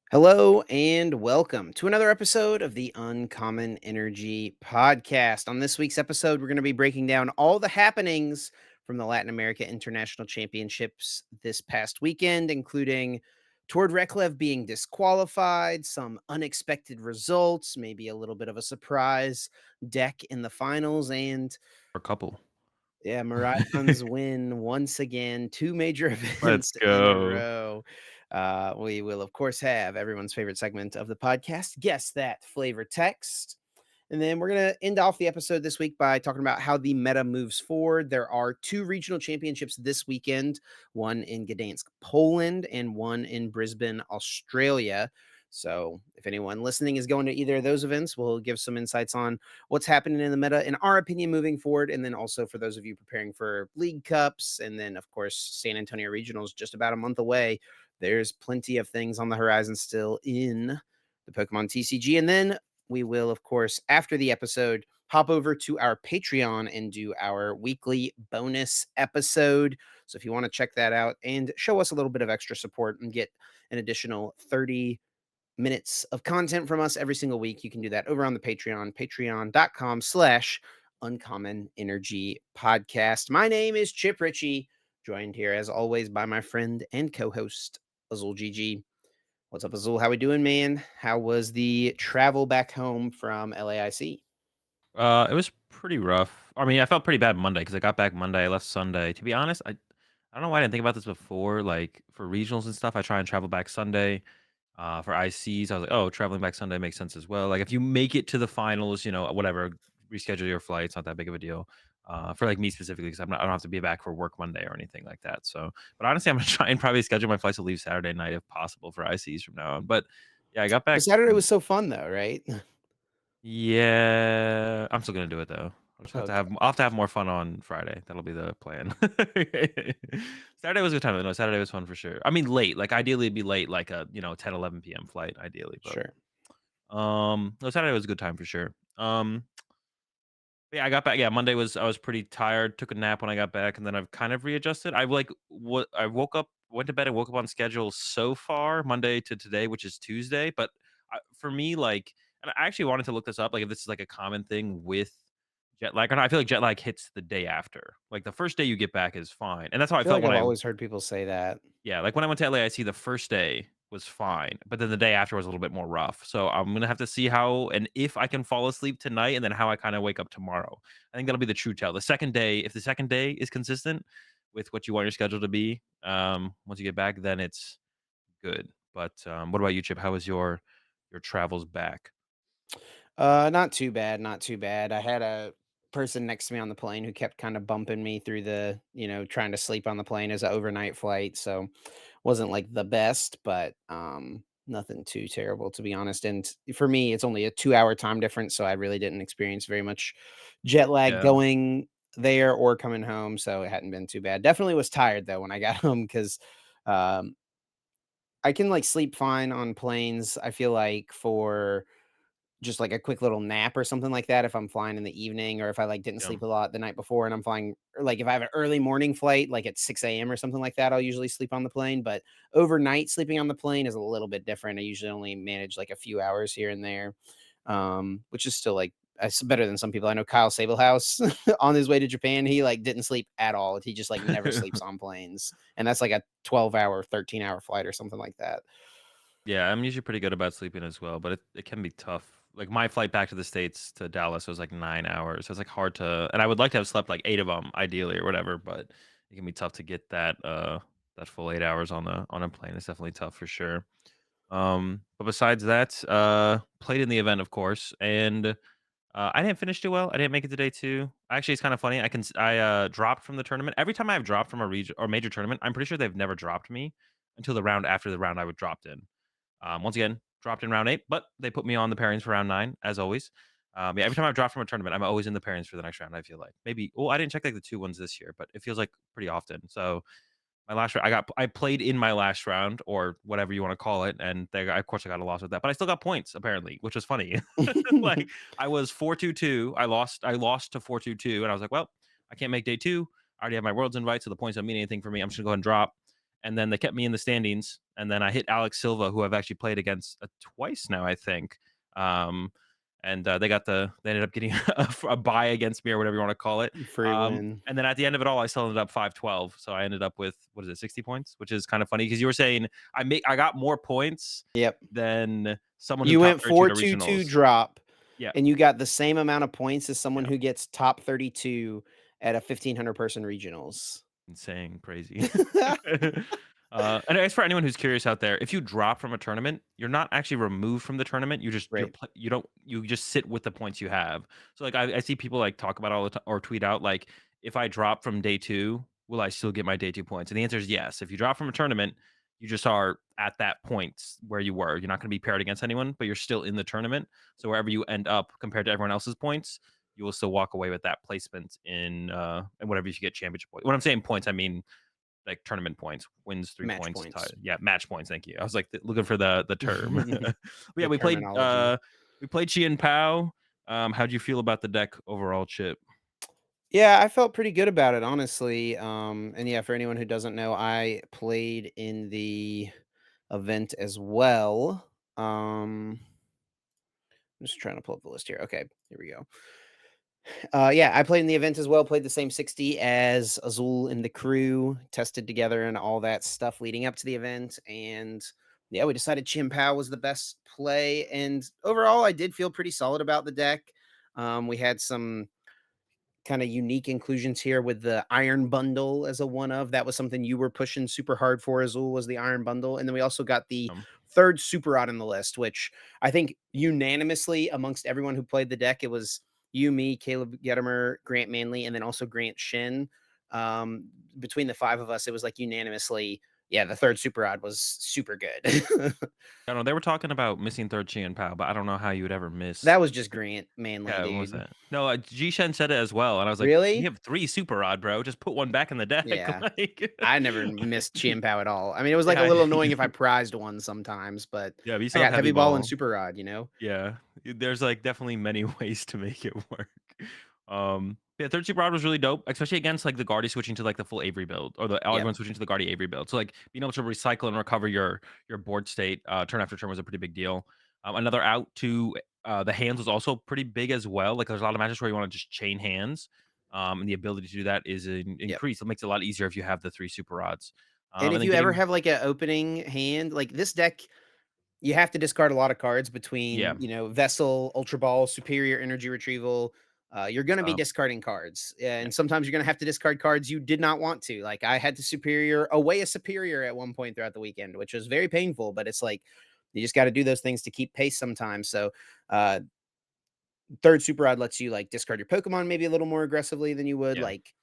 Hello and welcome to another episode of the Uncommon Energy Podcast. On this week's episode, we're going to be breaking down all the happenings from the Latin America International Championships this past weekend, including Tord Reklev being disqualified, some unexpected results, maybe a little bit of a surprise deck in the finals, and A couple. yeah, Marathon's win once again, 2 major Let's events in a go. row. We will, of course, have everyone's favorite segment of the podcast, Guess That Flavor Text. And then we're going to end off the episode this week by talking about how the meta moves forward. There are 2 regional championships this weekend, one in Gdansk, Poland, and one in Brisbane, Australia. So if anyone listening is going to either of those events, we'll give some insights on what's happening in the meta, in our opinion, moving forward. And then also for those of you preparing for League Cups, and then, of course, San Antonio Regionals just about a month away. There's plenty of things on the horizon still in the Pokemon TCG. And then we will, of course, after the episode, hop over to our Patreon and do our weekly bonus episode. So if you want to check that out and show us a little bit of extra support and get an additional 30 minutes of content from us every single week, you can do that over on the Patreon, patreon.com/uncommon energy podcast. My name is Chip Ritchie, joined here as always by my friend and co-host Azul GG. What's up, Azul? How we doing, man? How was the travel back home from LAIC? It was pretty rough. I mean, I felt pretty bad Monday because I got back Monday, I left Sunday. To be honest, I don't know why I didn't think about this before. Like for regionals and stuff, I try and travel back Sunday. For ICs, I was like, oh, traveling back Sunday makes sense as well. Like if you make it to the finals, whatever, reschedule your flight. It's not that big of a deal. For like me specifically, because I don't have to be back for work Monday or anything like that. So, but honestly, I'm gonna try and probably schedule my flights to leave Saturday night if possible for ICs from now on. But yeah, I got But back. Saturday was so fun, though, right? Yeah, I'm still gonna do it though. Okay, I'll have to have more fun on Friday. That'll be the plan. Saturday was a good time. No, Saturday was fun for sure. I mean, late. Like ideally, it'd be late, like a 10, 11 p.m. flight, ideally. But sure. no, Saturday was a good time for sure. Yeah, I got back. Yeah, Monday was I was pretty tired. Took a nap when I got back, and then I've kind of readjusted. I like what I woke up, went to bed, and woke up on schedule so far Monday to today, which is Tuesday. But for me, like, and I actually wanted to look this up, like if this is like a common thing with jet lag or not. I feel like jet lag hits the day after. Like the first day you get back is fine, and that's how I I feel felt like when I've I always heard people say that. yeah, like when I went to LAIC, the first day was fine, but then the day after was a little bit more rough. So I'm gonna have to see how and if I can fall asleep tonight, and then how I kind of wake up tomorrow. I think that'll be the true tell. The second day, if the second day is consistent with what you want your schedule to be, once you get back, then it's good. But what about you, Chip? How was your travels back? Not too bad, not too bad. I had a person next to me on the plane who kept kind of bumping me through the, trying to sleep on the plane as an overnight flight. So wasn't like the best, but nothing too terrible to be honest. And for me, it's only a 2-hour time difference, so I really didn't experience very much jet lag Yeah, going there or coming home. So it hadn't been too bad. Definitely was tired though when I got home because um I can like sleep fine on planes. I feel like for just like a quick little nap or something like that if I'm flying in the evening or if I like didn't yeah, sleep a lot the night before and I'm flying or like if I have an early morning flight like at 6 a.m. or something like that, I'll usually sleep on the plane. But overnight sleeping on the plane is a little bit different. I usually only manage like a few hours here and there, which is still like it's better than some people. I know Kyle Sablehouse on his way to Japan, he like didn't sleep at all. He just like never sleeps on planes. And that's like a 12-hour, 13-hour flight or something like that. yeah. I'm usually pretty good about sleeping as well, but it can be tough. Like my flight back to the states to Dallas was like 9 hours. So it's like hard to, and I would like to have slept like eight of them ideally or whatever, but it can be tough to get that full 8 hours on a plane. It's definitely tough for sure. But besides that, played in the event, of course, and I didn't finish too well. I didn't make it to day two. Actually, it's kind of funny. I dropped from the tournament. Every time I've dropped from a region or major tournament, I'm pretty sure they've never dropped me until the round after the round I would dropped in. Once again, dropped in round eight, but they put me on the pairings for round nine, as always. Yeah, every time I've dropped from a tournament, I'm always in the pairings for the next round. I feel like maybe. Well, I didn't check like the two ones this year, but it feels like pretty often. So my last round, I played in my last round or whatever you want to call it, and of course I got a loss with that, but I still got points apparently, which was funny. Like I was 4-2-2. I lost to 4-2-2, and I was like, well, I can't make day two. I already have my worlds invite, so the points don't mean anything for me. I'm just gonna go ahead and drop. and then they kept me in the standings, and then I hit Alex Silva, who I've actually played against twice now, I think. Um, and they ended up getting a bye against me or whatever you want to call it. Free win. And then at the end of it all, I still ended up 5-12. So I ended up with what is it, 60 points, which is kind of funny because you were saying I got more points Yep. than someone who You top went 32 4 to 2 2 regionals. drop, Yeah, and you got the same amount of points as someone yeah, who gets top 32 at a 1,500 person regionals. insane, crazy. And as for anyone who's curious out there, if you drop from a tournament, you're not actually removed from the tournament. Right. You don't you just sit with the points you have. So like I see people like talk about all the time or tweet out like, if I drop from day two, will I still get my day two points? And the answer is yes. If you drop from a tournament, you just are at that point where you were. You're not going to be paired against anyone, but you're still in the tournament. So wherever you end up compared to everyone else's points, you will still walk away with that placement in and whatever you get championship points. When I'm saying points, I mean like tournament points, wins 3 Match points, points. yeah, match points, thank you. I was like looking for the term. But yeah, The terminology. we played Chen-Pao. How'd you feel about the deck overall, Chip? Yeah, I felt pretty good about it, honestly. And yeah, for anyone who doesn't know, I played in the event as well. I'm just trying to pull up the list here. Okay, here we go. Yeah, I played in the event as well. Played the same 60 as Azul and the crew, tested together and all that stuff leading up to the event. And yeah, we decided Chen-Pao was the best play. And overall, I did feel pretty solid about the deck. We had some kind of unique inclusions here with the iron bundle as a one of. That was something you were pushing super hard for, Azul, was the iron bundle. And then we also got the third super odd on the list, which I think unanimously amongst everyone who played the deck, it was you, me, Caleb Gettimer, Grant Manley, and then also Grant Shin. Between the five of us, it was like unanimously, yeah, the third super odd was super good. I don't know, they were talking about missing third Chen-Pao, but I don't know how you would ever miss. That was just Grant Manley, Yeah, what was dude. that? No, G-Shen said it as well, and I was like, "We Really? have 3 Super Rod, bro, just put 1 back in the deck." Yeah. Like I never missed Chen-Pao at all. I mean, it was like a yeah, little annoying if I prized one sometimes, but yeah, but you I still have got heavy heavy ball and ball. super rod, you know? Yeah, there's, like, definitely many ways to make it work. Yeah, 3rd Super Rod was really dope, especially against, like, the Guardy switching to, like, the full Avery build or the Yep. everyone switching to the Guardy Avery build. So, like, being able to recycle and recover your board state, turn after turn was a pretty big deal. Another out to, the hands was also pretty big as well. Like, there's a lot of matches where you wanna just chain hands, and the ability to do that is Yep. increased. It makes it a lot easier if you have the 3 Super Rods. And if And then you ever getting have like an opening hand, like this deck, you have to discard a lot of cards yeah, between, Vessel, Ultra Ball, Superior Energy Retrieval. You're going to be um, discarding cards. Yeah, yeah, and sometimes you're going to have to discard cards you did not want to. Like I had to Superior away a Superior at one point throughout the weekend, which was very painful, but it's like you just got to do those things to keep pace sometimes. So, uh, third super rod lets you like discard your Pokemon maybe a little more aggressively than you would. yeah. Like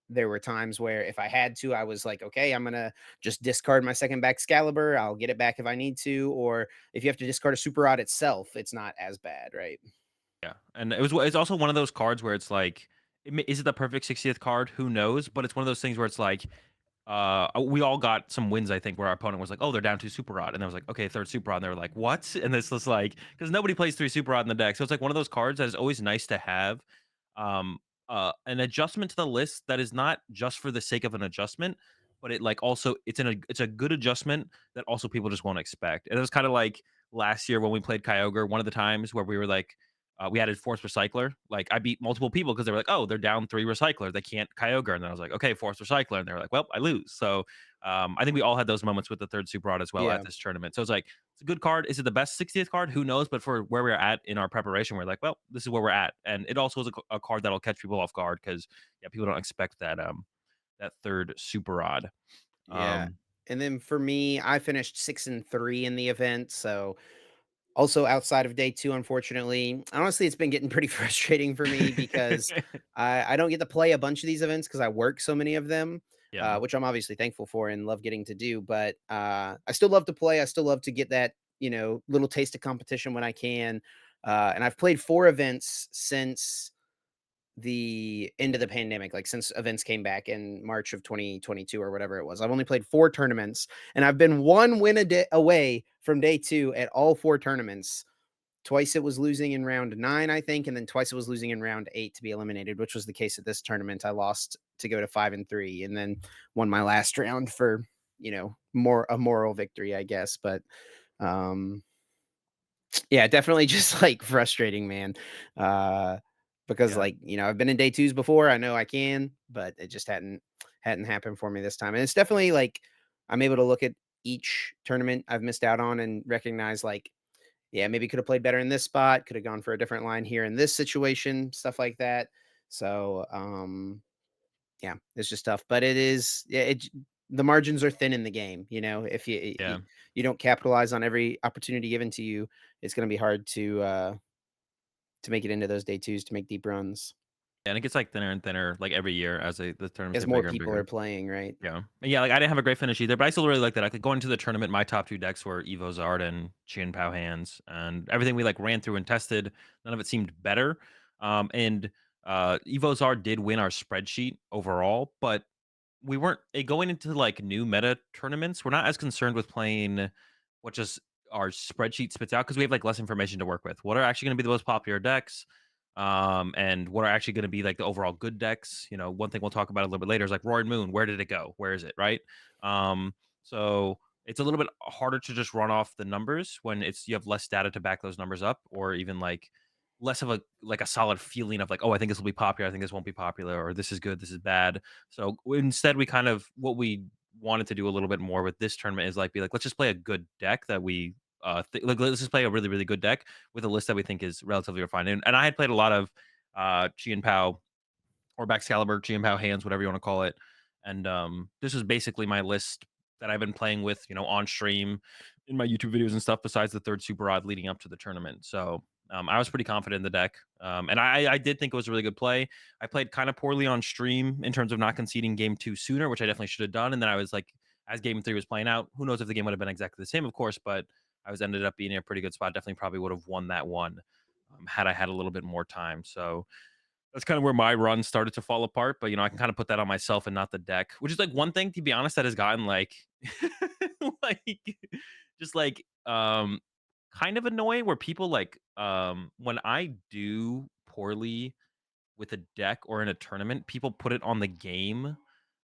there were times where if I had to, I was like, okay, I'm gonna just discard my second back Excalibur. I'll get it back if I need to. Or if you have to discard a super rod itself, it's not as bad, right? Yeah, and it's also one of those cards where it's like, is it the perfect 60th card? Who knows? But it's one of those things where it's like, we all got some wins, I think, where our opponent was like, "Oh, they're down 2 Super Rod," and I was like, "Okay, 3rd Super Rod," and they were like, "What?" And this was like, because nobody plays 3 Super Rod in the deck, so it's like one of those cards that is always nice to have, um, an adjustment to the list that is not just for the sake of an adjustment, but it like also it's a good adjustment that also people just won't expect. And it was kind of like last year when we played Kyogre, one of the times where we were like, we added Force Recycler. Like I beat multiple people because they were like, "Oh, they're down 3 Recycler. They can't Kyogre." And then I was like, "Okay, Force Recycler." And they were like, "Well, I lose." So I think we all had those moments with the 3rd Super Rod as well at Yeah. this tournament. So it's like it's a good card. Is it the best 60th card? Who knows? But for where we're at in our preparation, we're like, well, this is where we're at. And it also is a card that'll catch people off guard because yeah, people don't expect that that 3rd Super Rod. Yeah. Um And then for me, I finished 6-3 in the event. So also outside of day two, unfortunately, honestly, it's been getting pretty frustrating for me because I don't get to play a bunch of these events because I work so many of them, yeah. which I'm obviously thankful for and love getting to do. But I still love to play. I still love to get that, little taste of competition when I can. And I've played four events since the end of the pandemic, like since events came back in March of 2022 or whatever it was. I've only played four tournaments and I've been one win a day away from day two at all four tournaments. Twice it was losing in round 9, I think, and then twice it was losing in round 8 to be eliminated, which was the case at this tournament. I lost to go to 5-3 and then won my last round for more a moral victory, I guess. But um yeah, definitely just like frustrating, man. Uh because Yeah. like, I've been in day twos before. I know I can, but it just hadn't happened for me this time. And it's definitely like I'm able to look at each tournament I've missed out on and recognize like, yeah, maybe could have played better in this spot, could have gone for a different line here in this situation, stuff like that. So, yeah, it's just tough, but it is, yeah, the margins are thin in the game. If Yeah. you don't capitalize on every opportunity given to you, it's going to be hard to make it into those day twos to make deep runs And it gets, like, thinner and thinner, like, every year as the tournaments as get more bigger and people are bigger. playing, right? Yeah. And yeah, like, I didn't have a great finish either, but I still really like that. I could go into the tournament, my top 2 decks were Evo Zard and Chen-Pao hands, and everything we, like, ran through and tested, none of it seemed better. Evo Zard did win our spreadsheet overall, but we weren't going into, like, new meta tournaments, we're not as concerned with playing what just our spreadsheet spits out because we have, like, less information to work with. What are actually gonna be the most popular decks, and what are actually gonna be, like, the overall good decks. One thing we'll talk about a little bit later is, like, Roaring Moon, where did it go? Where is it, right? So it's a little bit harder to just run off the numbers when you have less data to back those numbers up, or even, like, less of a solid feeling of, like, "Oh, I think this will be popular, I think this won't be popular," or, "This is good, this is bad." So instead, we kind of what we wanted to do a little bit more with this tournament is like be like, let's just play a good deck that we like let's just play a really, really good deck with a list that we think is relatively refined. And I had played a lot of Chi and Pao or Baxcalibur, Chen-Pao hands, whatever you want to call it. And this was basically my list that I've been playing with, on stream in my YouTube videos and stuff, besides the third super odd leading up to the tournament. So I was pretty confident in the deck. And I did think it was a really good play. I played kind of poorly on stream in terms of not conceding game two sooner, which I definitely should have done. And then I was like, as game three was playing out, who knows if the game would have been exactly the same, of course, but I was ended up being in a pretty good spot. Definitely probably would have won that one had I had a little bit more time. So that's kind of where my run started to fall apart, but, I can kinda put that on myself and not the deck, which is, like, one thing, to be honest, that has gotten, like like, just, like, kind of annoying where people, like, when I do poorly with a deck or in a tournament, people put it on the game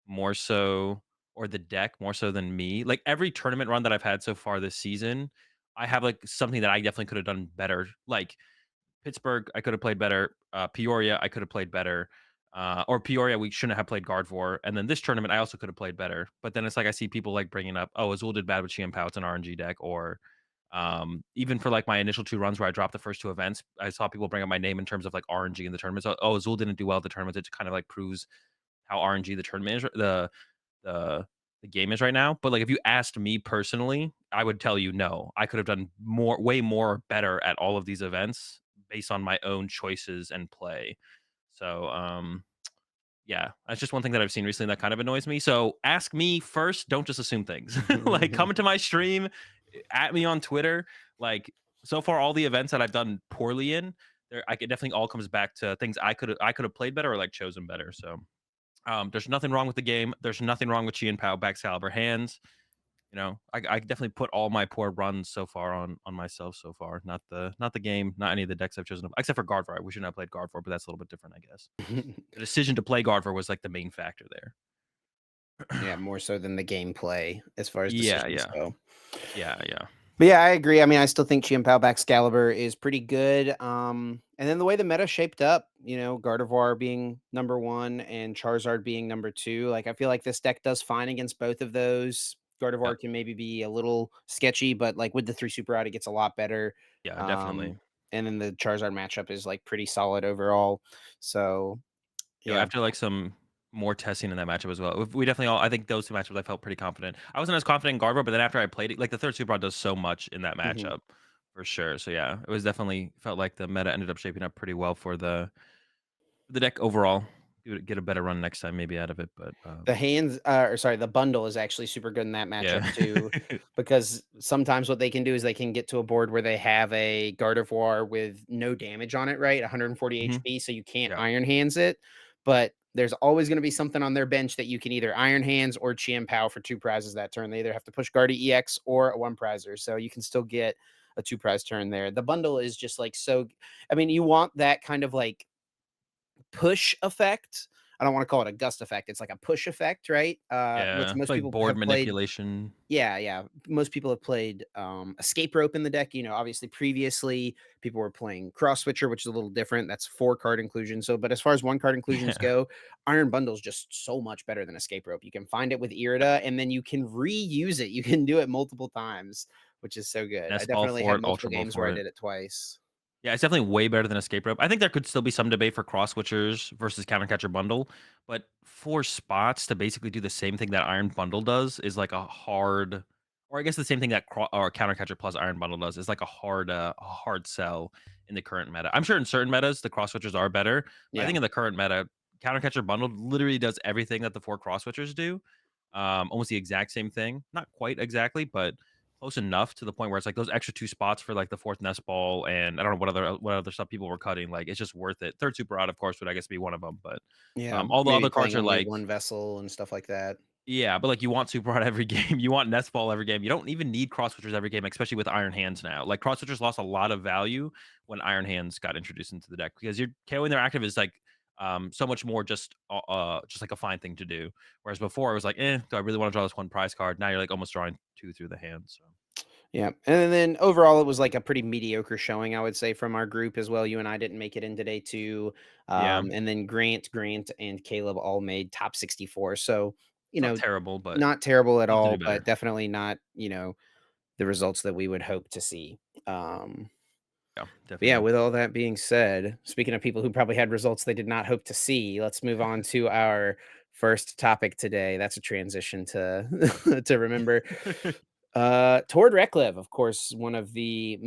more so or the deck more so than me. Like, every tournament run that I've had so far this season, I have, like, something that I definitely could have done better. Like, Pittsburgh, I could have played better. Peoria, I could have played better. Or Peoria, we shouldn't have played guard for. And then this tournament, I also could have played better. But then it's like I see people like bringing up, oh, Azul did bad with Chen-Pao. It's an RNG deck. Or even for like my initial two runs where I dropped the first two events, I saw people bring up my name in terms of like RNG in the tournament. So, oh, Azul didn't do well at the tournament. It kind of like proves how RNG the tournament is, the the game is right now. But like if you asked me personally, I would tell you no. I could have done more, way more better at all of these events based on my own choices and play. So yeah, that's just one thing that I've seen recently that kind of annoys me. So ask me first, don't just assume things. Like come into my stream, at me on Twitter. Like so far all the events that I've done poorly in, there it definitely all comes back to things I could have played better or like chosen better. So there's nothing wrong with the game. There's nothing wrong with Chen-Pao, Baxcalibur hands. I definitely put all my poor runs so far on myself so far. Not the game, not any of the decks I've chosen, except for Gardevoir. We shouldn't have played Gardevoir, but that's a little bit different, I guess. The decision to play Gardevoir was like the main factor there. Yeah, more so than the gameplay as far as Yeah, decisions yeah, go. yeah, yeah, But yeah, I agree. I mean, I still think Chen-Pao Excalibur is pretty good. And then the way the meta shaped up, Gardevoir being number one and Charizard being number two, like I feel like this deck does fine against both of those. yep, Gardevoir can maybe be a little sketchy, but like with the three super out, it gets a lot better. yeah, Um, definitely. and then the Charizard matchup is like pretty solid overall. So Yeah, yeah. after like some more testing in that matchup as well, we definitely all. I think those two matchups I felt pretty confident. I wasn't as confident in Gardevoir, but then after I played it, like the third super does so much in that Mhm. matchup for sure. So yeah, it was definitely felt like the meta ended up shaping up pretty well for the deck overall. Get a better run next time maybe out of it, but, The hands, or sorry, the bundle is actually super good in that matchup yeah. too, because sometimes what they can do is they can get to a board where they have a Gardevoir with no damage on it, right? 140 Mhm. HP, so you can't Yeah. Iron Hands it, but there's always going to be something on their bench that you can either Iron Hands or Chien-Pao for two prizes that turn. They either have to push Guardy EX or a one prizer, so you can still get a two prize turn there. The bundle is just like so. I mean, you want that kind of like push effect I don't want to call it a gust effect. It's like a push effect, right? Which Yeah, most like people board have played. manipulation. Yeah, yeah. Most people have played escape rope in the deck. Obviously previously people were playing cross switcher, which is a little different. That's 4 card inclusion. So, but as far as 1 card inclusions Yeah, go, Iron Bundle is just so much better than escape rope. You can find it with Irida, and then you can reuse it. You can do it multiple times, which is so good. I nest ball definitely for have it, multiple ultra ball games where for I it. did it twice. Yeah, it's definitely way better than escape rope. I think there could still be some debate for cross switchers versus counter catcher bundle, but 4 spots to basically do the same thing that Iron Bundle does is like a hard, or I guess the same thing that or counter catcher plus Iron Bundle does is like a hard sell in the current meta. I'm sure in certain metas the cross switchers are better, but I Yeah. think in the current meta, counter catcher bundle literally does everything that the 4 cross switchers do, almost the exact same thing. Not quite exactly, but close enough to the point where it's like those extra 2 spots for, like, the 4th nest ball, and I don't know what other stuff people were cutting, like, it's just worth it. 3rd super odd, of course, would I guess be one of them, but, Yeah. all the Maybe other cards playing are only like, one vessel and stuff like that. yeah, but, like, you want super odd every game, you want nest ball every game, you don't even need cross switchers every game, especially with Iron Hands now. Like, cross switchers lost a lot of value when Iron Hands got introduced into the deck because your KOing their active is, like, so much more just like a fine thing to do. Whereas before it was like, do I really wanna draw this 1 prize card? Now you're, like, almost drawing 2 through the hand, so Yeah, and then overall, it was like a pretty mediocre showing, I would say, from our group as well. You and I didn't make it into day two, yeah. and then Grant, and Caleb all made top 64. So, you Not know, terrible, but not terrible at love to do all, but better. definitely not, the results that we would hope to see. Yeah, But yeah, definitely. with all that being said, speaking of people who probably had results they did not hope to see, let's move on to our first topic today. That's a transition to to remember. Tord Reklev, of course, one of the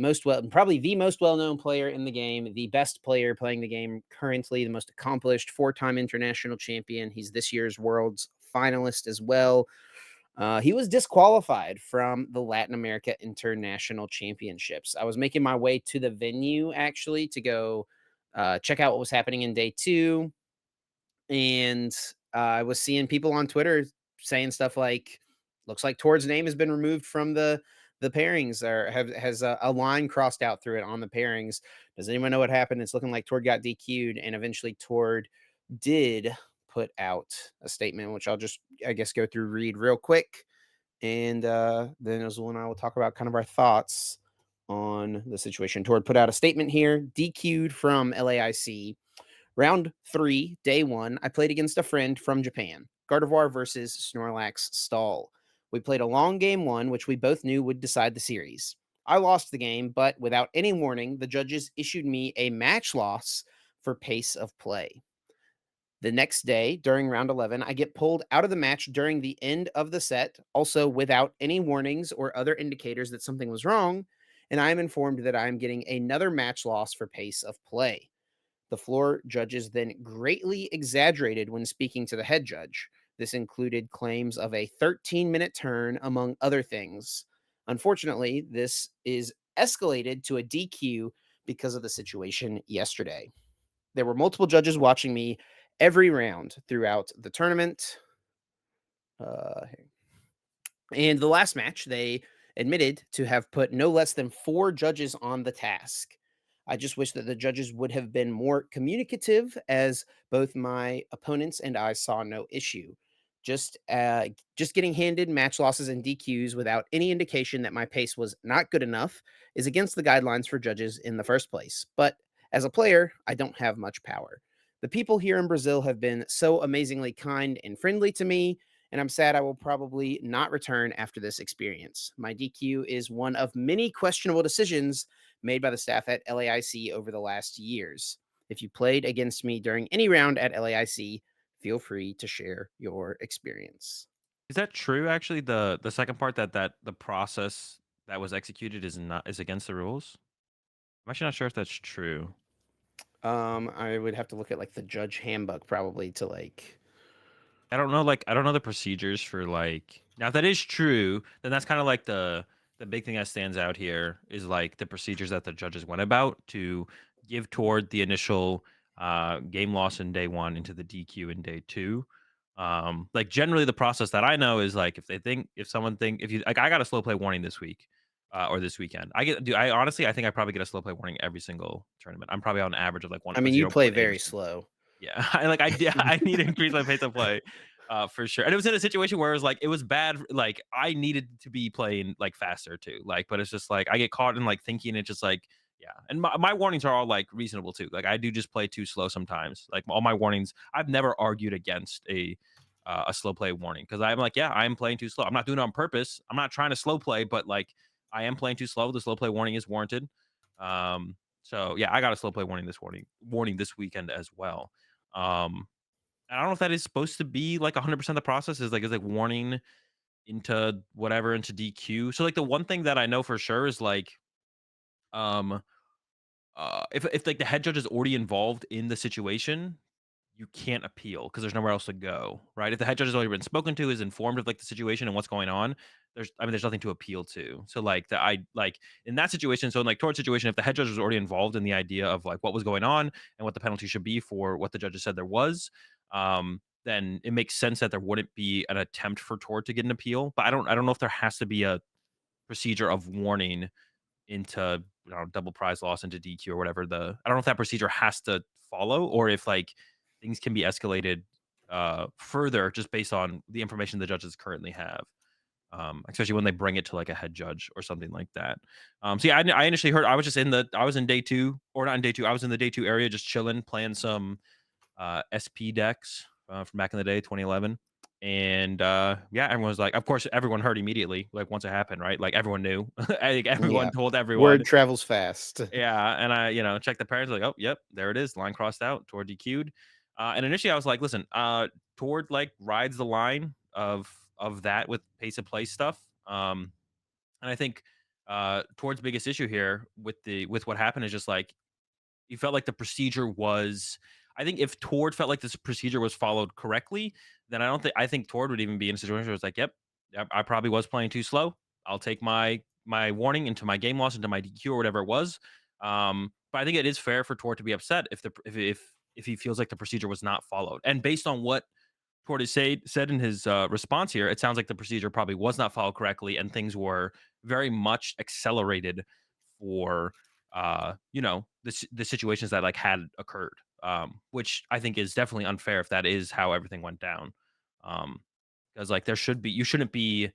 probably the most well-known player in the game, the best player playing the game currently, the most accomplished 4-time international champion. He's this year's world's finalist as well. He was disqualified from the Latin America International Championships. I was making my way to the venue actually to go check out what was happening in day two, and I was seeing people on Twitter saying stuff like, "Looks like Tord's name has been removed from the pairings, or has a line crossed out through it on the pairings. Does anyone know what happened? It's looking like Tord got DQ'd, and eventually Tord did put out a statement, which I'll just, I guess, go through read real quick, and then Azul and I will talk about kind of our thoughts on the situation. Tord put out a statement here, DQ'd from LAIC. Round 3, day 1, I played against a friend from Japan. Gardevoir versus Snorlax Stall. We played a long game 1, which we both knew would decide the series. I lost the game, but without any warning, the judges issued me a match loss for pace of play. The next day, during round 11, I get pulled out of the match during the end of the set, also without any warnings or other indicators that something was wrong, and I am informed that I am getting another match loss for pace of play. The floor judges then greatly exaggerated when speaking to the head judge. This included claims of a 13-minute turn, among other things. Unfortunately, this is escalated to a DQ because of the situation yesterday. There were multiple judges watching me every round throughout the tournament. Uh, and the last match, they admitted to have put no less than 4 judges on the task. I just wish that the judges would have been more communicative, as both my opponents and I saw no issue. Just getting handed match losses and DQs without any indication that my pace was not good enough is against the guidelines for judges in the first place. But as a player, I don't have much power. The people here in Brazil have been so amazingly kind and friendly to me, and I'm sad I will probably not return after this experience. My DQ is one of many questionable decisions made by the staff at LAIC over the last years. If you played against me during any round at LAIC, feel free to share your experience. Is that true actually, the second part that the process that was executed is against the rules? I'm actually not sure if that's true. I would have to look at like the judge handbook probably to like. I don't know the procedures for, like, now if that is true, then that's kinda like the big thing that stands out here is, like, the procedures that the judges went about to give toward the initial, game loss in day 1 into the DQ in day 2. Like, generally, the process that I know is, like, if someone think if you like, I got a slow play warning this week, or this weekend. I honestly, I think I probably get a slow play warning every single tournament. I'm probably on average of, like, I mean, you zero play point 0.8 or very something. slow. Yeah, I need to increase my pace of play, for sure. And it was in a situation where it was like it was bad. Like I needed to be playing like faster too. Like, but it's just like I get caught in like thinking it's just like yeah. And my warnings are all like reasonable too. Like I do just play too slow sometimes. Like all my warnings, I've never argued against a slow play warning because I'm like yeah, I'm playing too slow. I'm not doing it on purpose. I'm not trying to slow play, but like I am playing too slow. The slow play warning is warranted. Um, so yeah, I got a slow play warning this weekend as well. um, I don't know if that is supposed to be like 100% of the process is like warning into whatever into DQ. So like the one thing that I know for sure is like um if like the head judge is already involved in the situation, you can't appeal because there's nowhere else to go, right? If the head judge has already been spoken to, is informed of like the situation and what's going on, there's nothing to appeal to. So like I like in that situation, so in like toward situation, if the head judge was already involved in the idea of like what was going on and what the penalty should be for what the judges said there was, then it makes sense that there wouldn't be an attempt for toward to get an appeal. But I don't know if there has to be a procedure of warning into double prize loss into DQ or whatever I don't know if that procedure has to follow or if like things can be escalated further just based on the information the judges currently have. Especially when they bring it to like a head judge or something like that. So yeah, I initially heard I was in day two or not in day two. I was in the day two area just chilling, playing some SP decks from back in the day, 2011. And yeah, everyone was like, of course, everyone heard immediately, like once it happened, right? Like everyone knew, I think everyone Yeah. told everyone. Word travels fast. Yeah, and I, checked the parents like, oh, yep, there it is, line crossed out, toward DQ'd. And initially, I was like, listen, toward like rides the line of that with pace of play stuff. And I think towards biggest issue here with what happened is just like you felt like the procedure was I think if Tord felt like this procedure was followed correctly, then I think Tord would even be in a situation where it's like, yep, I probably was playing too slow. I'll take my warning into my game loss, into my DQ or whatever it was. But I think it is fair for Tord to be upset if he feels like the procedure was not followed. And based on what Tord has said in his response here, it sounds like the procedure probably was not followed correctly, and things were very much accelerated for the situations that like had occurred, which I think is definitely unfair if that is how everything went down. Because like you shouldn't be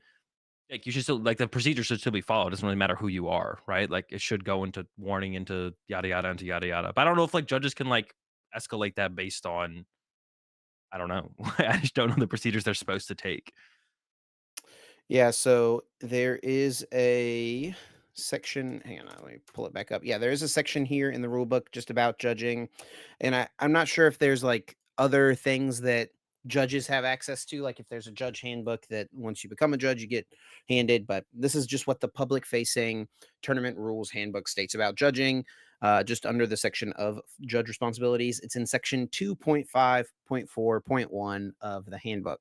like you should still like the procedure should still be followed. It doesn't really matter who you are, right? Like it should go into warning into yada yada into yada yada. But I don't know if like judges can like escalate that based on I don't know. I just don't know the procedures they're supposed to take. Yeah, so there is a section. Hang on, let me pull it back up. Yeah, there is a section here in the rule book just about judging. And I'm not sure if there's like other things that judges have access to, like if there's a judge handbook that once you become a judge, you get handed. But this is just what the public facing tournament rules handbook states about judging, just under the section of judge responsibilities. It's in section 2.5.4.1 of the handbook.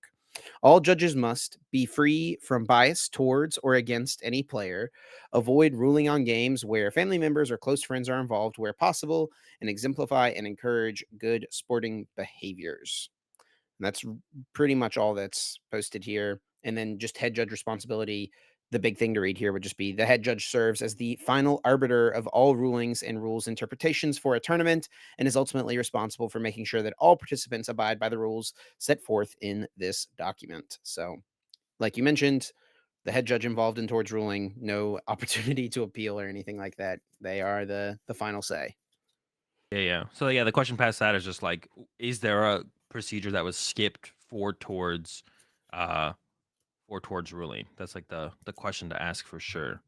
All judges must be free from bias towards or against any player, avoid ruling on games where family members or close friends are involved where possible, and exemplify and encourage good sporting behaviors. And that's pretty much all that's posted here. And then just head judge responsibility. The big thing to read here would just be the head judge serves as the final arbiter of all rulings and rules interpretations for a tournament and is ultimately responsible for making sure that all participants abide by the rules set forth in this document. So, like you mentioned, the head judge involved in towards ruling, no opportunity to appeal or anything like that. They are the final say. Yeah, yeah. So yeah, the question past that is just like, is there a procedure that was skipped uh towards ruling? That's like the question to ask for sure.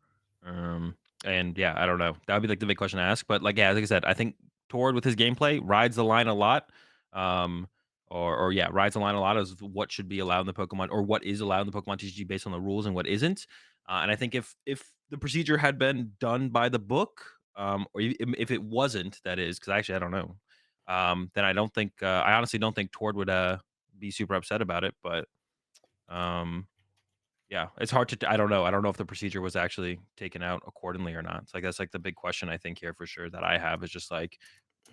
Um, and yeah, I don't know. That would be like the big question to ask. But like yeah, like I said, I think Tord with his gameplay rides the line a lot. Um, or yeah, rides the line a lot as what should be allowed in the Pokemon or what is allowed in the Pokemon TCG based on the rules and what isn't. And I think if the procedure had been done by the book, if it wasn't, that is, because actually I don't know. Then I honestly don't think Tord would be super upset about it. But um, yeah, it's hard to I don't know. I don't know if the procedure was actually taken out accordingly or not. So, like, that's, like, the big question I think here for sure that I have is just, like,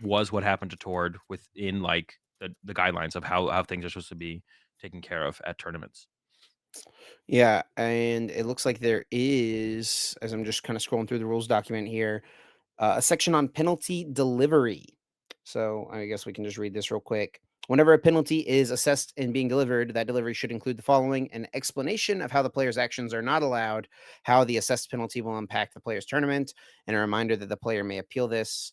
was what happened to Tord within, like, the guidelines of how things are supposed to be taken care of at tournaments? Yeah, and it looks like there is, as I'm just kind of scrolling through the rules document here, a section on penalty delivery. So I guess we can just read this real quick. Whenever a penalty is assessed and being delivered, that delivery should include the following: an explanation of how the player's actions are not allowed, how the assessed penalty will impact the player's tournament, and a reminder that the player may appeal this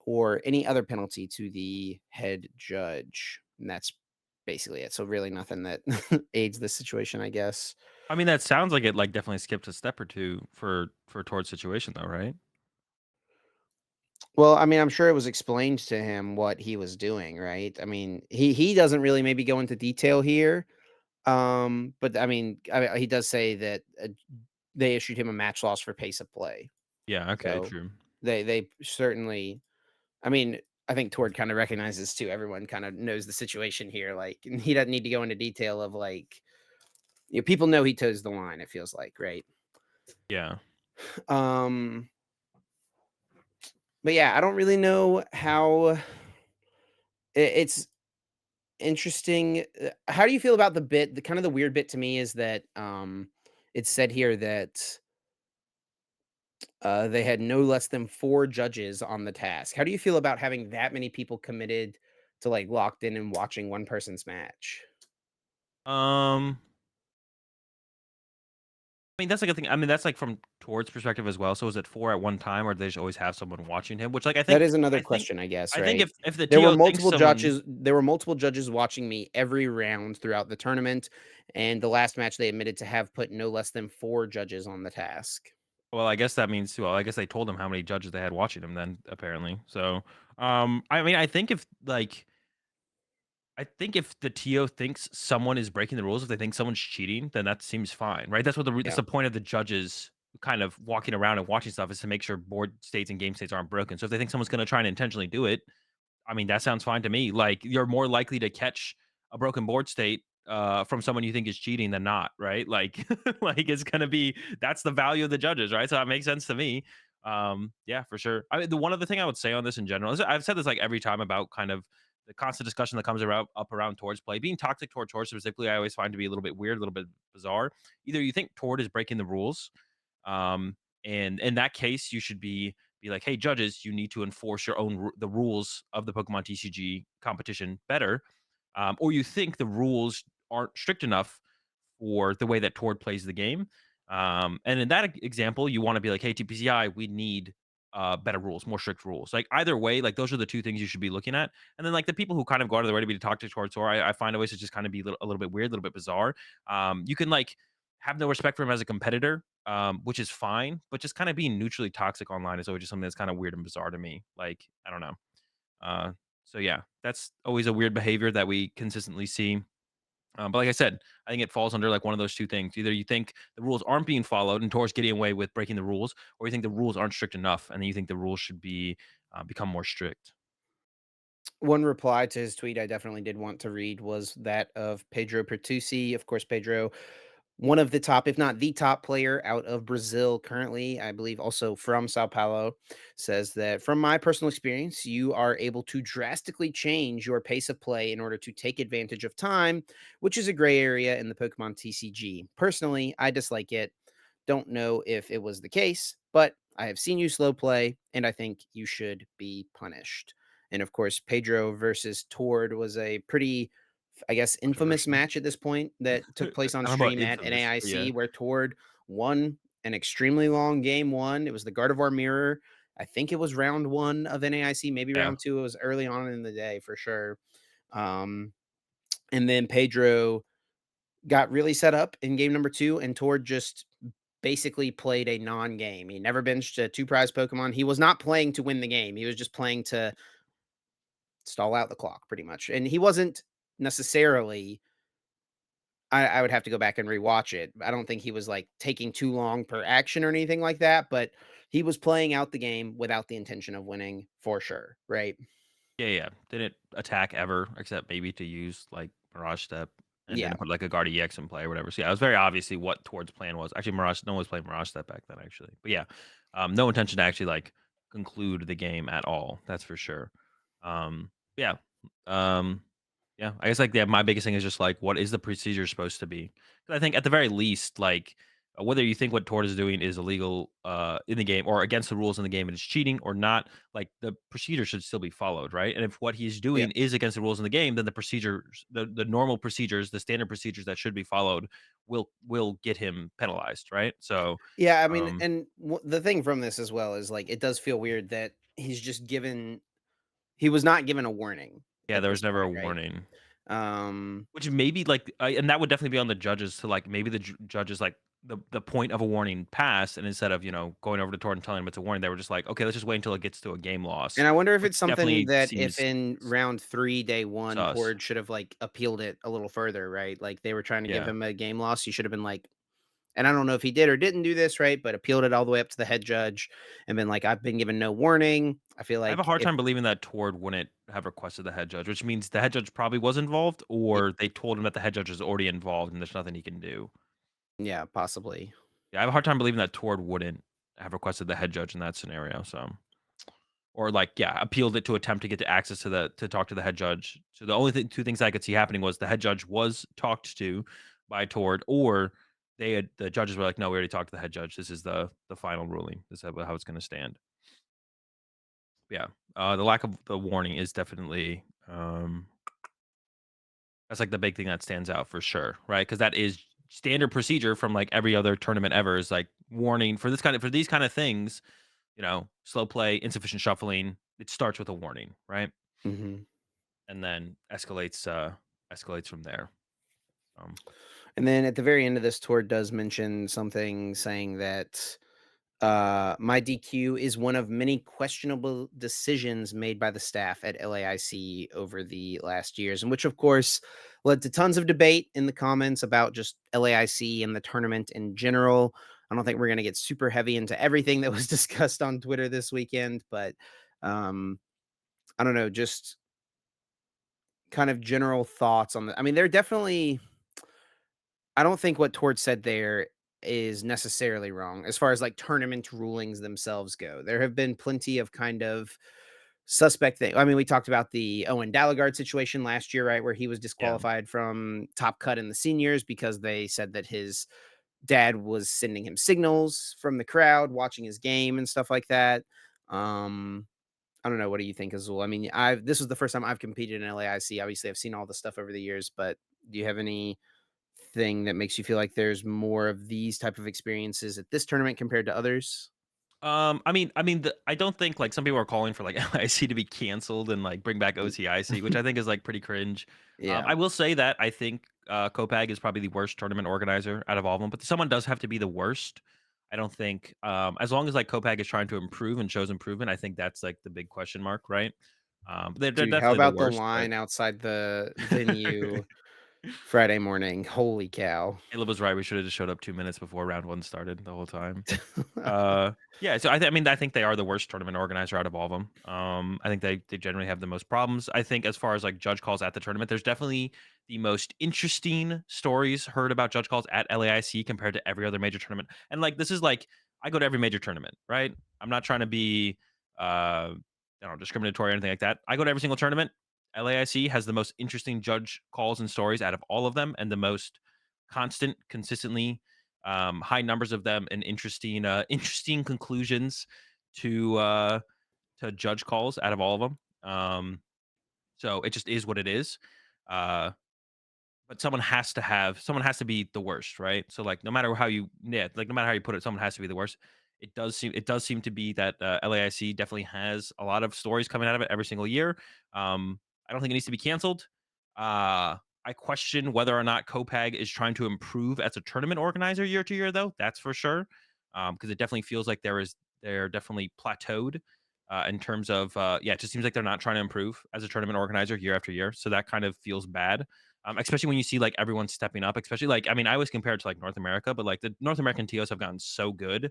or any other penalty to the head judge. And that's basically it. So really nothing that aids this situation, I guess. I mean, that sounds like it, like, definitely skipped a step or 2 for Tord's situation though, right? Well, I mean, I'm sure it was explained to him what he was doing, right? I mean, he doesn't really maybe go into detail here. But I mean, he does say that they issued him a match loss for pace of play. Yeah, okay, So true. they certainly. I mean, I think Tord kind of recognizes too. Everyone kind of knows the situation here. Like, and he doesn't need to go into detail of like, people know he toes the line. It feels like, right? Yeah. Um, but yeah, I don't really know how it's interesting. How do you feel about the bit? The kind of the weird bit to me is that it's said here that they had no less than 4 judges on the task. How do you feel about having that many people committed to, like, locked in and watching one person's match? Um, I mean, that's like a thing. I mean, that's like from Tord's perspective as well. So is it 4 at one time, or do they just always have someone watching him? Which, like, I That think is another I think question, I guess, I think right? if the There were TO thinks multiple someone judges there were multiple judges watching me every round throughout the tournament, and the last match they admitted to have put no less than 4 judges on the task. well, I guess that means well, I guess they told him how many judges they had watching him then, apparently. So, I mean, I think if the TO thinks someone is breaking the rules, if they think someone's cheating, then that seems fine, right? That's Yeah, the point of the judges kind of walking around and watching stuff is to make sure board states and game states aren't broken. So if they think someone's gonna try and intentionally do it, I mean, that sounds fine to me. Like, you're more likely to catch a broken board state, from someone you think is cheating than not, right? Like like, it's gonna be that's the value of the judges, right? So that makes sense to me. Yeah, for sure. I mean, the one other thing I would say on this in general is I've said this, like, every time about kind of the constant discussion that comes around up around Towards play. Being toxic toward Tord specifically, I always find to be a little bit weird, a little bit bizarre. Either you think Tord is breaking the rules, um, and in that case, you should be like, "Hey, judges, you need to enforce your own the rules of the Pokemon TCG competition better," or you think the rules aren't strict enough for the way that Tord plays the game. And in that example, you want to be like, "Hey, TPCI, we need better rules, more strict rules." Like either way, like those are the two things you should be looking at. And then like the people who kind of go out of their way to be toxic towards Tor, I find always to just kind of be a little bit weird, a little bit bizarre. You can like have no respect for him as a competitor, which is fine, but just kind of being neutrally toxic online is always just something that's kind of weird and bizarre to me. Like I don't know. Uh, so yeah, that's always a weird behavior that we consistently see. But like I said, I think it falls under like one of those two things. Either you think the rules aren't being followed and Tor's getting away with breaking the rules, or you think the rules aren't strict enough, and then you think the rules should be become more strict. one reply to his tweet I definitely did want to read was that of Pedro Pertusi. Of course, Pedro, one of the top, if not the top player out of Brazil currently, I believe also from Sao Paulo, says that from my personal experience, you are able to drastically change your pace of play in order to take advantage of time, which is a gray area in the Pokemon TCG. Personally, I dislike it. Don't know if it was the case, but I have seen you slow play, and I think you should be punished. And of course, Pedro versus Tord was a pretty, I guess, infamous Controversial. match at this point that took place I on don't know about stream at infamous, but yeah, NAIC, where Tord won an extremely long game one. It was the Gardevoir Mirror. I think it was round one of NAIC, maybe yeah, round two. It was early on in the day for sure. Um, and then Pedro got really set up in game number two, and Tord just basically played a non-game. He never benched a two prize Pokemon. He was not playing to win the game. He was just playing to stall out the clock, pretty much. And he wasn't necessarily. I would have to go back and rewatch it. I don't think he was like taking too long per action or anything like that, but he was playing out the game without the intention of winning for sure, right? yeah. Didn't attack ever, except maybe to use like Mirage Step, and Yeah. didn't put like a Guard EX in play or whatever. So yeah, it was very obviously what Tord's plan was. Actually, Mirage, no one was playing Mirage Step back then, actually. But yeah, no intention to actually like conclude the game at all. That's for sure. Yeah. Um, Yeah, I guess, like, yeah, my biggest thing is just, like, what is the procedure supposed to be? 'Cause I think at the very least, like, Whether you think what Tord is doing is illegal in the game or against the rules in the game and it's cheating or not, like the procedure should still be followed, right? And if what he's Yeah. doing is against the rules in the game, then the procedures, the normal procedures, the standard procedures that should be followed will get him penalized, right? So, Yeah, I mean, um, and the thing from this as well is like it does feel weird that he was not given a warning yeah, at there this was never a point, right? warning. Um, Which maybe, like, and that would definitely be on the judges to, like, maybe the judges, like, the point of a warning passed, and instead of, going over to Tord and telling him it's a warning, they were just like, "Okay, let's just wait until it gets to a game loss," and I wonder if which it's something definitely that if seems in round 3, day 1, sus. Tord should have, like, appealed it a little further, right? Like, they were trying to give Yeah. him a game loss, he should have been like, and I don't know if he did or didn't do this, right, but appealed it all the way up to the head judge and been like, "I've been given no warning." I feel I have a like hard if time believing that Tord wouldn't have requested the head judge, which means the head judge probably was involved, y or they told him that the head judge is already involved and there's nothing he can do. yeah, possibly. Yeah, I have a hard time believing that Tord wouldn't have requested the head judge in that scenario, so or like, yeah, appealed it to attempt to get to access to talk to the head judge. So the only 2 things I could see happening was the head judge was talked to by Tord, or the judges were like, "No, we already talked to the head judge. This is the final ruling. This is how it's gonna stand." Yeah, the lack of the warning is definitely, that's, like, the big thing that stands out for sure, right? Because that is standard procedure from, like, every other tournament ever is, like, warning for these kind of things, slow play, insufficient shuffling, it starts with a warning, right? Mhm. And then escalates from there. Um, And then at the very end of this tour does mention something saying that my DQ is one of many questionable decisions made by the staff at LAIC over the last years, and which, of course, led to tons of debate in the comments about just LAIC and the tournament in general. I don't think we're going to get super heavy into everything that was discussed on Twitter this weekend, but um, I don't know, just kind of general thoughts on the. I mean, they're definitely I don't think what Tort said there is necessarily wrong as far as like tournament rulings themselves go. There have been plenty of kind of suspect thing. I mean, we talked about the Owen Dalligard situation last year, right? Where he was yeah. disqualified from top cut in the seniors because they said that his dad was sending him signals from the crowd watching his game and stuff like that. Um, I don't know. What do you think, Azul? I mean, this was the first time I've competed in LAIC. Obviously, I've seen all the stuff over the years, but do you have any thing that makes you feel like there's more of these type of experiences at this tournament compared to others? I don't think like some people are calling for like LIC to be canceled and like bring back Y OCIC, which I think is like pretty cringe. Yeah. I will say that I think Copag is probably the worst tournament organizer out of all of them, but someone does have to be the worst. I don't think as long as like Copag is trying to improve and shows improvement, I think that's like the big question mark, right? They're Dude, how definitely the about the worst, but line outside the venue Friday morning? Holy cow. Caleb was right. We should have just showed up 2 minutes before round one started the whole time. Yeah, so I mean, I think they are the worst tournament organizer out of all of them. I think they generally have the most problems. I think as far as like judge calls at the tournament, there's definitely the most interesting stories heard about judge calls at LAIC compared to every other major tournament. And like this is like I go to every major tournament, right? I'm not trying to be discriminatory or anything like that. I go to every single tournament. LAIC has the most interesting judge calls and stories out of all of them, and the most consistently high numbers of them, and interesting interesting conclusions to uh to judge calls out of all of them. So it just is what it is. uh but someone has to be the worst, right? So like no matter how you yeah, like no matter how you put it, someone has to be the worst. It does seem to be that LAIC definitely has a lot of stories coming out of it every single year. I don't think it needs to be canceled. I question whether or not Copag is trying to improve as a tournament organizer year to year, though. That's for sure, because it definitely feels like they're definitely plateaued in terms of yeah. It just seems like they're not trying to improve as a tournament organizer year after year. So that kind of feels bad, especially when you see like everyone stepping up. Especially like I mean, I always compare it to like North America, but like the North American TOs have gotten so good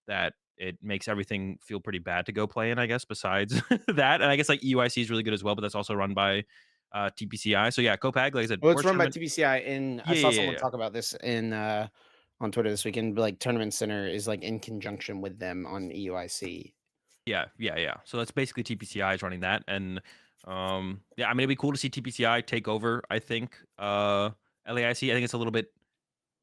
that it makes everything feel pretty bad to go play in, I guess, besides that. And I guess like EUIC is really good as well, but that's also run by TPCI. So yeah, Copag, like I said, Well, it's worst run by tournament. TBCI, and I Yeah, saw yeah, yeah, someone yeah. talk about this on Twitter this weekend, like, Tournament Center is, like, in conjunction with them on EUIC. Yeah, yeah, yeah. So that's basically TPCI is running that. And yeah, I mean it'd be cool to see TPCI take over, I think. LAIC. I think it's a little bit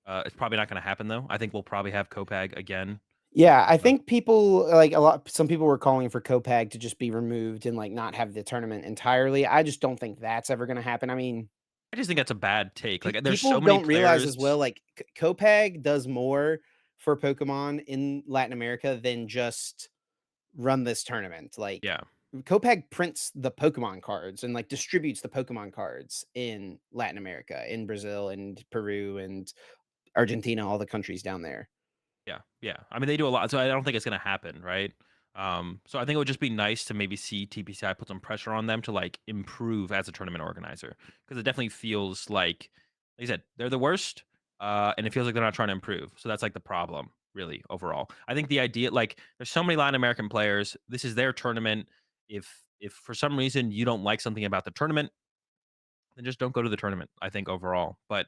It's probably not gonna happen though. I think we'll probably have Copag again. Yeah, I Uh, think people like a lot some people were calling for Copag to just be removed and like not have the tournament entirely. I just don't think that's ever going to happen. I mean, I just think that's a bad take. Like, there's people so many don't realize players. as well like Copag does more for Pokemon in Latin America than just run this tournament. Like Yeah, Copag prints the Pokemon cards and like distributes the Pokemon cards in Latin America, in Brazil and Peru and Argentina, all the countries down there. yeah, yeah. I mean, they do a lot, so I don't think it's gonna happen, right? So I think it would just be nice to maybe see TPCI put some pressure on them to like improve as a tournament organizer because it definitely feels like I said, they're the worst, and it feels like they're not trying to improve. So that's like the problem, really, overall. I think the idea, like, there's so many Latin American players. This is their tournament. If for some reason you don't like something about the tournament, then just don't go to the tournament, I think overall. But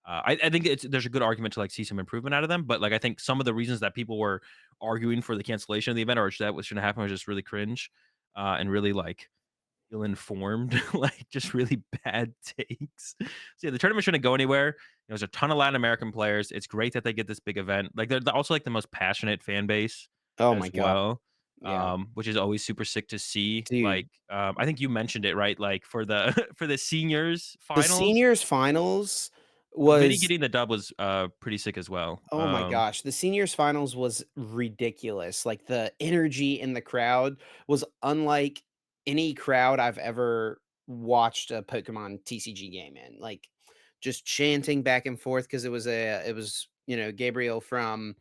I think there's a good argument to like see some improvement out of them. But like I think some of the reasons that people were arguing for the cancellation of the event or that was shouldn't happen was just really cringe and really like ill informed, like just really bad takes. So yeah, the tournament shouldn't go anywhere. There's a ton of Latin American players. It's great that they get this big event. Like they're also like the most passionate fan base Oh my as god. well, Yeah. which is always super sick to see. Dude, Like I think you mentioned it right. Like for the for the seniors the finals, seniors finals Vinny was getting the dub was pretty sick as well. oh my gosh, the seniors finals was ridiculous. Like the energy in the crowd was unlike any crowd I've ever watched a Pokemon TCG game in. Like just chanting back and forth because it was, Gabriel from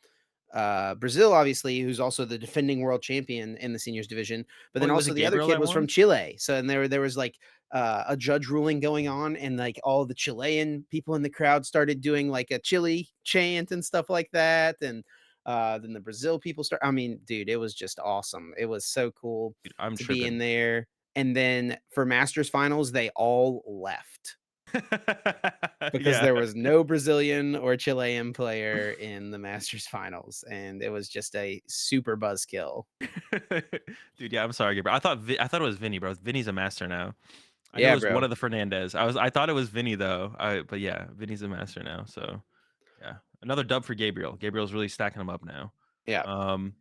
Brazil, obviously, who's also the defending world champion in the seniors division. But Oh, then was also it the other Gabriel kid that was from won? Chile. So and there was like a judge ruling going on, and like all the Chilean people in the crowd started doing like a Chile chant and stuff like that. And then the Brazil people start. I mean, dude, it was just awesome. It was so cool Dude, I'm to be in tripping. there. And then for Masters finals, they all left because Yeah. there was no Brazilian or Chilean player in the Masters finals, and it was just a super buzzkill. Dude, yeah, I'm sorry, Gabriel. I thought it was Vinny, bro. Vinny's a master now. I knew it Yeah, was one bro. of the Fernandez. I thought it was Vinny though. But yeah, Vinny's a master now. So yeah, another dub for Gabriel. Gabriel's really stacking them up now. Yeah, Um,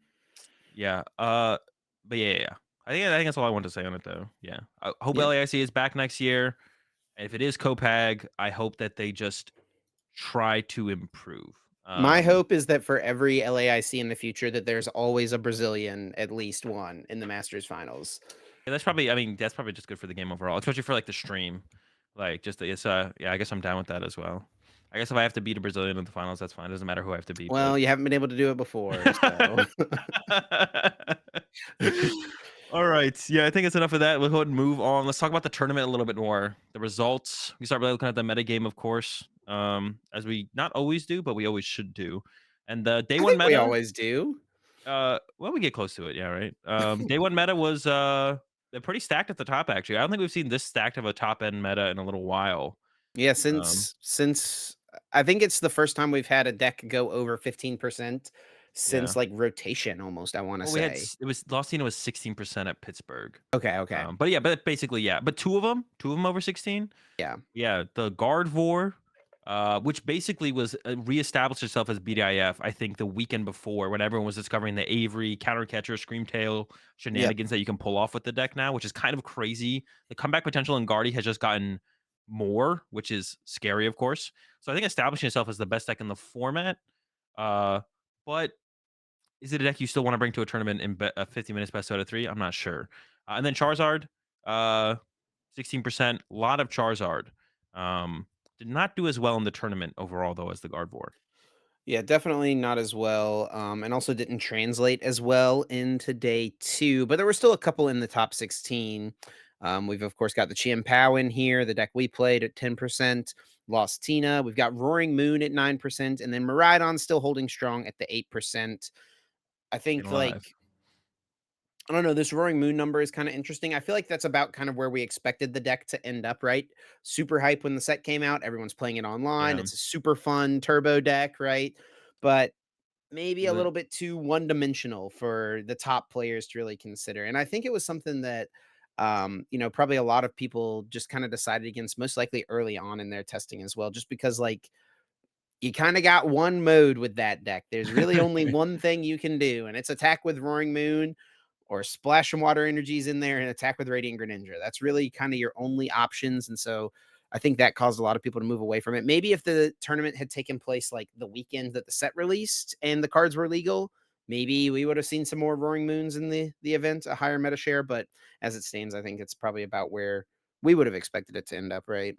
yeah. But yeah. I think that's all I want to say on it though. Yeah, I hope yeah. LAIC is back next year. And if it is Copag, I hope that they just try to improve. My hope is that for every LAIC in the future, that there's always a Brazilian, at least one, in the Masters finals. Yeah, that's probably. I mean, that's probably just good for the game overall, especially for like the stream. Like, just it's yeah. I guess I'm down with that as well. I guess if I have to beat a Brazilian in the finals, that's fine. It doesn't matter who I have to beat, but. Well, you haven't been able to do it before, so All right. Yeah, I think it's enough of that. We'll go ahead and move on. Let's talk about the tournament a little bit more. The results. We start by looking at the meta game, of course, as we not always do, but we always should do. And the day I one think we meta. always do. Well, we get close to it, yeah, right. Day one meta was they're pretty stacked at the top. Actually, I don't think we've seen this stacked of a top end meta in a little while. Yeah, Um, since I think it's the first time we've had a deck go over 15% yeah. since like rotation almost, I want to Well, we had say. it was Lostina was 16% at Pittsburgh. Okay, okay. But yeah, but basically, yeah. But two of them over 16. Yeah. Yeah, the Gardevoir, which basically was reestablished itself as BDIF, I think the weekend before when everyone was discovering the Avery countercatcher screamtail Yep. shenanigans that you can pull off with the deck now, which is kind of crazy. The comeback potential in Guardy has just gotten more, which is scary, of course. So I think establishing itself as the best deck in the format. Uh, but is it a deck you still want to bring to a tournament in 50 minutes best out of three? I'm not sure. And then Charizard, uh, 16%, a lot of Charizard. Um, did not do as well in the tournament overall though as the Gardevoir. Yeah, definitely not as well, and also didn't translate as well into day 2, but there were still a couple in the top 16. We've, of course, got the Chen-Pao in here, the deck we played at 10%, Lost Tina, we've got Roaring Moon at 9%, and then Miraidon still holding strong at the 8%. I Staying think, alive. like I don't know, this Roaring Moon number is kinda interesting. I feel like that's about kind of where we expected the deck to end up, right? Super hype when the set came out, everyone's playing it online, Yeah. it's a super fun turbo deck, right? But maybe a The little bit too one-dimensional for the top players to really consider, and I think it was something that, probably a lot of people just kinda decided against most likely early on in their testing as well, just because, like, You kinda got one mode with that deck. There's really only one thing you can do, and it's attack with Roaring Moon or splash some water energies in there and attack with Radiant Greninja. That's really kinda your only options, and so I think that caused a lot of people to move away from it. Maybe if the tournament had taken place, like, the weekend that the set released and the cards were legal, maybe we would have seen some more Roaring Moons in the event, a higher meta share, but as it stands, I think it's probably about where we would have expected it to end up, right?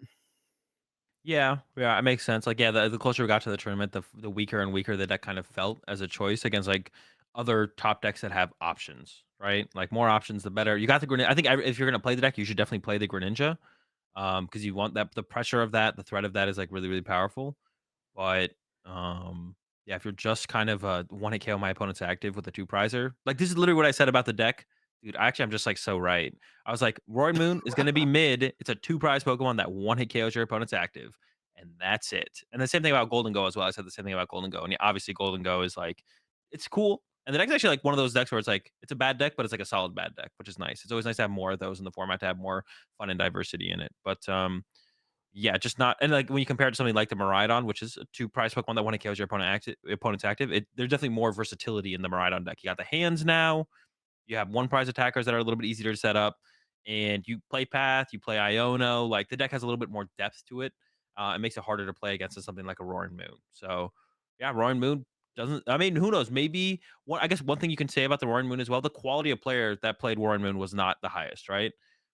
Yeah, yeah, it makes sense. Like, yeah, the closer we got to the tournament, the weaker and weaker the deck kind of felt as a choice against like other top decks that have options, right? Like more options, the better. You got the Greninja. I think if you're gonna play the deck, you should definitely play the Greninja, because you want that the pressure of that, the threat of that is like really really powerful. But, yeah, if you're just kind of, 1-hit KO my opponent's active with a 2-prizer like, this is literally what I said about the deck. Dude, actually, I'm just, like, so right. I was like, "Roaring Moon is gonna be mid. It's a 2-prize Pokemon that 1-hit KOs your opponent's active, and that's it." And the same thing about Golden Go as well. I said the same thing about Golden Go, and yeah, obviously, Golden Go is, like it's cool, and the deck's actually, like, one of those decks where it's, like, it's a bad deck, but it's, like, a solid bad deck, which is nice. It's always nice to have more of those in the format to have more fun and diversity in it, but, yeah, just not and, like, when you compare it to something like the Miraidon, which is a 2 prize Pokemon that 1 KOs your opponent's active, there's definitely more versatility in the Miraidon deck. You got the hands now, you have 1 prize attackers that are a little bit easier to set up, and you play Path, you play Iono, like, the deck has a little bit more depth to it. It makes it harder to play against something like a Roaring Moon. So, yeah, Roaring Moon doesn't I mean, who knows? Maybe one I guess one thing you can say about the Roaring Moon as well, the quality of player that played Roaring Moon was not the highest, right?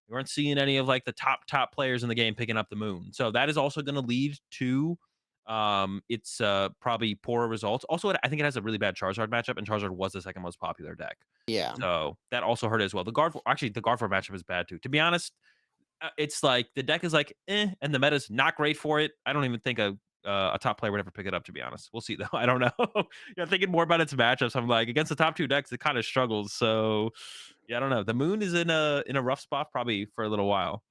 We weren't seeing any of, like, the top players in the game picking up the Moon. So that is also gonna lead to, its, probably poorer results. Also, I think it has a really bad Charizard matchup, and Charizard was the second most popular deck. Yeah. So, that also hurt as well. The Gardevoir matchup is bad too. To be honest, it's like the deck is like, "Eh," and the meta's not great for it. I don't even think a top player would ever pick it up, to be honest. We'll see though. I don't know. Yeah, thinking more about its matchups, I'm like, against the top 2 decks, it kinda struggles. So, yeah, I don't know. The Moon is in a rough spot probably for a little while.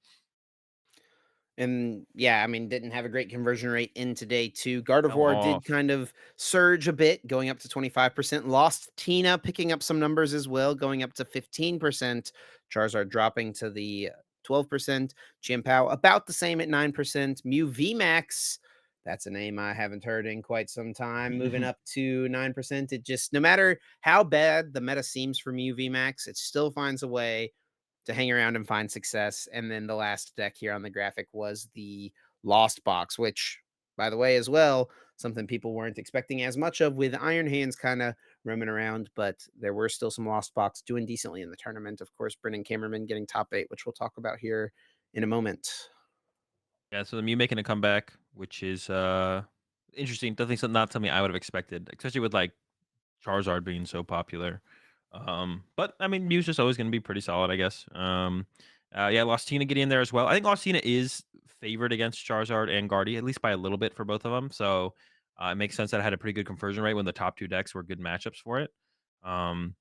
And yeah, I mean, didn't have a great conversion rate in today too. Fell Gardevoir did off. kind of surge a bit, going up to 25%. Lost Tina, picking up some numbers as well, going up to 15%. Charizard dropping to the 12%. Chen-Pao about the same at 9%. Mew VMAX, that's a name I haven't heard in quite some time, moving up to 9%. It just, no matter how bad the meta seems for Mew VMAX, it still finds a way to hang around and find success. And then the last deck here on the graphic was the Lost Box, which, by the way, as well, something people weren't expecting as much of with Iron Hands kind of roaming around, but there were still some Lost Box doing decently in the tournament. Of course, Brennan Camerman getting top 8, which we'll talk about here in a moment. Yeah, so the Mew making a comeback, which is, interesting. Definitely not something I would have expected, especially with, like, Charizard being so popular. But I mean, Mew's just always going to be pretty solid, I guess. Yeah, Lostina getting in there as well. I think Lostina is favored against Charizard and Guardy, at least by a little bit for both of them. So it makes sense that it had a pretty good conversion rate when the top 2 decks were good matchups for it. Um,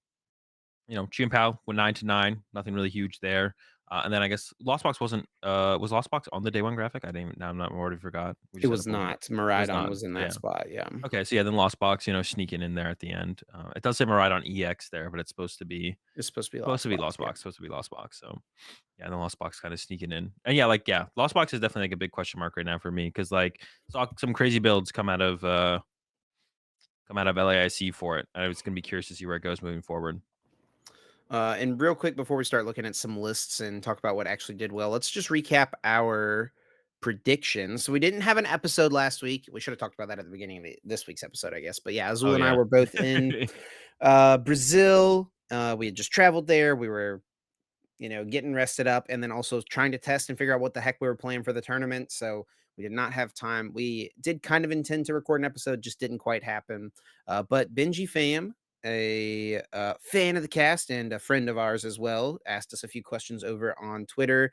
Chen-Pao went 9-9, nothing really huge there. And then I guess Lost Box was Lost Box on the day 1 graphic? I didn't even now I'm not already forgot. We It just had to was pull it up. not. It was Miraidon not. was in that Yeah. spot. Yeah. Okay, so yeah, then Lost Box, sneaking in there at the end. It does say Miraidon EX there, but it's It's supposed to be supposed Lost to be Box. Lost Yeah. Box, supposed to be Lost Box. So yeah, then Lost Box kind of sneaking in, and yeah, like yeah, Lost Box is definitely like a big question mark right now for me because like saw some crazy builds come out of LAIC for it. I was gonna be curious to see where it goes moving forward. And real quick before we start looking at some lists and talk about what actually did well, let's just recap our predictions. So we didn't have an episode last week. We should have talked about that at the beginning of this week's episode, I guess. But yeah, Oh Azul and I yeah. were both in Brazil. We had just traveled there. We were getting rested up and then also trying to test and figure out what the heck we were playing for the tournament. So we did not have time. We did kind of intend to record an episode, just didn't quite happen. But Benji Fam, a fan of the cast and a friend of ours as well, asked us a few questions over on Twitter.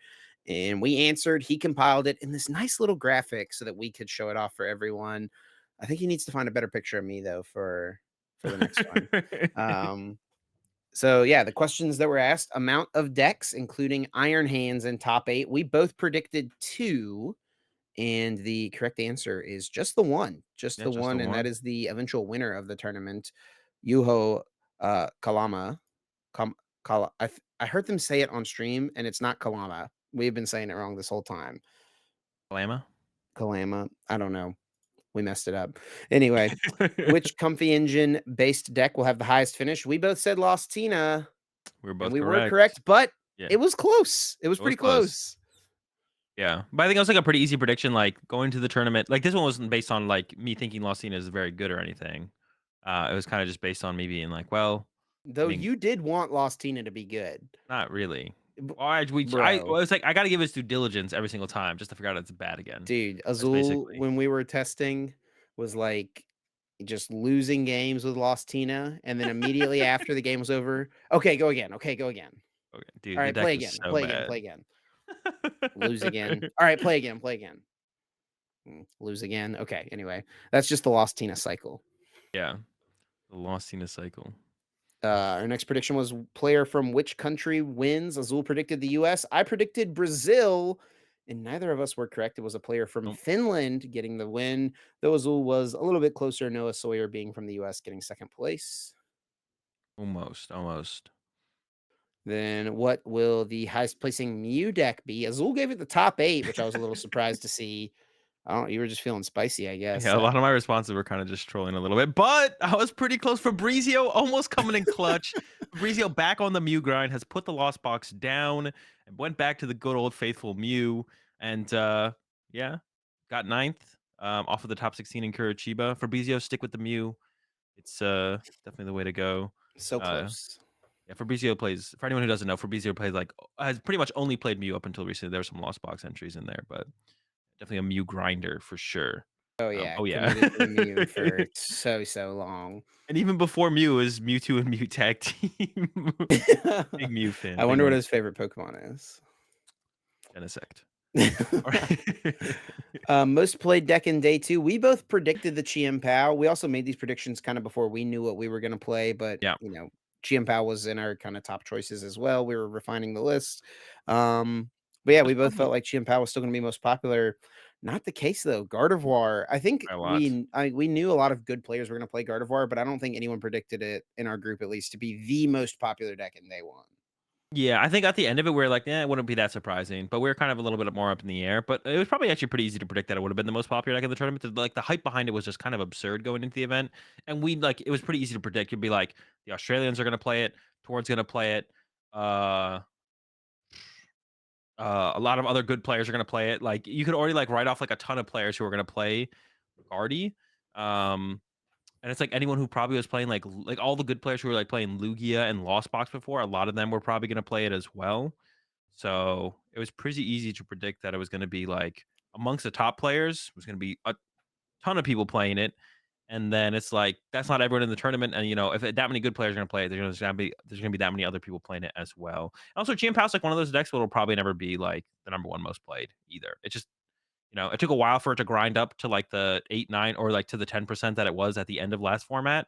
And we answered. He compiled it in this nice little graphic so that we could show it off for everyone. I think he needs to find a better picture of me though for the next one. Um, so yeah, the questions that were asked: amount of decks, including Iron Hands in top 8. We both predicted 2, and the correct answer is just Yeah, the just the one, and that one. is the eventual winner of the tournament, Yuho Kalama. Kam- I heard them say it on stream, and it's not Kalama. We've been saying it wrong this whole time. Lama. Kalama. I don't know. we messed it up. Anyway, which comfy engine based deck will have the highest finish? We both said Lost Tina, We were and both we were correct. correct, but Yeah, it was close. It was it was pretty close. close. Yeah, but I think it was like a pretty easy prediction. Like going to the tournament, like this one wasn't based on like me thinking Lucina is very good or anything. It was kind of just based on me being like, well, I Though mean, you did want Lost Tina to be good. not really. B- Well, I Bro, well, it's like I got to give it due diligence every single time just to figure out it's bad again. dude, That's Azul, basically. when we were testing, was like just losing games with Lost Tina. And then immediately after the game was over, okay, go again. Okay, go again. Okay, All dude, the right, deck play was again. so Play again. bad. Play again. Lose again. All right, play again. Play again. Lose again. Okay, anyway, that's just the Lost Tina cycle. Yeah, the Lucina cycle. Our next prediction was player from which country wins. Azul predicted the US. I predicted Brazil, and neither of us were correct. It was a player from Nope, Finland getting the win, though Azul was a little bit closer. Noah Sawyer being from the US getting second place. almost. Then what will the highest placing Mew deck be? Azul gave it the top eight, which I was a little surprised to see. I don't. You were just feeling spicy, I guess. Yeah, a lot of my responses were kind of just trolling a little bit, but I was pretty close. Fabrizio almost coming in clutch. Fabrizio back on the Mew grind, has put the Lost Box down and went back to the good old faithful Mew. And yeah, got ninth off of the top 16 in Curitiba. Fabrizio, stick with the Mew. It's definitely the way to go. So Uh, close. yeah, Fabrizio plays, for anyone who doesn't know, Fabrizio plays like, has pretty much only played Mew up until recently. There were some Lost Box entries in there, but definitely a Mew grinder for sure. Oh yeah, Oh yeah. committed to the Mew for so long. And even before Mew is Mewtwo and Mew tag team. Big Mew fan, I big wonder what Mew his favorite Pokemon is. Genesect. Alright. Most played deck in day two. We both predicted the Chen-Pao. We also made these predictions kind of before we knew what we were going to play, but Yeah, Chen-Pao was in our kind of top choices as well. We were refining the list. But yeah, that's we both felt probably like Chen-Pao was still going to be most popular. Not the case though. Gardevoir. I think by a lot. we knew a lot of good players were going to play Gardevoir, but I don't think anyone predicted it in our group at least to be the most popular deck in day one. Yeah, I think at the end of it, we're like, "Eh, it wouldn't be that surprising," but we're kind of a little bit more up in the air, but it was probably actually pretty easy to predict that it would have been the most popular deck in the tournament. Like, the hype behind it was just kind of absurd going into the event, and it was pretty easy to predict. You'd be like, the Australians are gonna play it, Torrent's gonna play it, uh a lot of other good players are gonna play it. Like, you could already, like, write off, like, a ton of players who are gonna play Guardy. Um, and it's like anyone who probably was playing, like, all the good players who were, like, playing Lugia and Lost Box before, a lot of them were probably gonna play it as well. So, it was pretty easy to predict that it was gonna be, like, amongst the top players, was gonna be a ton of people playing it, and then it's like, that's not everyone in the tournament, and, if that many good players are gonna play it, there's gonna be that many other people playing it as well. Also, Chien-Pao's like one of those decks that'll probably never be, like, the number 1 most played either. It just it took a while for it to grind up to, like, the 8, 9, or, like, to the 10% that it was at the end of last format.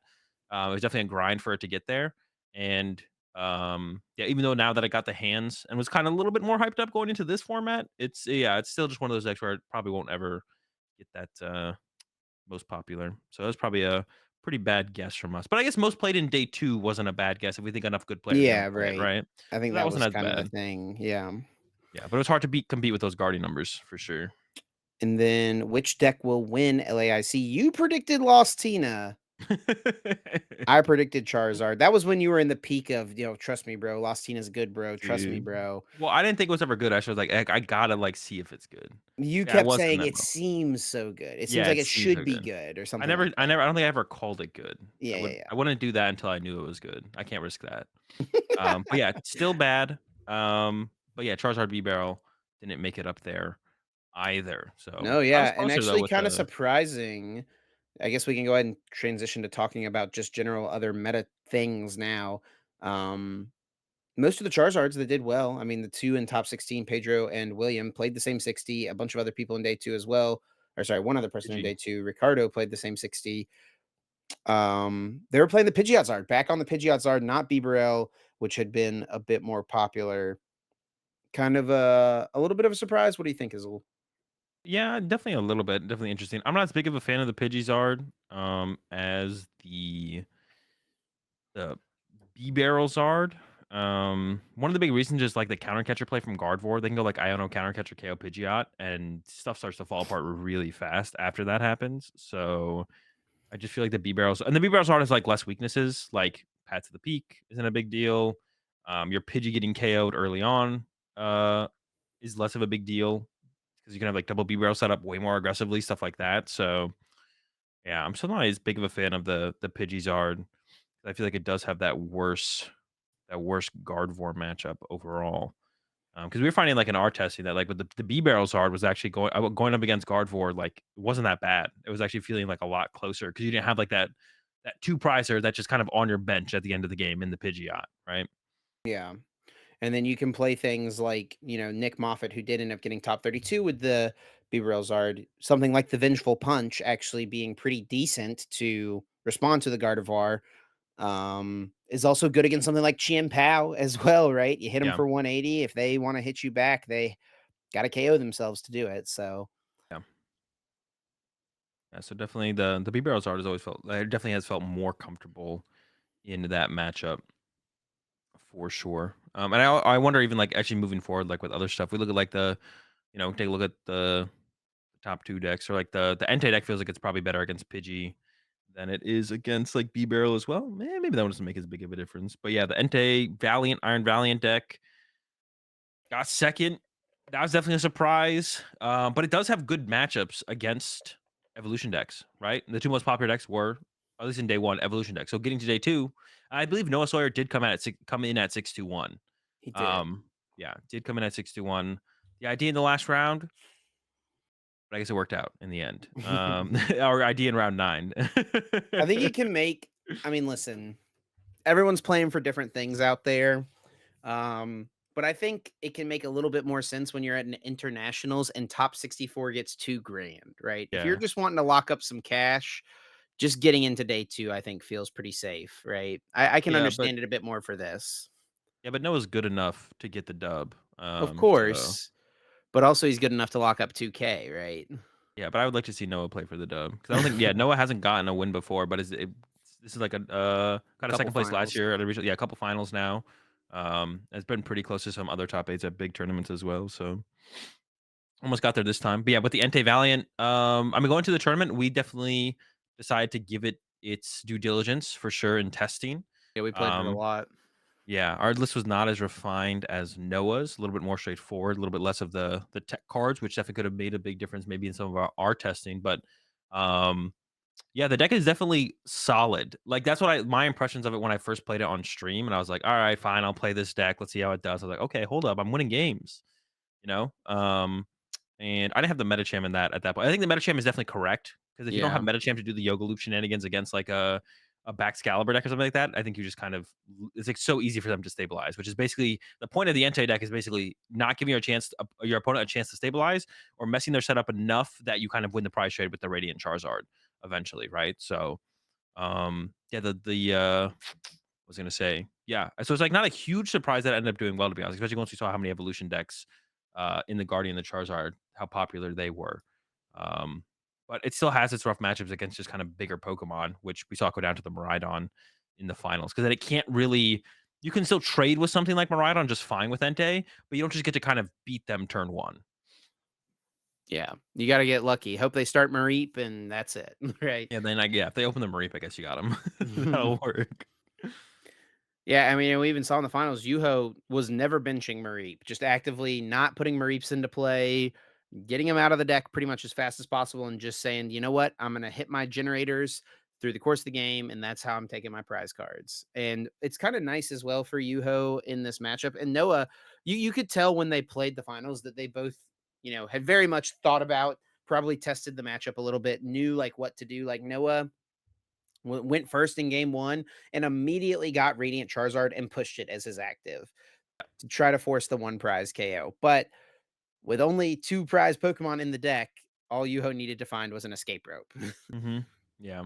It was definitely a grind for it to get there, and, yeah, even though now that I got the hands and was kinda a little bit more hyped up going into this format, it's still just one of those decks where it probably won't ever get that, most popular. So that's probably a pretty bad guess from us. But I guess most played in day 2 wasn't a bad guess if we think enough good players are gonna Yeah, play it, right. right? I think So that that wasn't was as kind of the bad. thing. Yeah. Yeah, but it was hard to compete with those Guardian numbers for sure. And then which deck will win LAIC? You predicted Lost Tina. I predicted Charizard. That was when you were in the peak of, trust me, bro. Lost Tina's good, bro. Trust me, Dude. bro. Well, I didn't think it was ever good. I was like, I gotta, like, see if it's good. You Yeah, I kept was in saying that it mode. seems so good. It seems Yeah, like it it seems should so be good. good or something like I that. don't think I ever called it good. Yeah, yeah, I wouldn't do that until I knew it was good. I can't risk that. But yeah, still bad. But yeah, Charizard B-Barrel didn't make it up there either. So No, I was yeah, and closer though actually with kind of the surprising. I guess we can go ahead and transition to talking about just general other meta things now. Um, Most of the Charizards that did well. I mean, the two in top 16, Pedro and William, played the same 60. A bunch of other people in day two as well. Or sorry, one other person in Pidgey. day two, Ricardo, played the same 60. They were playing the Pidgeotzard, back on the Pidgeotzard, not Bibarel, which had been a bit more popular. Kind of a little bit of a surprise. What do you think, Azul? Yeah, definitely a little bit. Definitely interesting. I'm not as big of a fan of the Pidgeysard as the B-Barrel Zard. One of the big reasons is like the counter catcher play from Gardevoir. They can go like Iono counter catcher KO Pidgeot, and stuff starts to fall apart really fast after that happens. So I just feel like the B barrels and the B barrels aren't as like less weaknesses. Like Pat to the Peak isn't a big deal. Your Pidgey getting KO'd early on is less of a big deal because you can have like double B barrel set up way more aggressively, stuff like that. So yeah, I'm still not as big of a fan of the Pidgeysard. I feel like it does have that worse Gardevoir matchup overall. Because we were finding, like, in our testing that, like, with the B barrel Zard was actually going up against Gardevoir, like, it wasn't that bad. It was actually feeling, like, a lot closer because you didn't have, like, that 2 prizer that's just kind of on your bench at the end of the game in the Pidgeot, right? Yeah. And then you can play things like, Nick Moffat, who did end up getting top 32 with the B-Rail Zard, something like the Vengeful Punch actually being pretty decent to respond to the Gardevoir, is also good against something like Chen-Pao as well, right? You hit them Yeah, for 180. If they want to hit you back, they got to KO themselves to do it. So, yeah. Yeah, so definitely the B barrel Zard has always felt it definitely has felt more comfortable in that matchup for sure. And I wonder even, like, actually moving forward, like, with other stuff, we look at, like, take a look at the top 2 decks or, like, the Entei deck feels like it's probably better against Pidgey than it is against, like, B-Barrel as well. Maybe that one doesn't make as big of a difference. But yeah, the Entei Valiant, Iron Valiant deck got second. That was definitely a surprise. But it does have good matchups against evolution decks, right? The 2 most popular decks were, at least in day 1, evolution decks. So getting to day 2, I believe Noah Sawyer did come in at 6-2-1. he did. Um, yeah, did come in at 6-2-1. The idea in the last round, but I guess it worked out in the end. Our idea in round 9. I think it can make, I mean, listen, everyone's playing for different things out there. But I think it can make a little bit more sense when you're at an internationals and top 64 gets 2 grand, right? If you're Yeah. just wanting to lock up some cash, just getting into day two, I think feels pretty safe, right? I can Yeah, but understand it a bit more for this. yeah, but Noah's good enough to get the dub. Of So course. But also he's good enough to lock up 2K, right? yeah, but I would like to see Noah play for the dub because I don't think Noah hasn't gotten a win before, but this is like a got a Couple second place last finals. year at a regional, yeah, a couple finals now. It's been pretty close to some other top eights at big tournaments as well. So almost got there this time. But yeah, with the Entei Valiant, I mean, going to the tournament, we definitely decided to give it its due diligence for sure in testing. Yeah, we played it a Um, lot. Yeah, our list was not as refined as Noah's, a little bit more straightforward, a little bit less of the tech cards, which definitely could have made a big difference maybe in some of our testing. But um yeah, the deck is definitely solid. Like that's what my impressions of it when I first played it on stream, and I was like, all right, fine, I'll play this deck. Let's see how it does. I was like, okay, hold up, I'm winning games, you know? And I didn't have the Metacham in that at that point. I think the Metacham is definitely correct because if you don't have Yeah. Metacham to do the Yoga Loop shenanigans against like a Baxcalibur deck or something like that, I think you just kind of it's like so easy for them to stabilize, which is basically the point of the Entei deck is basically not giving your opponent a chance to stabilize or messing their setup enough that you kind of win the prize trade with the Radiant Charizard eventually, right? So yeah, I was gonna say, yeah. So it's like not a huge surprise that it ended up doing well, to be honest, especially once we saw how many evolution decks in the Guardian, the Charizard, how popular they were. Um, but it still has its rough matchups against just kind of bigger Pokemon, which we saw go down to the Miraidon in the finals. Because then it can't really you can still trade with something like Miraidon just fine with Entei, but you don't just get to kind of beat them turn one. Yeah. You gotta get lucky. Hope they start Mareep and that's it. Right. And then yeah, if they open the Mareep, I guess you got them. That'll work. Yeah, I mean, we even saw in the finals, Yuho was never benching Mareep, just actively not putting Mareeps into play, getting him out of the deck pretty much as fast as possible, and just saying, you know what, I'm gonna hit my generators through the course of the game, and that's how I'm taking my prize cards. And it's kind of nice as well for Yuho in this matchup. And Noah, you could tell when they played the finals that they both, had very much thought about, probably tested the matchup a little bit, knew like what to do. Like Noah went first in game one and immediately got Radiant Charizard and pushed it as his active to try to force the one prize KO. But with only 2 prize Pokemon in the deck, all Yuho needed to find was an escape rope. Hmm. Yeah.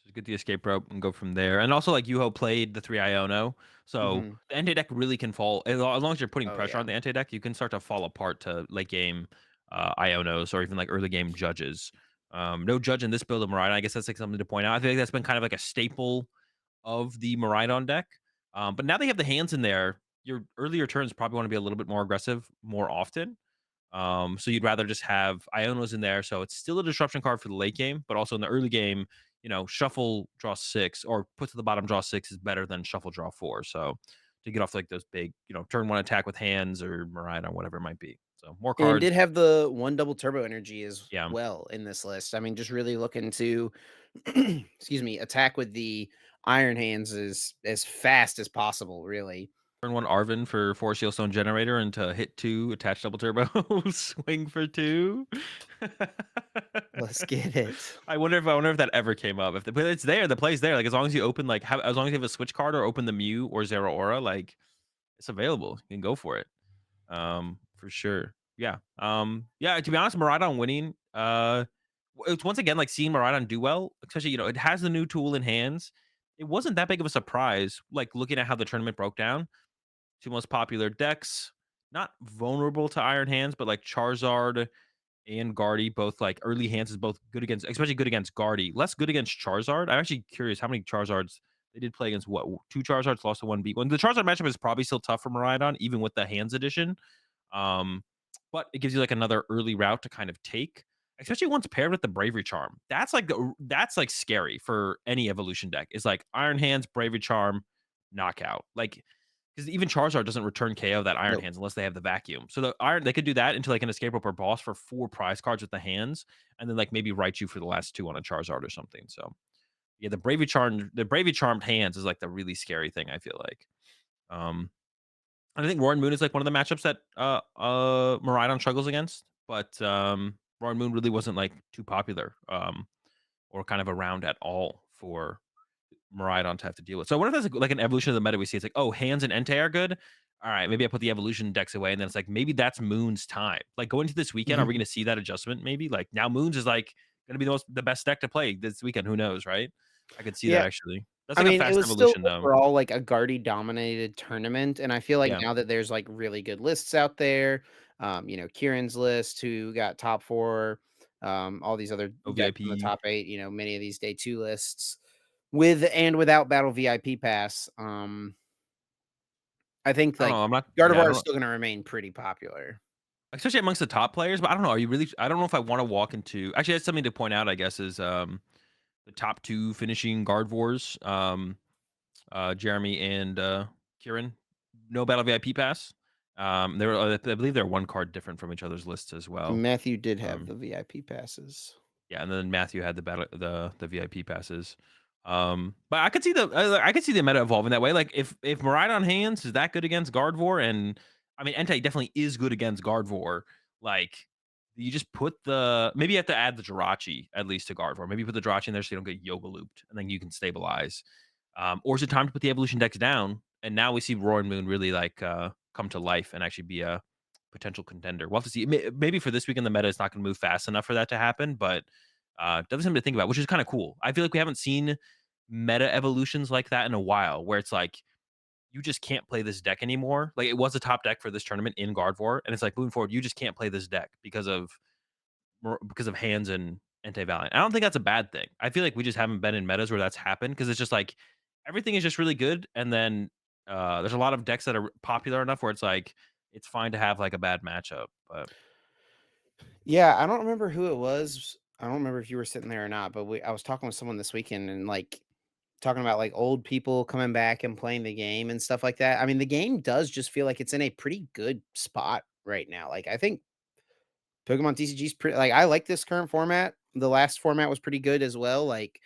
Just get the escape rope and go from there. And also, like Yuho played the 3 Iono, so Hmm. the anti deck really can fall as long as you're putting Oh, pressure yeah. on the anti deck. You can start to fall apart to late game Ionos or even like early game judges. No judge in this build of Miraidon. I guess that's like something to point out. I think that's been kind of like a staple of the Miraidon deck. But now they have the hands in there. Your earlier turns probably want to be a little bit more aggressive more often. So you'd rather just have Ionos in there. So it's still a disruption card for the late game, but also in the early game, shuffle draw six or put to the bottom draw six is better than shuffle draw four. So to get off like those big, turn one attack with hands or Maridon, whatever it might be. So more And cards. did have the 1 double turbo energy as Yeah. well in this list. I mean, just really looking to, excuse me, attack with the Iron Hands as fast as possible, really. Turn one Arvin for 4 Stone Generator into hit two, attach double turbo, swing for two. Let's get it. I wonder if that ever came up. But it's there, the play's there. Like as long as you open as long as you have a switch card or open the Mew or Zero Aura, like it's available. You can go for it. For sure. Yeah. Yeah, to be honest, Miraidon winning, it's once again like seeing Miraidon do well, especially, it has the new tool in hands. It wasn't that big of a surprise, like looking at how the tournament broke down. Two most popular decks, not vulnerable to Iron Hands, but like Charizard and Guardy, both like early hands is both good against, especially good against Guardy. Less good against Charizard. I'm actually curious how many Charizards they did play against. What, two Charizards lost to one beat one. The Charizard matchup is probably still tough for Miraidon, even with the hands edition. Um, but it gives you like another early route to kind of take, especially once paired with the Bravery Charm. That's like scary for any evolution deck. It's like Iron Hands, Bravery Charm, knockout. Like because even Charizard doesn't return KO that Iron Nope. Hands unless they have the vacuum. So the Iron they could do that into like an escape rope or boss for 4 prize cards with the hands, and then like maybe write you for the last two on a Charizard or something. So yeah, the Bravely Charmed hands is like the really scary thing, I feel like. Um and I think Roaring Moon is like one of the matchups that Miraidon struggles against, but Roaring Moon really wasn't like too popular or kind of around at all for Miraidon to have to deal with. So I wonder if that's like an evolution of the meta we see. It's like, oh, hands and Entei are good. All right, maybe I put the evolution decks away, and then it's like maybe that's Moon's time. Like going to this weekend, are we going to see that adjustment? Maybe like now Moon's is like going to be the best deck to play this weekend. Who knows, right? I could see that Yeah. actually. That's I like a mean, it fast was still evolution though. overall like a Guardy dominated tournament, and I feel like Yeah. now that there's like really good lists out there, Kieran's list who got top 4, all these other decks in the OVIP. top 8, many of these day 2 lists with and without Battle VIP Pass. I think I don't like know. I'm not. Yeah, I Gardevoir don't is know. still gonna remain pretty popular. Especially amongst the top players, but I don't know. Are you really? I don't know if I want to walk into. Actually, that's something to point out. I guess is the top two finishing Gardevoirs. Jeremy and Kieran. No battle VIP pass. I believe they're one card different from each other's lists as well. Matthew did have Um, the VIP passes. yeah, and then Matthew had the VIP passes. But I could see the meta evolving that way. Like if Maridon hands is that good against Gardevoir, and I mean Entei definitely is good against Gardevoir. Like you just put maybe you have to add the Jirachi at least to Gardevoir. Maybe you put the Jirachi in there so you don't get yoga looped, and then you can stabilize. Or is it time to put the evolution decks down? And now we see Roaring Moon really like come to life and actually be a potential contender. We'll have to see. Maybe for this weekend, the meta is not going to move fast enough for that to happen, but definitely something to think about, which is kind of cool. I feel like we haven't seen meta evolutions like that in a while, where it's like you just can't play this deck anymore. Like it was a top deck for this tournament in Gardevoir, and it's like moving forward, you just can't play this deck because of hands and anti-valiant. I don't think that's a bad thing. I feel like we just haven't been in metas where that's happened because it's just like everything is just really good, and then there's a lot of decks that are popular enough where it's like it's fine to have like a bad matchup. But Yeah, I don't remember who it was. I don't remember if you were sitting there or not, but I was talking with someone this weekend and like talking about like old people coming back and playing the game and stuff like that. I mean, the game does just feel like it's in a pretty good spot right now. Like I think Pokemon TCG is pretty like I like this current format. The last format was pretty good as well. Like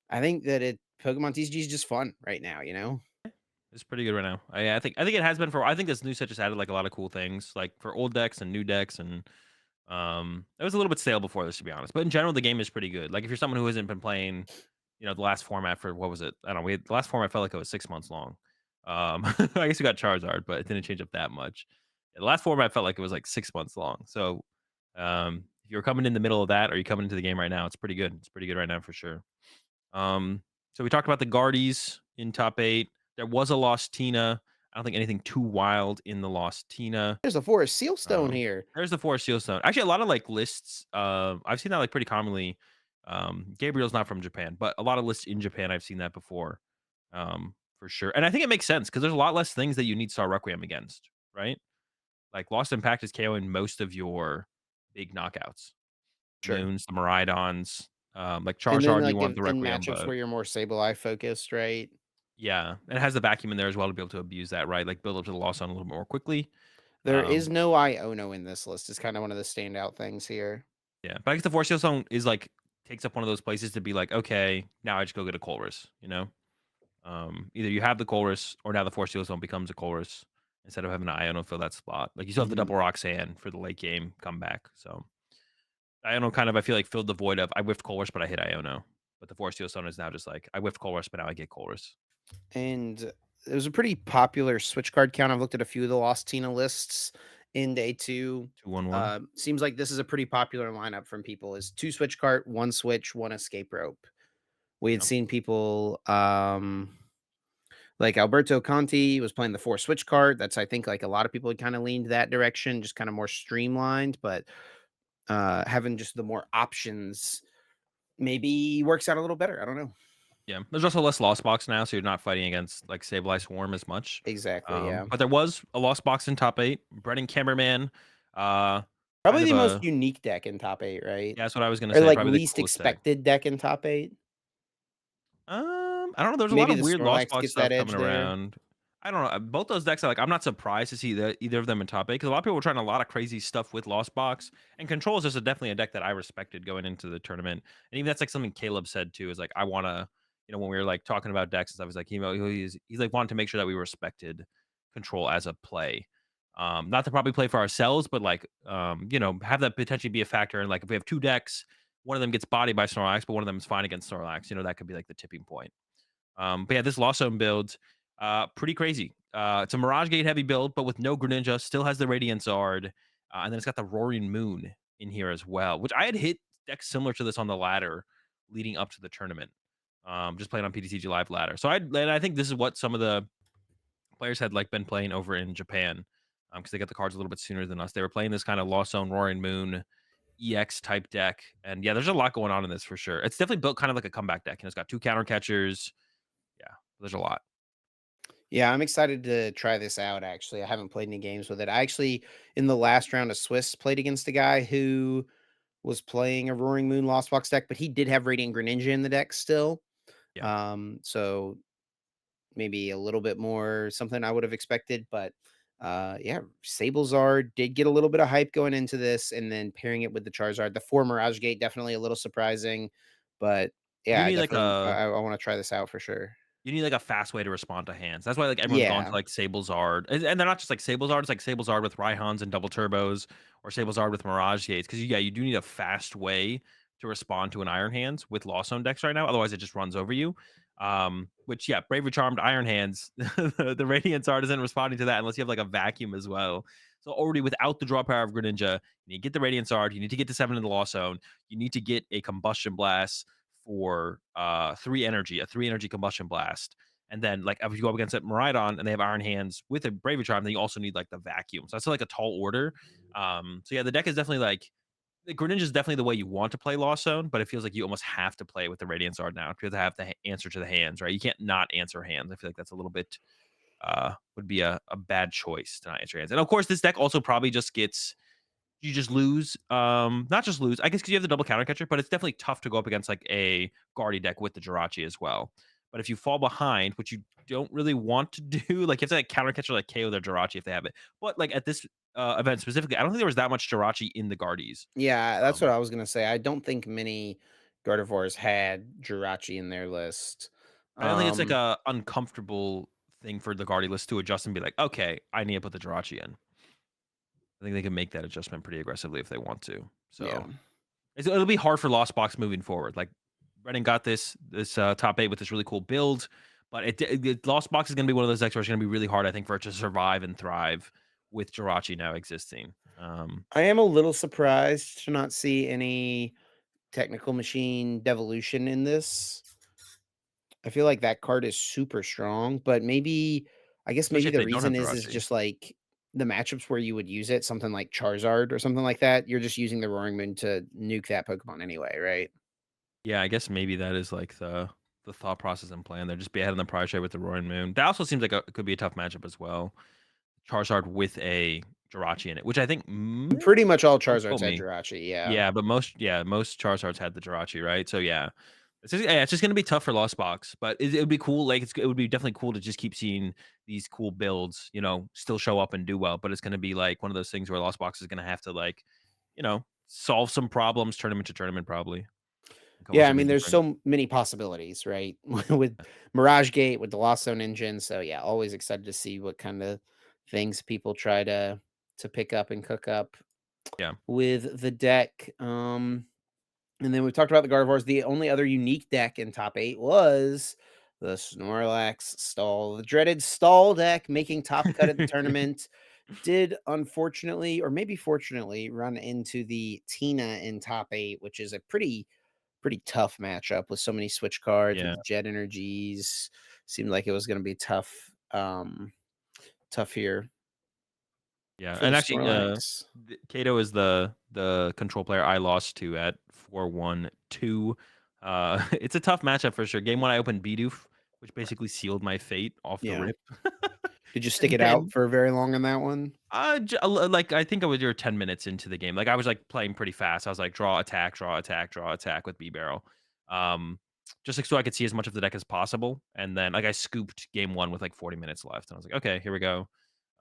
I think that Pokemon TCG is just fun right now. it's pretty good right now. I think it has been for. I think this new set just added like a lot of cool things, like for old decks and new decks, and it was a little bit stale before this, to be honest. But in general, the game is pretty good. Like if you're someone who hasn't been playing, the last format for what was it? I don't know. The last format felt like it was 6 months long. I guess we got Charizard, but it didn't change up that much. Yeah, the last format felt like it was like 6 months long. So if you're coming in the middle of that, or you coming into the game right now, it's pretty good. It's pretty good right now for sure. Um, so we talked about the Guardies in top 8. There was a Lost Tina. I don't think anything too wild in the Lost Tina. There's a Forest Sealstone here. There's the Forest Seal Stone. Actually, a lot of like lists. I've seen that like pretty commonly. Gabriel's not from Japan, but a lot of lists in Japan, I've seen that before. for sure, and I think it makes sense because there's a lot less things that you need Star Requiem against, right? Like, Lost Impact is KOing most of your big knockouts. Sure. Moons, the Miraidons, like, And then, Charizard, you like, want if the in Requiem, matchups but where you're more Sableye focused, right? yeah, and it has the vacuum in there as well to be able to abuse that, right? Like, build up to the Lost Zone a little more quickly. There is Um, no Iono in this list, is kinda one of the standout things here. yeah, but I guess the Force Seal Zone is, like, takes up one of those places to be like, "Okay, now I just go get a Colress," you know? Either you have the Colress or now the Force Seal Zone becomes a Colress instead of having an Iono fill that spot. Like, you still have the Mhm. double Roxanne for the late game comeback, so Iono kind of, I feel like, filled the void of, I whiffed Colress, but I hit Iono. But the Force Seal Zone is now just like, I whiffed Colress, but now I get Colress. And it was a pretty popular switch card count. I've looked at a few of the Lost Tina lists in day 2. 2-1-1. Seems like this is a pretty popular lineup from people is 2 switch cart, 1 switch, 1 escape rope. We had Yep. seen people, like Alberto Conti was playing the 4 switch cart. That's I think, like, a lot of people had kinda leaned that direction, just kinda more streamlined, but, having just the more options maybe works out a little better. I don't know. Yeah. There's also less Lost Box now, so you're not fighting against, like, Sableye Swarm as much. Exactly, yeah. But there was a Lost Box in top 8. Brennan Cameraman, uh, kind Probably of the most a unique deck in top 8, right? yeah, that's what I was gonna Or, say, like, probably the least coolest deck. expected deck in top 8? I don't know, there's a lot Maybe of the weird Lost Snorlax Box gets that stuff edge coming there? around. I don't know, both those decks are like, I'm not surprised to see that either of them in top 8 because a lot of people were trying a lot of crazy stuff with Lost Box, and Control is just definitely a deck that I respected going into the tournament, and even that's, like, something Caleb said too, is like, I wanna when we were, like, talking about decks and stuff, he's like, he's like, wanted to make sure that we respected Control as a play. Not to probably play for ourselves, but, like, have that potentially be a factor, and, like, if we have 2 decks, one of them gets bodied by Snorlax, but one of them is fine against Snorlax, that could be, like, the tipping point. But yeah, this Lost Zone build, pretty crazy. It's a Mirage Gate heavy build, but with no Greninja, still has the Radiant Zard, and then it's got the Roaring Moon in here as well, which I had hit decks similar to this on the ladder leading up to the tournament. Just playing on PTCG Live ladder. I think this is what some of the players had like been playing over in Japan, because they got the cards a little bit sooner than us. They were playing this kind of Lost Zone Roaring Moon EX type deck, and yeah, there's a lot going on in this for sure. It's definitely built kind of like a comeback deck. It's got 2 counter catchers. Yeah, there's a lot. Yeah, I'm excited to try this out, actually. I haven't played any games with it. I actually, in the last round of Swiss, played against a guy who was playing a Roaring Moon Lost Box deck, but he did have Radiant Greninja in the deck still. Yeah. So maybe a little bit more something I would have expected, but yeah, Sablezard did get a little bit of hype going into this, and then pairing it with the Charizard, the 4 Mirage Gate definitely a little surprising, but You yeah, I need like definitely a I want to try this out for sure. you need like a fast way to respond to hands. That's why like everyone's gone to Yeah, like Sablezard. And they're not just like Sablezard, it's like Sablezard with Raihans and double turbos or Sablezard with Mirage Gates. Cause yeah, you do need a fast way to respond to an Iron Hands with Lost Zone decks right now. Otherwise it just runs over you. Which yeah, Bravery Charmed Iron Hands, the Radiant Zard isn't responding to that unless you have like a vacuum as well. So already without the draw power of Greninja, you need to get the Radiant Zard, you need to get to 7 in the Lost Zone, you need to get a Combustion Blast for 3 energy, a 3 energy Combustion Blast. And then, like, if you go up against it Miraidon and they have Iron Hands with a Bravery Charm, then you also need like the vacuum. So that's like a tall order. So yeah, the deck is definitely like the Greninja is definitely the way you want to play Lost Zone, but it feels like you almost have to play with the Radiant Zard now because they have the answer to the hands, right? You can't not answer hands. I feel like that's a little bit would be a bad choice to not answer hands. And of course, this deck also probably just gets you just lose. Not just lose, I guess because you have the double counter catcher, but it's definitely tough to go up against like a Guardy deck with the Jirachi as well. But if you fall behind, which you don't really want to do, like you have to like counter catcher like KO their Jirachi if they have it. But like at this event specifically, I don't think there was that much Jirachi in the Guardies. yeah, that's what Um, I was gonna say. I don't think many Gardevoirs had Jirachi in their list. I don't think it's like Um, a uncomfortable thing for the Guardy list to adjust and be like, okay, I need to put the Jirachi in. I think they can make that adjustment pretty aggressively if they want to. yeah. So it'll be hard for Lost Box moving forward. Like Brennan got this top 8 with this really cool build, but Lost Box is gonna be one of those decks where it's gonna be really hard, I think, for it to survive and thrive with Jirachi now existing. I am a little surprised to not see any technical machine devolution in this. I feel like that card is super strong, but maybe I guess Especially maybe if the they don't have reason is Jirachi. just like the matchups where you would use it, something like Charizard or something like that. You're just using the Roaring Moon to nuke that Pokemon anyway, right? Yeah, I guess maybe that is like the the thought process and plan there. Just be ahead on the prize trade with the Roaring Moon. That also seems like it could be a tough matchup as well. Charizard with a Jirachi in it, which I think Pretty much all don't Charizards quote had me. Jirachi, yeah. Yeah, but most Charizards had the Jirachi, right? So yeah. It's just gonna be tough for Lost Box, but it would be cool. Like it would be definitely cool to just keep seeing these cool builds, still show up and do well. But it's gonna be like one of those things where Lost Box is gonna have to like, solve some problems, tournament to tournament, probably come up with Yeah, I something mean, there's different. so many possibilities, right? With Mirage Gate, with the Lost Zone engine, so yeah, always excited to see what kinda things people try to pick up and cook up Yeah, with the deck, and then we talked about the Gardevoirs. The only other unique deck in top 8 was the Snorlax Stall, the dreaded Stall deck making top cut at the tournament. Did unfortunately, or maybe fortunately, run into the Tina in top 8, which is a pretty tough matchup with so many switch cards yeah, with Jet Energies. Seemed like it was gonna be tough here yeah. for the And actually, Snorlax. Kato is the control player I lost to at 4-1-2. It's a tough matchup for sure. Game one, I opened Bidoof, which basically sealed my fate off the Yeah. rip. Did you stick And it out then for very long on that one? like, I think I was 10 minutes into the game. Like, I was, like, playing pretty fast. I was like, "Draw, attack, draw, attack, draw, attack" with B-Barrel. Um, just, like, so I could see as much of the deck as possible, and then, like, I scooped game 1 with, like, 40 minutes left, and I was like, "Okay, here we go."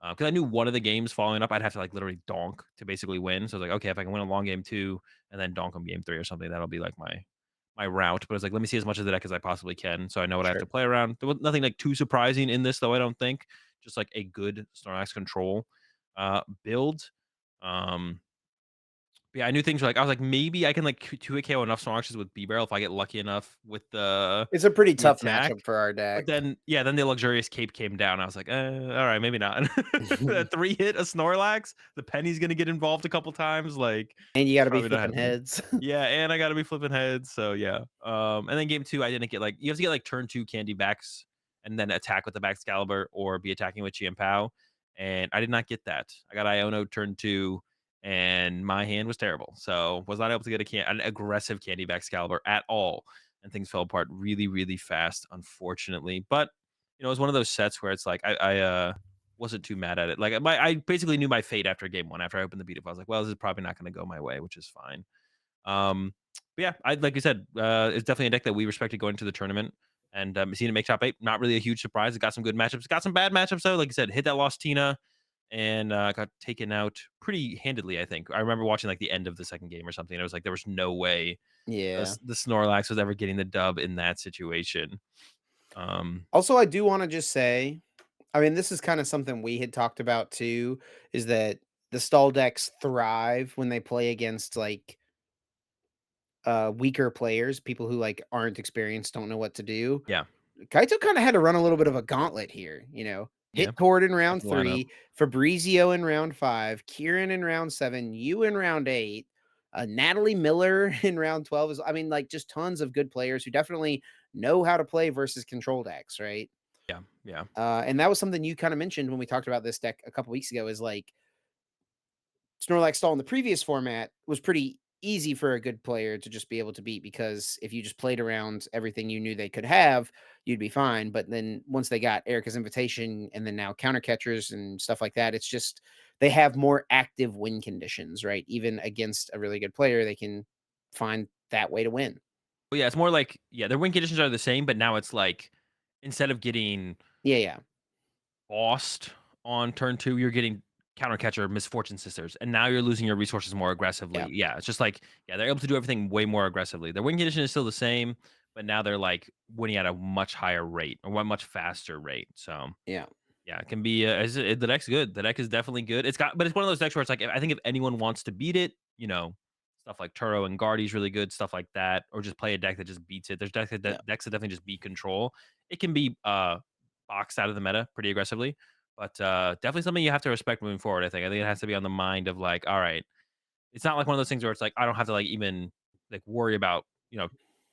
Because I knew one of the games following up, I'd have to, like, literally donk to basically win, so I was like, "Okay, if I can win a long game 2 and then donk on game 3 or something, that'll be, like, my route." But I was like, "Let me see as much of the deck as I possibly can, so I know what I have to Sure. play around." There was nothing, like, too surprising in this, though, I don't think. Just, like, a good Snorlax control build. Um, yeah, I knew things were like I was like, maybe I can like 2 KO enough Snorlaxes with B-Barrel if I get lucky enough with It's a pretty the tough attack. matchup for our But deck. then, yeah, then the luxurious cape came down. I was like, all right, maybe not. A 3 hit a Snorlax, the penny's gonna get involved a couple times. Like, And you it's gotta be probably not flipping happening. heads. Yeah, and I gotta be flipping heads. So yeah. And then game 2, I didn't get like you have to get like turn 2 candy backs and then attack with the Baxcalibur or be attacking with Chen-Pao. And I did not get that. I got Iono turn 2 and my hand was terrible. So was not able to get an aggressive candy Baxcalibur at all. And things fell apart really, really fast, unfortunately. But it was one of those sets where it's like I wasn't too mad at it. Like I basically knew my fate after game 1. After I opened the beat up, I was like, well, this is probably not going to go my way, which is fine. But yeah, I like you said, it's definitely a deck that we respected going to the tournament, and seeing it make top 8, not really a huge surprise. It got some good matchups, got some bad matchups though. Like I said, hit that lost Tina, and got taken out pretty handedly. I think I remember watching like the end of the second game or something. And it was like there was no way Yeah. the Snorlax was ever getting the dub in that situation. Also, I do wanna just say, I mean, this is kinda something we had talked about too, is that the stall decks thrive when they play against, like, weaker players, people who, like, aren't experienced, don't know what to do. Yeah, Kaito kinda had to run a little bit of a gauntlet here, yeah, Hit Tord in got round the lineup. 3, Fabrizio in round 5, Kieran in round 7, you in round 8, Natalie Miller in round 12 is I mean, like, just tons of good players who definitely know how to play versus control decks, right? Yeah, yeah. And that was something you kinda mentioned when we talked about this deck a couple weeks ago is, like, Snorlax Stall in the previous format was pretty easy for a good player to just be able to beat because if you just played around everything you knew they could have, you'd be fine. But then once they got Erica's invitation and then now counter catchers and stuff like that, it's just they have more active win conditions, right? Even against a really good player, they can find that way to win. Well, yeah, it's more like their win conditions are the same, but now it's like instead of getting Yeah, yeah, lost on turn 2, you're getting counter catcher Misfortune Sisters, and now you're losing your resources more aggressively. yeah, Yeah, it's just like, they're able to do everything way more aggressively. Their win condition is still the same, but now they're like winning at a much higher rate or one much faster rate. So yeah, yeah, it can be. The deck's good. The deck is definitely good. But it's one of those decks where it's like I think if anyone wants to beat it, stuff like Turo and Guardy's really good, stuff like that, or just play a deck that just beats it. There's yeah. decks that definitely just beat control. It can be boxed out of the meta pretty aggressively, but definitely something you have to respect moving forward. I think it has to be on the mind of like, all right, it's not like one of those things where it's like I don't have to like even like worry about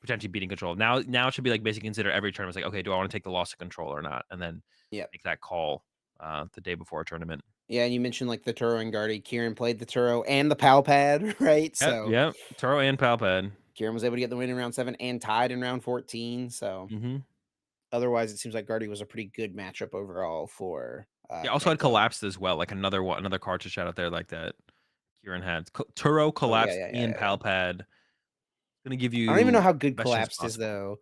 potentially beating control. Now it should be like basically consider every turn. It's like, okay, do I want to take the loss of control or not, and then Yeah. make that call the day before a tournament. Yeah, and you mentioned like the Turo and Guardy. Kieran played the Turo and the Pal Pad, right? Yep, So yep. Toro and Palpad. Kieran was able to get the win in round 7 and tied in round 14, so Mhm. otherwise, it seems like Guardy was a pretty good matchup overall for, Yeah, also had Keiko. collapsed as well, like another card to shout out there like that Kieran had. Turo Oh, yeah, collapsed yeah, yeah, and yeah, yeah. Palpad. Gonna give I don't even know you how good best chance Collapsed is, possible. though,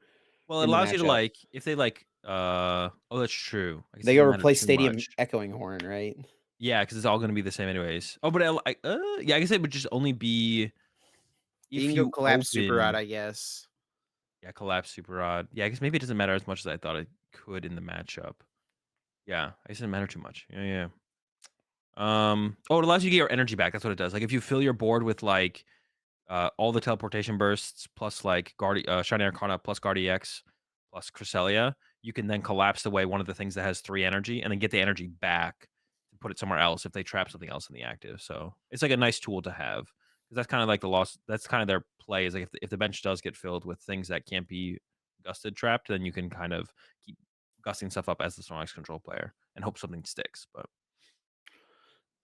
Well, it in the allows you to, matchup. like if they, oh, that's true. I guess it They go doesn't matter replace too Stadium much. Echoing Horn, right? Yeah, because it's all gonna be the same anyways. Oh, but yeah, I guess it would just only be You if can go you Collapse Super Rod, open I guess. yeah, collapse super odd. Yeah, I guess maybe it doesn't matter as much as I thought it could in the matchup. Yeah, I guess it doesn't matter too much. Yeah, yeah. Oh, it allows you to get your energy back. That's what it does. Like if you fill your board with all the teleportation bursts plus like Shining Arcana plus Guardi X plus Cresselia, you can then collapse away one of the things that has 3 energy and then get the energy back to put it somewhere else if they trap something else in the active. So it's like a nice tool to have because that's kind of like the loss. That's kind of their play is like if the bench does get filled with things that can't be gusted trapped, then you can kind of keep gusting stuff up as the Snorlax control player and hope something sticks. But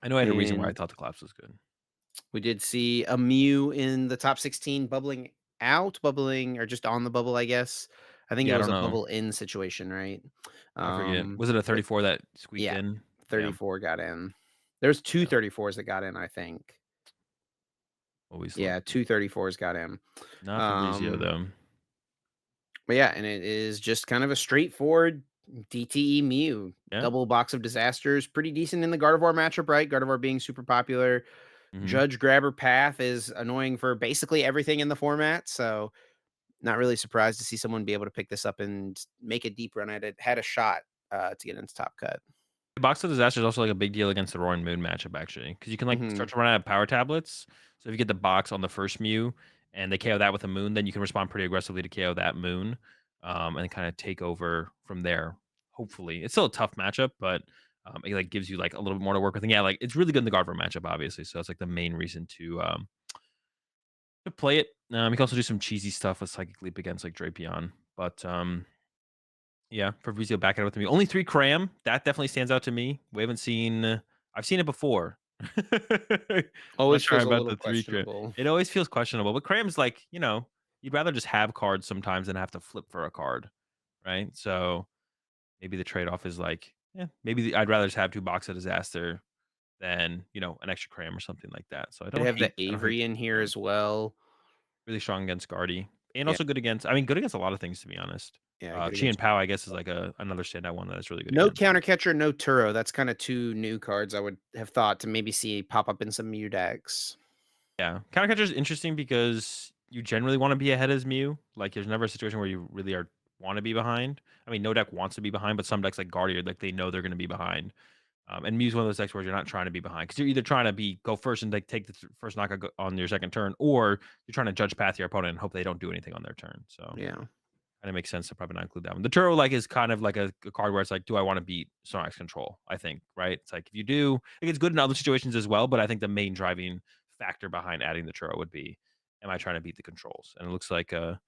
I know I had a reason why I And thought the collapse was good. we did see a Mew in the top 16 bubbling out, bubbling or just on the bubble, I guess. I think it Yeah, I was don't a know. bubble in situation, right? I forget. Was it a But 34 that squeaked yeah, in? Yeah, 34 got in. There's two yeah. 34s that got in, I think. Always Yeah, lucky. two 34s got in. Not Fabrizio, Um, though. but yeah, and it is just kind of a straightforward DTE Mew. Yeah. Double box of disasters. Pretty decent in the Gardevoir matchup, right? Gardevoir being super popular. Mhm. Judge Grabber Path is annoying for basically everything in the format. So not really surprised to see someone be able to pick this up and make a deep run at it. Had a shot to get into top cut. Box of Disaster is also, like, a big deal against the Roaring Moon matchup, actually, because you can, like, Hmm. start to run out of power tablets. So if you get the box on the first Mew and they KO that with a Moon, then you can respond pretty aggressively to KO that Moon, and kinda take over from there, hopefully. It's still a tough matchup, but, it, like, gives you, like, a little bit more to work with. And, yeah, like, it's really good in the Gardevoir matchup, obviously, so that's, like, the main reason to play it. You can also do some cheesy stuff with Psychic Leap against, like, Drapion, but, yeah, Fabrizio backing it with me. Only 3 cram, that definitely stands out to me. We haven't seen I've seen it before. I'm not Always sure feels a about little the 3 cram. questionable. It always feels questionable, but cram's like, you'd rather just have cards sometimes than have to flip for a card, right? So, maybe the trade-off is like, yeah, maybe I'd rather just have 2 Box of Disaster than, an extra cram or something like that. So Could have the I don't hate Avery in the here cram. as well. Really strong against Guardy, and Yeah, also good against a lot of things, to be honest. yeah, good against. Chen-Pao, I guess, is like another standout one that is really good No against. counter catcher, no Turo. That's kind of two new cards I would have thought to maybe see pop up in some Mew decks. Yeah, counter catcher is interesting because you generally want to be ahead as Mew. Like, there's never a situation where you really are want to be behind. I mean, no deck wants to be behind, but some decks like Guardian, like they know they're going to be behind. And Mew's one of those decks where you're not trying to be behind because you're either trying to go first and like take the first knockout on your second turn, or you're trying to judge path your opponent and hope they don't do anything on their turn. So Yeah. kind of makes sense to probably not include that one. The Turo like is kind of like a card where it's like, do I want to beat Snorlax control? I think, right? It's like if you do, like it's good in other situations as well, but I think the main driving factor behind adding the Turo would be, am I trying to beat the controls? And it looks like because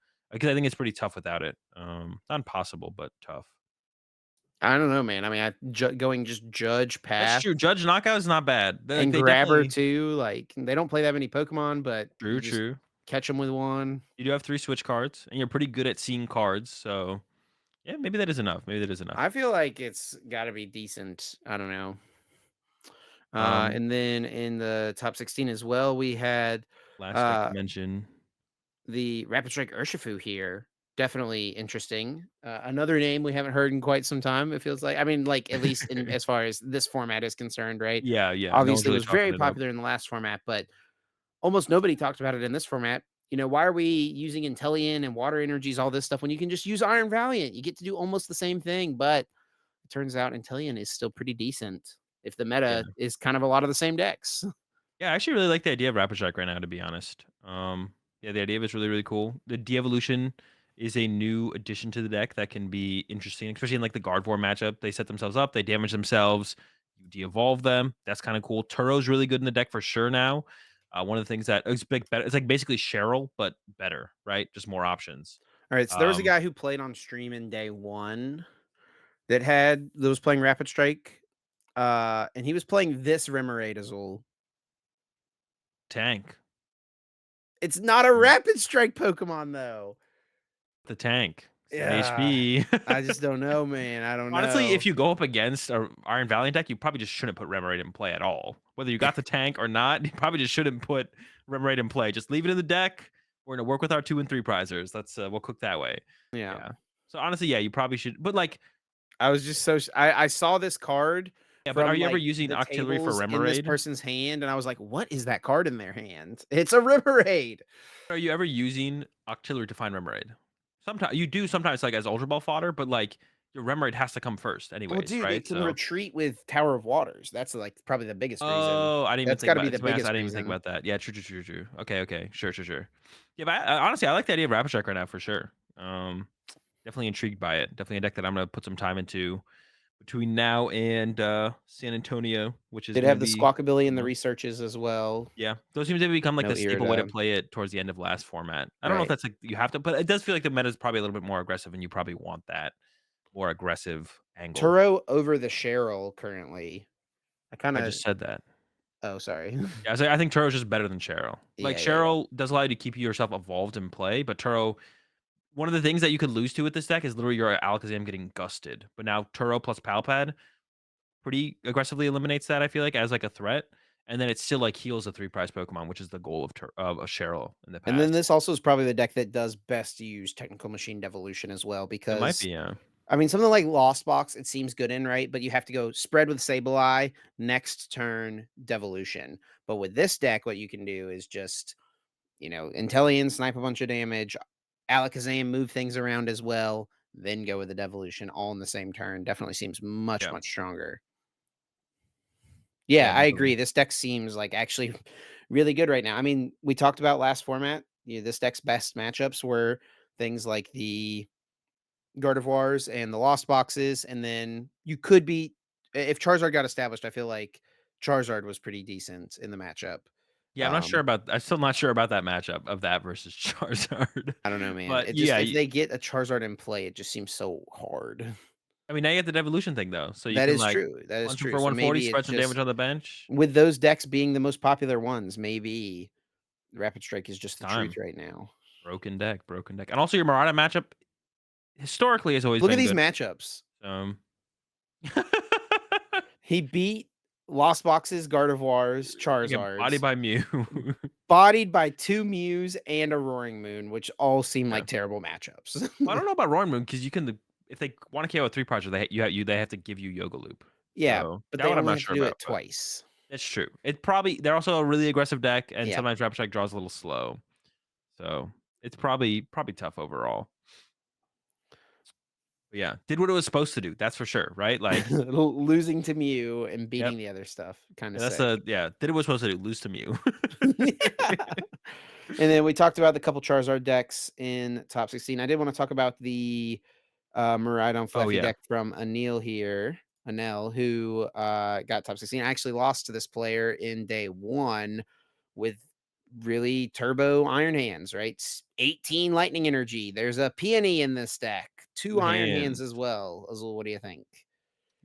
I think it's pretty tough without it. Not impossible, but tough. I don't know, man. I mean, going just Judge That's Path true. Judge knockout is not bad. Like and they Grabber definitely too. Like they don't play that many Pokemon, but true, you just true. catch them with one. You do have 3 switch cards, and you're pretty good at seeing cards. So yeah, maybe that is enough. Maybe that is enough. I feel like it's got to be decent. I don't know. Um, And then in the top 16 as well, we had last deck to uh, mention. the Rapid Strike Urshifu here. Definitely interesting. Another name we haven't heard in quite some time. It feels like. I mean, like at least in as far as this format is concerned, right? Yeah, yeah. No one's Obviously, it really was talking very it up. popular in the last format, but almost nobody talked about it in this format. Why are we using Intellion and water energies, all this stuff, when you can just use Iron Valiant? You get to do almost the same thing, but it turns out Intellion is still pretty decent if the Yeah. meta is kind of a lot of the same decks. Yeah, I actually really like the idea of Rapid Strike right now, to be honest. Yeah, the idea of it's really, really cool. The de-evolution is a new addition to the deck that can be interesting, especially in like the Gardevoir matchup. They set themselves up, they damage themselves, you de-evolve them. That's kind of cool. Turo's really good in the deck for sure now. One of the things that it's big better, it's like basically Cheryl, but better, right? Just more options. All right, so there was a Um, guy who played on stream in day one that was playing Rapid Strike, and he was playing this Remoraid Azul. tank. It's not a Mm. rapid strike Pokemon though. The tank, 7 Yeah, HP. I just don't know, man. I don't Honestly, if know. you go up against a Iron Valiant deck, you probably just shouldn't put Remoraid in play at all. Whether you got the tank or not, you probably just shouldn't put Remoraid in play. Just leave it in the deck. We're gonna work with our 2 and 3 prizers. We'll cook that way. Yeah. Yeah. So honestly, yeah, you probably should. But like, I was just so I saw this card yeah, but are from, you ever like, using the Octillery for tables in this Remoraid? person's hand, and I was like, "What is that card in their hand?" It's a Remoraid. Are you ever using Octillery to find Remoraid? Sometimes you do sometimes like as Ultra Ball fodder, but like your Remoraid has to come first Well, anyways, dude, it right? can So retreat with Tower of Waters. That's, like, probably the biggest reason. oh, I didn't even That's think gotta be about it. the To be honest, I biggest didn't even think reason. about that. Yeah, true, true, true, true. Okay, okay. Sure, sure, sure. Yeah, but honestly, I like the idea of Rapid Strike right now for sure. Definitely intrigued by it. Definitely a deck that I'm gonna put some time into between now and San Antonio, which is Did gonna have the be Squawkabilly a in the month. researches as well. Yeah, those seem to become like No the staple way to Irida. play it towards the end of last format. I don't know if Right. that's like you have to, but it does feel like the meta is probably a little bit more aggressive, and you probably want that more aggressive angle. Turo over the Cheryl currently. I I kinda just said that. Oh, sorry. Yeah, I think Turo's just better than Cheryl. Like Yeah, yeah, yeah. Cheryl does allow you to keep yourself evolved in play, but Turo, one of the things that you could lose to with this deck is literally your Alakazam getting gusted. But now Turo plus Palpad pretty aggressively eliminates that, I feel like, as like a threat. And then it still like heals a 3 prize Pokemon, which is the goal of Cheryl in the And then past. this also is probably the deck that does best use Technical Machine Devolution as well It might because be, yeah. I mean, something like Lost Box, it seems good in, right? But you have to go spread with Sableye, next turn, Devolution. But with this deck, what you can do is just, Intellion, snipe a bunch of damage, Alakazam, move things around as well, then go with the Devolution all in the same turn. Definitely seems much, Yeah. much stronger. Yeah, Yeah, I definitely. agree. This deck seems like actually really good right now. I mean, we talked about last format. This deck's best matchups were things like the Gardevoirs and the Lost Boxes, and then you could be if Charizard got established, I feel like Charizard was pretty decent in the matchup. Yeah, Um, I'm still not sure about that matchup of that versus Charizard. I don't know, man. But It yeah, just if they get a Charizard in play, it just seems so hard. I mean, now you get the devolution thing though, so you That can is like true. That is punch him true. for So 140, maybe spread it's some damage just on the bench. with those decks being the most popular ones, maybe Rapid Strike is It's just the truth time. right now. Broken deck. And also your Marauder matchup historically has always Look at been these good. matchups. Um He beat Lost Boxes, Gardevoirs, You get bodied Charizards, by Mew. bodied by 2 Mews and a Roaring Moon, which all seem Yeah. like terrible matchups. I don't know about Roaring Moon because you can if they want to KO a 3 project, they have to give you Yoga Loop. Yeah, So but that they one I'm only not have to sure do about, it but twice. it's true. They're also a really aggressive deck, and Yeah. sometimes Rapid Strike draws a little slow. So it's probably tough overall. But yeah, did what it was supposed to do. That's for sure, right? Like, Losing to Mew and yep. beating the other stuff. Kinda Yeah, that's sick. a yeah. Did what it was supposed to do. Lose to Mew. Yeah. And then we talked about the couple Charizard decks in top 16. I did wanna talk about the, Miraidon Oh Fluffy yeah, deck from Anil, who, got top 16. I actually lost to this player in day 1 with really turbo Iron Hands, right? 18 Lightning Energy. There's a Peony in this deck. 2 2 Iron Hands as hands. well. Azul, what do you think?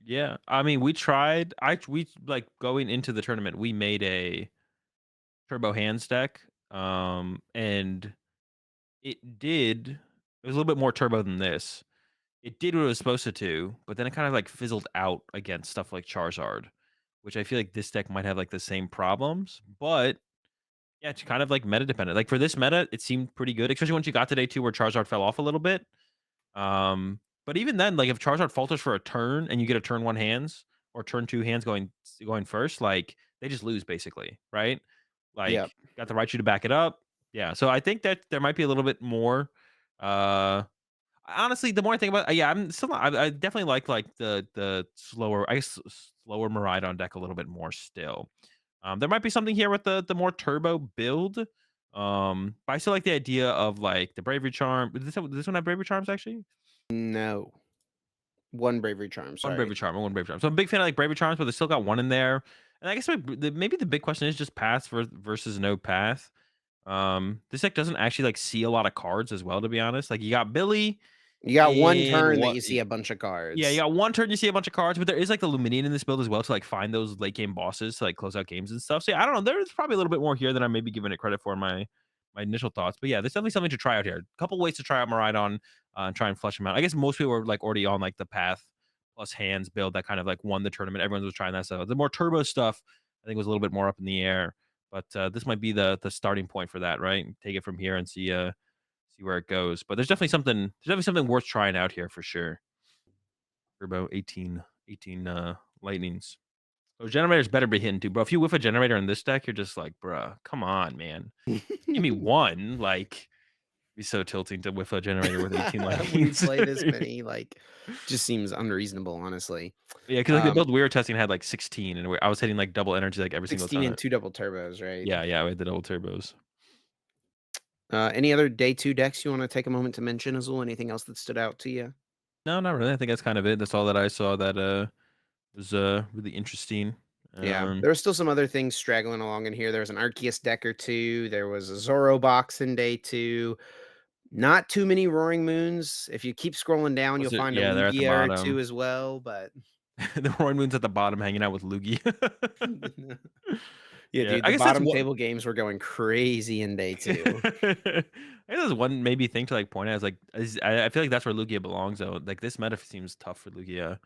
Yeah, I mean, we tried. We like going into the tournament. We made a turbo hands deck, and it did. It was a little bit more turbo than this. It did what it was supposed to do, but then it kind of like fizzled out against stuff like Charizard, which I feel like this deck might have like the same problems. But yeah, it's kind of like meta dependent. Like for this meta, it seemed pretty good, especially once you got to day 2 where Charizard fell off a little bit. But even then, like if Charizard falters for a turn and you get a turn 1 hands or turn 2 hands going first, like they just lose basically, right? Yep. Like got the right shoe to back it up. Yeah. So I think that there might be a little bit more uh honestly, the more I think about yeah, I'm still not, I definitely like the slower, I guess slower Miraidon deck a little bit more still. There might be something here with the more turbo build. But I still like the idea of like the bravery charm. Does this one have bravery charms actually? No. 1 Bravery Charm, One sorry. bravery charm, one bravery charm. So I'm a big fan of like bravery charms, but they still got one in there. And I guess maybe the big question is just path versus no path. This deck doesn't actually like see a lot of cards as well, to be honest. Like you got Billy You got 1 and turn that what? you see a bunch of Yeah, you cards. got one turn, you see a bunch of cards, but there is like the Luminian in this build as well to like find those late game bosses to like close out games and stuff. So yeah, I don't know. There's probably a little bit more here than I may be giving it credit for in my my initial thoughts. But yeah, there's definitely something to try out here. A couple ways to try out Maridon, and try and flesh him out. I guess most people were like already on like the path plus hands build that kind of like won the tournament. Everyone was trying that stuff. The more turbo stuff, I think was a little bit more up in the air. But this might be the starting point for that, right? Take it from here and see where it goes. But there's definitely something worth trying out here for sure. Turbo 18 lightnings. Those generators better be hitting too, bro. If you whiff a generator in this deck, you're just like, bruh, come on, man. Just give me one. Like, be so tilting to whiff a generator with 18 When you lightnings. play this many, like, just seems unreasonable, honestly. Yeah, because like the Um, build we were testing had like 16, and I was hitting like double energy like every single 16 time. and 2 double turbos, right? Yeah, yeah, we had the double turbos. Any other day 2 decks you wanna take a moment to mention, Azul? Anything else that stood out to you? No, not really. I think that's kind of it. That's all that I saw that was really interesting. Yeah, Um, there were still some other things straggling along in here. There was an Arceus deck or 2, there was a Zoro box in day 2, not too many Roaring Moons. If you keep scrolling down, you'll was it? find a Yeah, they're at the Lugia or 2 bottom. as well, but The Roaring Moon's at the bottom, hanging out with Lugia. yeah, Yeah, dude, I the guess that's bottom what. table games were going crazy in day 2. I guess there's one maybe thing to like point out is like I feel like that's where Lugia belongs though. Like this meta seems tough for Lugia.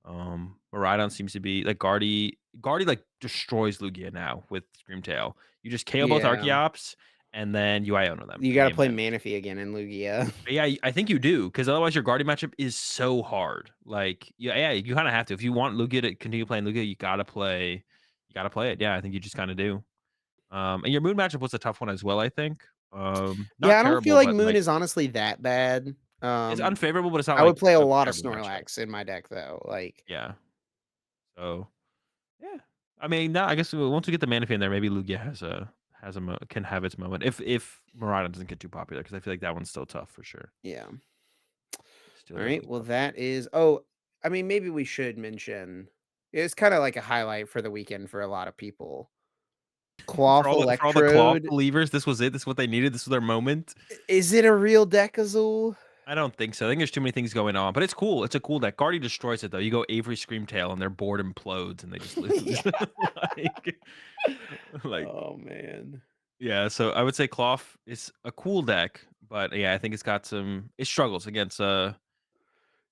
Miraidon seems to be like Guardy like destroys Lugia now with Screamtail. You just KO both Yeah, Archeops and then you Iono them. you gotta Game play ends. Manaphy again in Lugia. Yeah, I think you do because otherwise your Guardian matchup is so hard. Like yeah, you kind of have to if you want Lugia to continue playing Lugia, you gotta play. You gotta play it. Yeah, I think you just kind of do. And your Moon matchup was a tough one as well. I think. Not Yeah, I don't feel terrible, like but Moon like is honestly that bad. it's unfavorable, but it's not I would like play a a lot of terrible matchup. Snorlax in my deck though, like Yeah. So yeah, I mean, no, I guess once we get the Manaphy in there, maybe Lugia can have its moment if Murata doesn't get too popular because I feel like that one's still tough for sure. yeah. Still Alright, definitely well, tough. that is I mean, maybe we should mention it's kinda like a highlight for the weekend for a lot of people. Cloth For all the Claw Electrode, believers, this was it. This is what they needed. This was their moment. is it a real deck, Azul? I don't think so. I think there's too many things going on, but it's cool. It's a cool deck. Guardy destroys it though. You go Avery Screamtail and their board implodes and they just lose. Yeah. like, like Oh, man. yeah. So I would say Cloth is a cool deck, but yeah, I think it's got some. It struggles against Yeah, top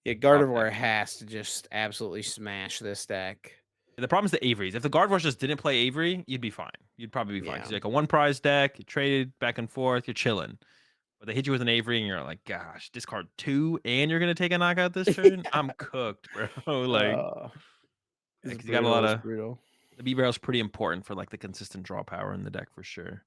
deck. Gardevoir has to just absolutely smash this deck. The problem is the Averys. If the Gardevoir just didn't play Avery, you'd be fine. You'd probably be fine because Yeah. you're like a one prize deck. You traded back and forth. You're chilling. But they hit you with an Avery, and you're like, gosh, discard two, and you're gonna take a knockout this turn. I'm cooked, bro. like, Oh, it's because you got a lot brutal, it's of brutal. the B barrel's pretty important for like the consistent draw power in the deck for sure.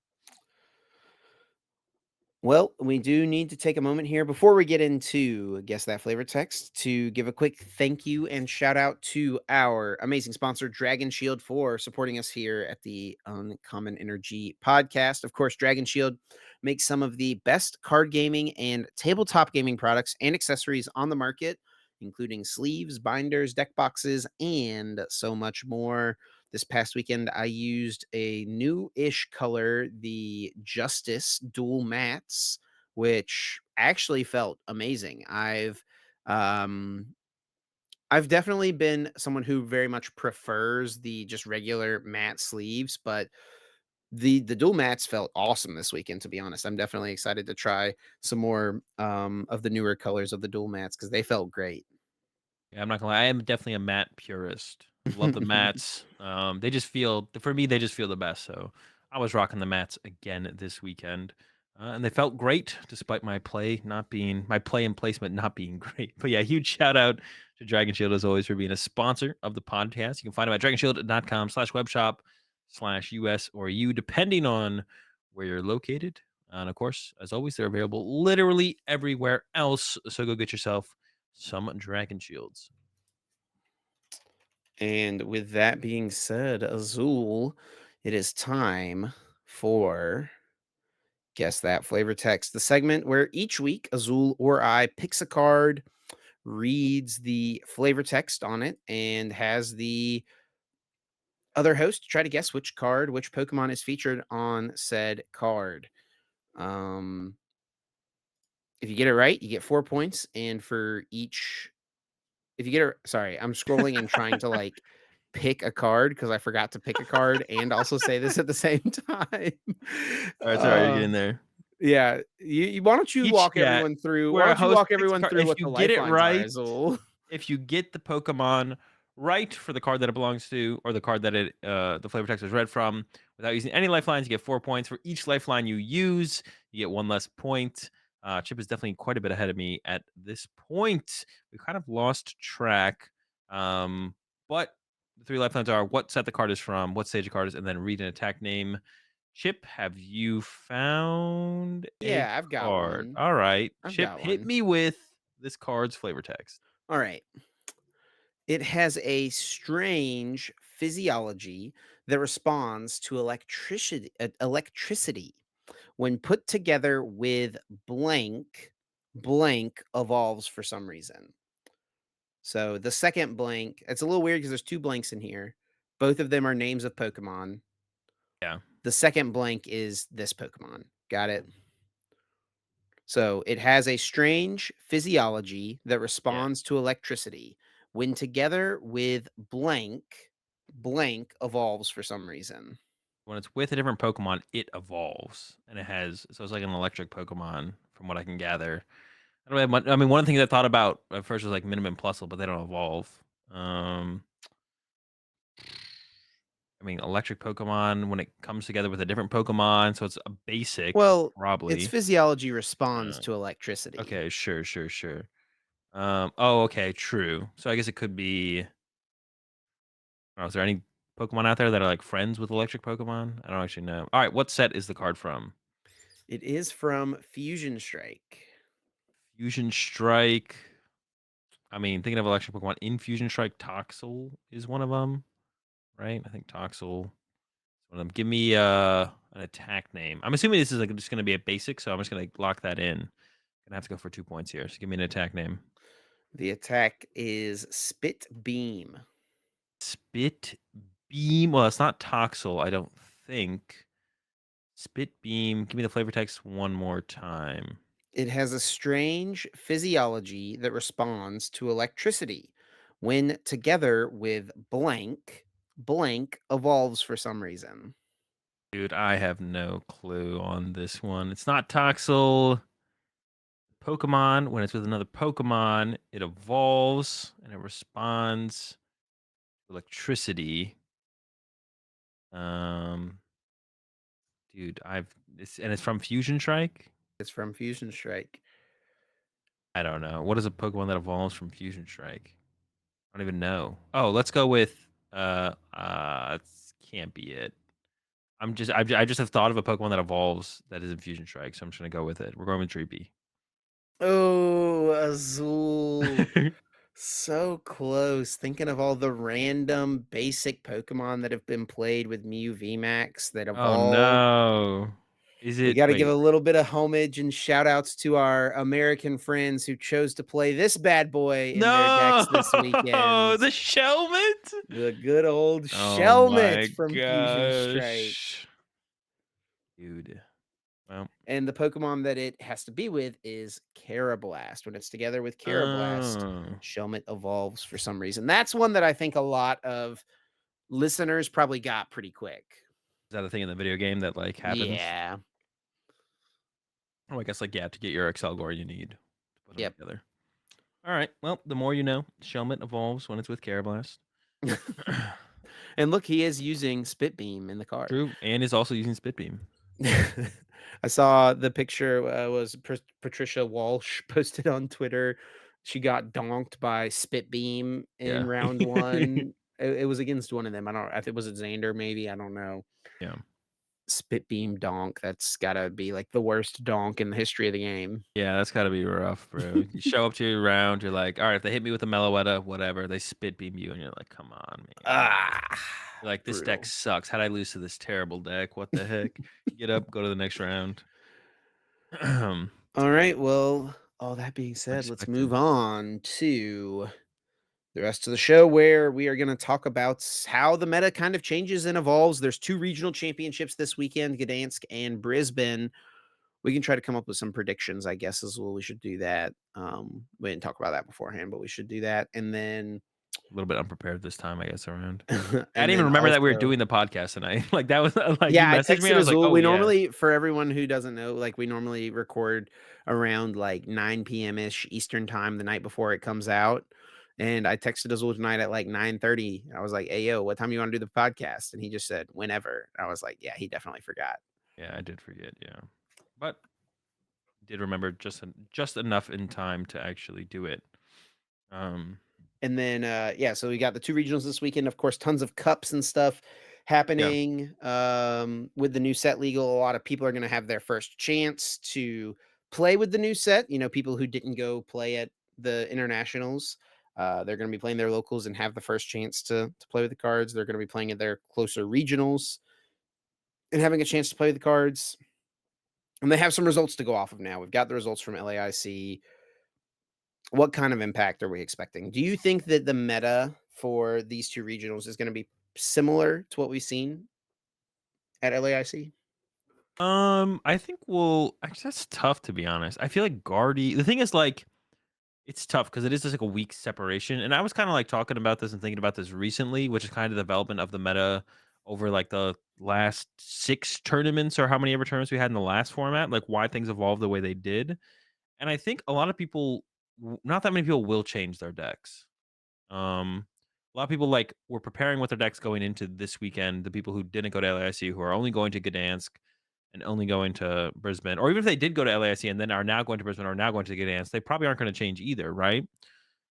Well, we do need to take a moment here before we get into Guess That Flavor Text to give a quick thank you and shout out to our amazing sponsor, Dragon Shield, for supporting us here at the Uncommon Energy podcast. Of course, Dragon Shield makes some of the best card gaming and tabletop gaming products and accessories on the market, including sleeves, binders, deck boxes, and so much more. This past weekend, I used a new-ish color, the Justice Dual Mats, which actually felt amazing. Um, I've definitely been someone who very much prefers the just regular matte sleeves, but the dual mats felt awesome this weekend, to be honest. I'm definitely excited to try some more of the newer colors of the dual mats because they felt great. Yeah, I'm not gonna lie. I am definitely a matte purist. Love the mats. They just feel for me. They just feel the best. So I was rocking the mats again this weekend, and they felt great despite my play and placement not being great. But yeah, huge shout out to Dragon Shield as always for being a sponsor of the podcast. You can find them at dragonshield.com/webshop/US or U, depending on where you're located. And of course, as always, they're available literally everywhere else. So go get yourself some Dragon Shields. And with that being said, Azul, it is time for Guess That Flavor Text, the segment where each week Azul or I picks a card, reads the flavor text on it, and has the other host try to guess which card, which Pokemon is featured on said card. Um, if you get it right, you get 4 points. And for each, if you get it, sorry, I'm scrolling and trying to like pick a card because I forgot to pick a card and also say this at the same time. Alright, it's alright, you're Uh, getting there. yeah, you why don't you Each walk yeah, everyone through where a host picks a card what if the you get it lifelines are, right Azul? if you get the Pokemon right for the card that it belongs to, or the card that the flavor text was read from, without using any lifelines, you get 4 points. For each lifeline you use, you get 1 less point. Chip is definitely quite a bit ahead of me at this point. We kind of lost track, but the 3 lifelines are what set the card is from, what stage the card is, and then read an attack name. Chip, have you found a Yeah, I've got card? one. All right. I've Chip, got hit one. me with this card's flavor text. All right. It has a strange physiology that responds to electricity. When put together with blank, blank evolves for some reason. So the second blank, it's a little weird because there's 2 blanks in here. Both of them are names of Pokemon. Yeah. The second blank is this Pokemon. Got it? So it has a strange physiology that Yeah. responds to electricity. When together with blank, blank evolves for some reason. When it's with a different Pokemon, it evolves, and it has so it's like an electric Pokemon from what I can gather. I don't have much I mean, one thing that I thought about at first was like Minimum Plusle, but they don't evolve. Um, I mean, electric Pokemon when it comes together with a different Pokemon, so it's a basic, Well, its probably. physiology responds Uh, to electricity. okay, sure, sure, sure. Oh, okay, true. So I guess it could be is there any Pokemon out there that are like friends with electric Pokemon? I don't actually know. All right, what set is the card from? It is from Fusion Strike. Fusion Strike. I mean, thinking of electric Pokemon in Fusion Strike, Toxel is one of them, right? I think Toxel is one of them. Give me an attack name. I'm assuming this is like just going to be a basic, so I'm just going to lock that in. Gonna have to go for 2 points here. So give me an attack name. The attack is Spit Beam. Spit Beam. Well, it's not Toxel, I don't think. Spit Beam. Give me the flavor text one more time. It has a strange physiology that responds to electricity. When together with blank, blank evolves for some reason. Dude, I have no clue on this one. It's not Toxel. Pokemon, when it's with another Pokemon, it evolves and it responds to electricity. Um, dude, it's from Fusion Strike. It's from Fusion Strike. I don't know. What is a Pokemon that evolves from Fusion Strike? I don't even know. Oh, let's go with it can't be it. I just have thought of a Pokemon that evolves that is in Fusion Strike, so I'm just gonna go with it. We're going with Dreepy. Oh, Azul. So close. Thinking of all the random basic Pokemon that have been played with Mew VMAX that Oh evolved. no. Is We it got to give wait. a little bit of homage and shout outs to our American friends who chose to play this bad boy in their No! decks this weekend. The Shelmet? The good old Oh Shelmet my from Fusion Strike. gosh. Dude. Well, And the Pokemon that it has to be with is Carablast. When it's together with Carablast, oh. Shelmet evolves for some reason. That's one that I think a lot of listeners probably got pretty quick. Is that a thing in the video game that, like, happens? Yeah. Oh, I guess, like, yeah, to get your Excelgor, you need to put them Yep. together. Alright, well, the more you know. Shelmet evolves when it's with Carablast. And look, he is using Spit Beam in the card. True, and is also using Spit Beam. I saw the picture was Patricia Walsh posted on Twitter. She got donked by Spit Beam in Yeah. round one. It was against one of them. I don't. I think was it Xander? Maybe I don't know. Yeah. Spit Beam donk. That's gotta be like the worst donk in the history of the game. Yeah, that's gotta be rough, bro. You show up to your round, you're like, "Alright, if they hit me with a Meloetta, whatever." They Spit Beam you, and you're like, "Come on, man." Ah, You're like, "This deck brutal. sucks. How'd I lose to this terrible deck? What the heck?" Get up, go to the next round. All right. Well, all that being said, let's Unexpected. move on to the rest of the show where we are going to talk about how the meta kind of changes and evolves. There's 2 regional championships this weekend, Gdansk and Brisbane. We can try to come up with some predictions, I guess, as well. We should do that. We didn't talk about that beforehand, but we should do that. And then A little bit unprepared this time, I guess, around. I And didn't even then remember that we were also doing the podcast tonight. Like, that was like, you yeah, I messaged me, texted I was like, Azul. "Oh, We yeah." normally, for everyone who doesn't know, like we normally record around like 9 p.m. ish Eastern time the night before it comes out. And I texted Azul tonight at like 9:30. I was like, "Hey yo, what time you want to do the podcast?" And he just said, "Whenever." I was like, "Yeah, he definitely forgot." Yeah, I did forget, yeah. But did remember just enough in time to actually do it. Um, And then yeah, so we got the two regionals this weekend. Of course, tons of cups and stuff yeah. happening. With the new set legal, a lot of people are going to have their first chance to play with the new set. You know, people who didn't go play at the internationals, they're going to be playing their locals and have the first chance to play with the cards. They're going to be playing at their closer regionals and having a chance to play with the cards. And they have some results to go off of now. We've got the results from LAIC. What kind of impact are we expecting? Do you think that the meta for these two regionals is gonna be similar to what we've seen at LAIC? I think we'll actually, that's tough, to be honest. I feel like Guardy the thing is, like, it's tough because it is just like a week separation, and I was kinda, like, talking about this and thinking about this recently, which is kind of the development of the meta over, like, the last 6 tournaments or how many ever tournaments we had in the last format, like, why things evolved the way they did, and I think a lot of people not that many people will change their decks. A lot of people, like, were preparing with their decks going into this weekend, the people who didn't go to LAIC, who are only going to Gdansk and only going to Brisbane, or even if they did go to LAIC and then are now going to Brisbane or now going to Gdansk, they probably aren't gonna change either, right?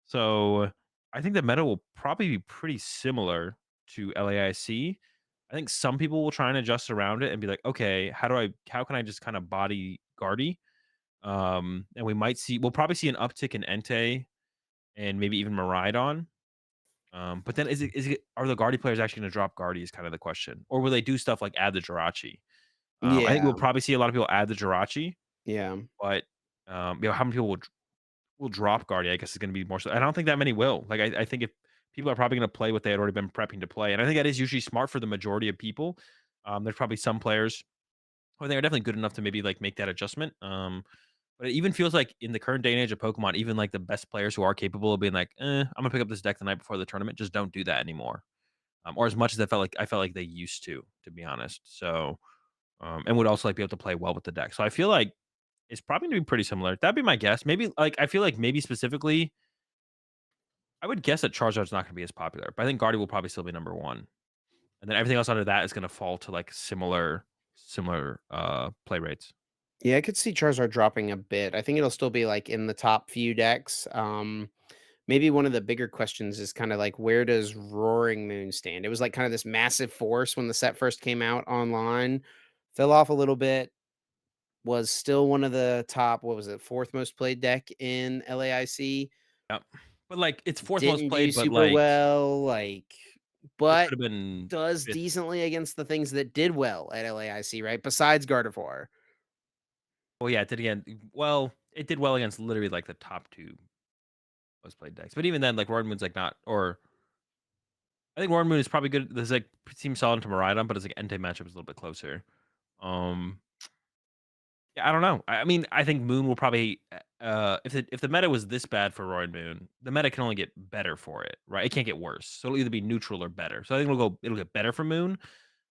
So, I think the meta will probably be pretty similar to LAIC. I think some people will try and adjust around it and be like, "Okay, how can I just kinda body Guardy?" And we'll probably see an uptick in Entei and maybe even Miraidon. But then are the Guardy players actually gonna drop Guardy is kind of the question, or will they do stuff like add the Jirachi? I think we'll Yeah, probably see a lot of people add the Jirachi, yeah. but, how many people will drop Guardy, I guess, is gonna be more so I don't think that many will. Like, I think if people are probably gonna play what they had already been prepping to play, and I think that is usually smart for the majority of people. There's probably some players who I think are definitely good enough to maybe, like, make that adjustment. But it even feels like in the current day and age of Pokemon, even, like, the best players who are capable of being like, I'm gonna pick up this deck the night before the tournament," just don't do that anymore. Or as much as I felt like they used to be honest. So, and would also, like, be able to play well with the deck. So I feel like it's probably gonna be pretty similar. That'd be my guess. Maybe, like, I feel like maybe specifically, I would guess that Charizard's not gonna be as popular, but I think Guardy will probably still be number 1. And then everything else under that is gonna fall to, like, similar, play rates. Yeah, I could see Charizard dropping a bit. I think it'll still be, like, in the top few decks. Maybe one of the bigger questions is kinda like, where does Roaring Moon stand? It was, like, kinda this massive force when the set first came out online, fell off a little bit, was still one of the top, what was it, 4th most played deck in LAIC. Yep. But, like, it's 4th most Didn't do played, but, super like, well, like, it but could have been does 5th. decently against the things that did well at LAIC, right? Besides Gardevoir. Well, yeah, it did again well, it did well against literally, like, the top 2 most played decks. But even then, like, Roaring Moon's, like, not or I think Roaring Moon is probably good. There's, like, seems solid to Miraidon, but it's like Entei matchup is a little bit closer. Um, yeah, I don't know. I mean, I think Moon will probably, if the meta was this bad for Roaring Moon, the meta can only get better for it, right? It can't get worse. So it'll either be neutral or better. So I think it'll get better for Moon,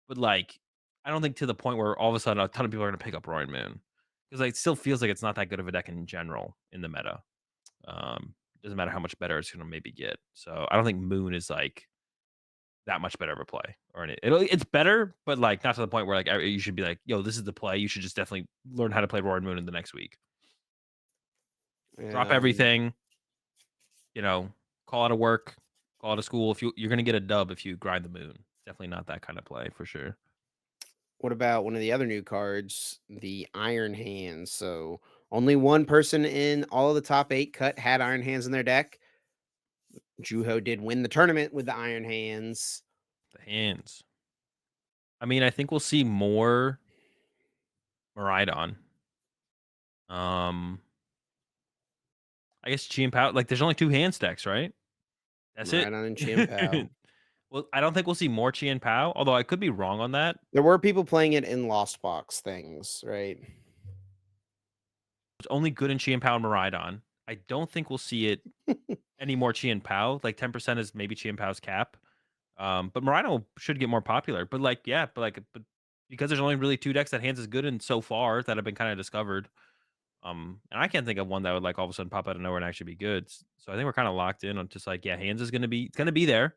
but, like, I don't think to the point where all of a sudden a ton of people are gonna pick up Roaring Moon. Because, like, it still feels like it's not that good of a deck in general in the meta. Doesn't matter how much better it's gonna maybe get. So I don't think Moon is, like, that much better of a play or it's better, but, like, not to the point where, like, you should be like, "Yo, this is the play. You should just definitely learn how to play Roaring Moon in the next week. Drop Um, everything, you know, call out of work, call out of school. If you're gonna get a dub if you grind the moon. Definitely not that kind of play for sure." what about one of the other new cards, the Iron Hands? So only one person in all of the top 8 cut had Iron Hands in their deck. Juho did win the tournament with the Iron Hands. The hands. I mean, I think we'll see more Miraidon. Um, I guess Chen-Pao like, there's only 2 hand stacks, right? That's it? Miraidon and Chen-Pao. Well, I don't think we'll see more Chen-Pao, although I could be wrong on that. There were people playing it in Lost Box things, right? It's only good in Chen-Pao and Miraidon. I don't think we'll see it any more Chen-Pao. Like 10% is maybe Chen-Pao's cap. But Morino should get more popular. But like, yeah, but because there's only really 2 decks that hands is good in so far that have been kind of discovered. And I can't think of one that would like all of a sudden pop out of nowhere and actually be good. So I think we're kind of locked in on just like, yeah, hands is gonna be there,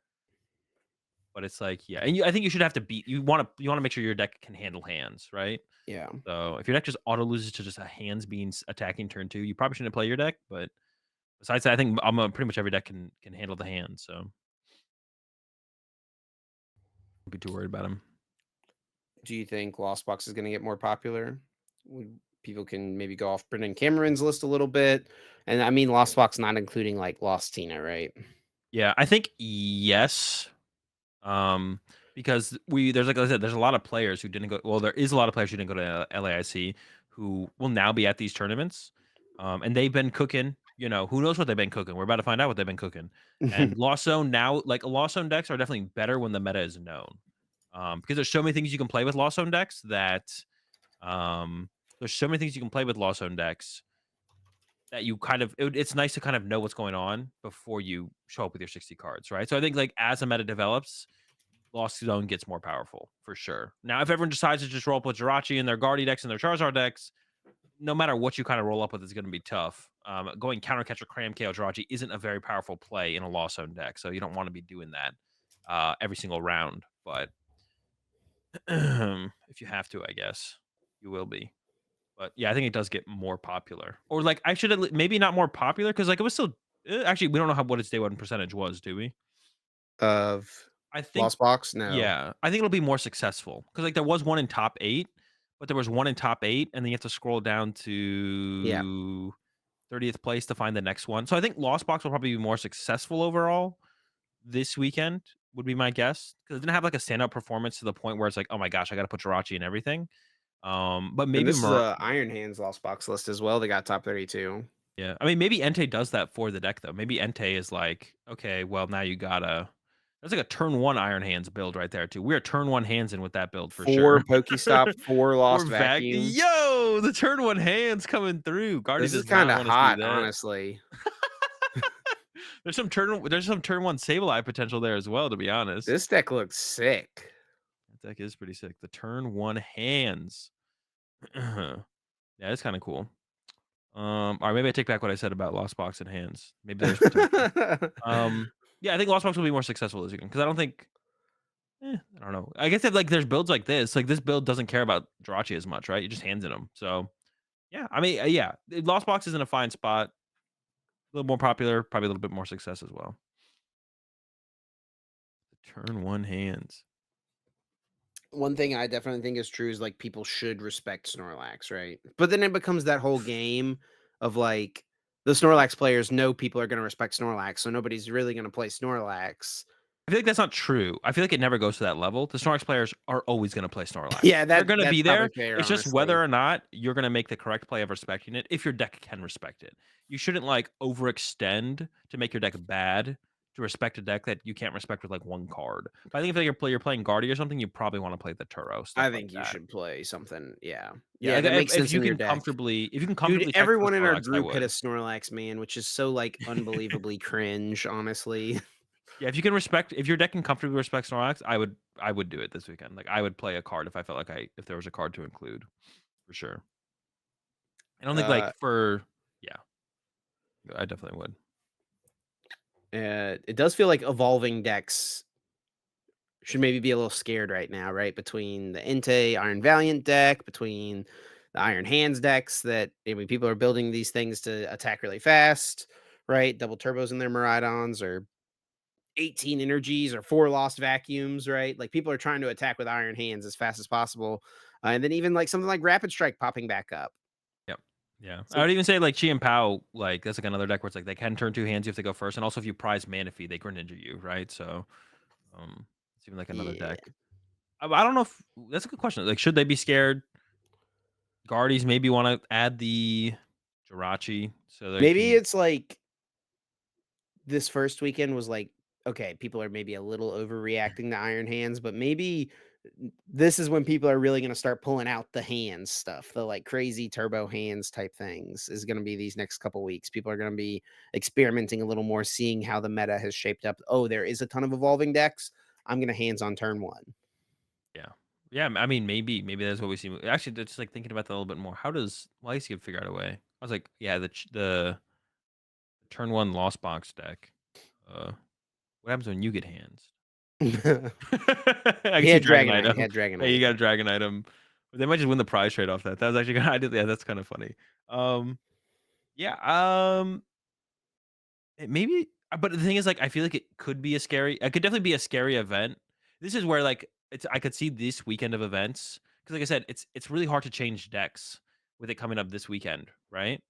but it's like, yeah, and I think you should have to beat. You want to make sure your deck can handle hands, right? Yeah. So if your deck just auto loses to just a hands being attacking turn 2, you probably shouldn't play your deck. But besides that, I think pretty much every deck can handle the hand. So don't be too worried about them. Do you think Lost Box is going to get more popular? People can maybe go off Brendan Cameron's list a little bit, and I mean Lost Box not including like Lost Tina, right? Yeah, I think yes. Um, because there's like I said, there's a lot of players who didn't go. Well, there is a lot of players who didn't go to LAIC who will now be at these tournaments, and they've been cooking. Who knows what they've been cooking? We're about to find out what they've been cooking. And Lost Zone now, like Lost Zone decks, are definitely better when the meta is known, because there's so many things you can play with Lost Zone decks that um, there's so many things you can play with Lost Zone decks that you kind of it's nice to kind of know what's going on before you show up with your 60 cards, right? So I think like as the meta develops, Lost Zone gets more powerful for sure. Now, if everyone decides to just roll up with Jirachi and their Guardy decks and their Charizard decks, no matter what you kind of roll up with, it's going to be tough. Going counter catcher cram KO Jirachi isn't a very powerful play in a Lost Zone deck, so you don't want to be doing that every single round. But if you have to, I guess you will be. But yeah, I think it does get more popular, or like I should maybe not more popular because like it was still actually we don't know what its day one percentage was, do we? Of I think Lost Box, no. yeah, I think it'll be more successful because like, there was one in top 8, but there was one in top 8, and then you have to scroll down Yeah. to 30th place to find the next one. So I think Lost Box will probably be more successful overall this weekend, would be my guess, because it didn't have, like, a standout performance to the point where it's like, "Oh my gosh, I gotta put Jirachi in everything." But And maybe this is a Iron Hands Lost Box list as well. They got top 32. yeah, I mean, maybe Entei does that for the deck, though. Maybe Entei is like, "Okay, well, now you gotta." That's like a turn 1 Iron Hands build right there, too. We are turn 1 hands in with that build for sure. 4 Pokestop, 4 Or Lost vac Vacuums. yo, the turn 1 hands coming through. Guardy This is does not kinda wanna see hot, that. honestly. There's some turn 1 Sableye potential there as well, to be honest. This deck looks sick. That deck is pretty sick. The turn 1 hands. Yeah, it's kinda cool. Or maybe I take back what I said about Lost Box and hands. Maybe there's potential. Yeah, I think Lost Box will be more successful this weekend because I don't think I don't know. I guess if, like, there's builds like this build doesn't care about Jirachi as much, right? You just hands in them. So, yeah, I mean, yeah, Lost Box is in a fine spot. A little more popular, probably a little bit more success as well. Turn 1 hands. One thing I definitely think is true is, like, people should respect Snorlax, right? But then it becomes that whole game of, like, the Snorlax players know people are gonna respect Snorlax, so nobody's really gonna play Snorlax. I feel like that's not true. I feel like it never goes to that level. The Snorlax players are always gonna play Snorlax. Yeah, They're gonna that's be probably there. fair, It's just whether honestly. or not you're gonna make the correct play of respecting it if your deck can respect it. You shouldn't, like, overextend to make your deck bad to respect a deck that you can't respect with, like, 1 card. But I think if, like, you're playing Guardy or something, you probably wanna play the Turo, stuff I like think you that. should play something, yeah. Yeah, Yeah, like, that makes if sense you in your can deck. Dude, comfortably tech for the everyone in our Snorlax, I group had a would. Snorlax, man, which is so, like, unbelievably cringe, honestly. Yeah, if your deck can comfortably respect Snorlax, I would do it this weekend. Like, I would play a card if I felt like if there was a card to include, for sure. I don't think, like, Uh, yeah, I definitely would. it does feel like evolving decks should maybe be a little scared right now, right? Between the Entei Iron Valiant deck, between the Iron Hands decks that I mean people are building these things to attack really fast, right? Double turbos in their Miraidons or 18 energies or 4 lost vacuums, right? Like people are trying to attack with Iron Hands as fast as possible. And then even like something like Rapid Strike popping back up. Yep. Yeah. I So would even say, like, Chen-Pao, like, that's, like, another deck where it's like they can turn 2 hands, you have to go first, and also if you prize Manaphy, they Greninja you, right? So, it's even, like, another yeah. deck. I don't know if that's a good question. Like, should they be scared? Guardies maybe wanna add the Jirachi so they Maybe can it's like this first weekend was like, okay, people are maybe a little overreacting to Iron Hands, but maybe This is when people are really gonna start pulling out the hands stuff, the, like, crazy turbo hands type things is gonna be these next couple weeks. People are gonna be experimenting a little more, seeing how the meta has shaped up. "Oh, there is a ton of evolving decks. I'm gonna hands on turn 1." Yeah. Yeah, I mean, maybe that's what we see. Actually, just like thinking about that a little bit more. How does LAIC figure out a way? I was like, yeah, the turn one lost box deck. What happens when you get hands? I can He see had Dragon Dragonite, he Item. had Yeah, you Dragonite. got a Dragon Item. But they might just win the prize trade off that. That was actually I did, yeah, that's kind of funny. Um, yeah, maybe, but the thing is, like, I feel like it could definitely be a scary event. This is where, like, I could see this weekend of events because, like I said, it's really hard to change decks with it coming up this weekend, right?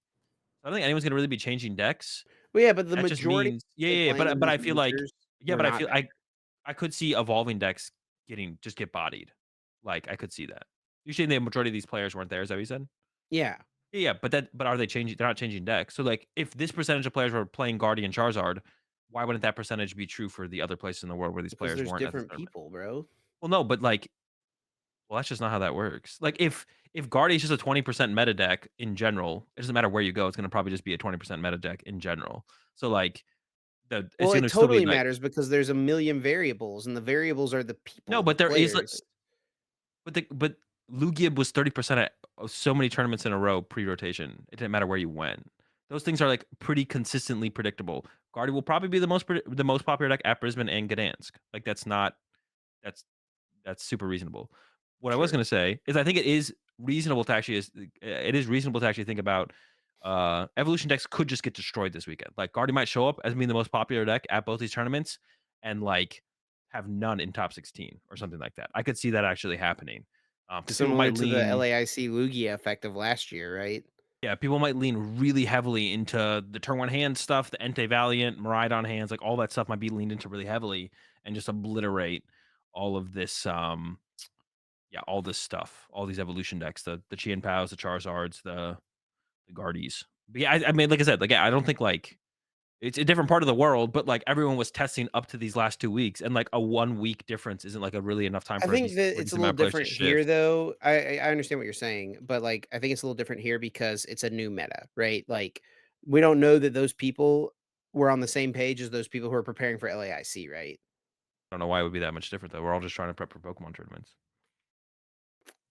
I don't think anyone's gonna really be changing decks. Well, yeah, but the That just majority of means yeah, people yeah, yeah, playing in but these I feel like majors yeah, were but I not feel bad. I could see evolving decks just get bodied. Like, I could see that. Usually the majority of these players weren't there, is that what you said? Yeah, Yeah, yeah, but are they changing they're not changing decks. So, like, if this percentage of players were playing Guardian Charizard, why wouldn't that percentage be true for the other places in the world where these because players there's weren't at this different tournament? people, bro. Well, no, but, like, well, that's just not how that works. Like, if Guardian's just a 20% meta deck in general, it doesn't matter where you go, it's gonna probably just be a 20% meta deck in general. So, like, it's Well, it gonna still be, totally like matters because there's a million variables, and the variables are the no, people, the but there is, players. but Lugia was 30% at so many tournaments in a row pre-rotation. It didn't matter where you went. Those things are, like, pretty consistently predictable. Guardy will probably be the most popular deck at Brisbane and Gdansk. Like, that's that's super reasonable. What I was Sure. gonna say is I think it is reasonable to actually think about, evolution decks could just get destroyed this weekend. Like, Guardy might show up as being the most popular deck at both these tournaments and, like, have none in top 16 or something like that. I could see that actually happening, because people Similar might to the lean LAIC Lugia effect of last year, right? yeah, people might lean really heavily into the turn one hand stuff, the Entei Valiant, Miraidon hands, like, all that stuff might be leaned into really heavily and just obliterate all of this, yeah, all this stuff, all these evolution decks, the Chen-Paos, the Charizards, the Guardies. But yeah, I mean, like I said, like, yeah, I don't think, like, it's a different part of the world, but, like, everyone was testing up to these last 2 weeks, and, like, a 1 week difference isn't, like, a really enough time I think that for a it's a decent little amount of players to different here, shift. though. I understand what you're saying, but, like, I think it's a little different here because it's a new meta, right? Like, we don't know that those people were on the same page as those people who are preparing for LAIC, right? I don't know why it would be that much different, though. We're all just trying to prep for Pokemon tournaments.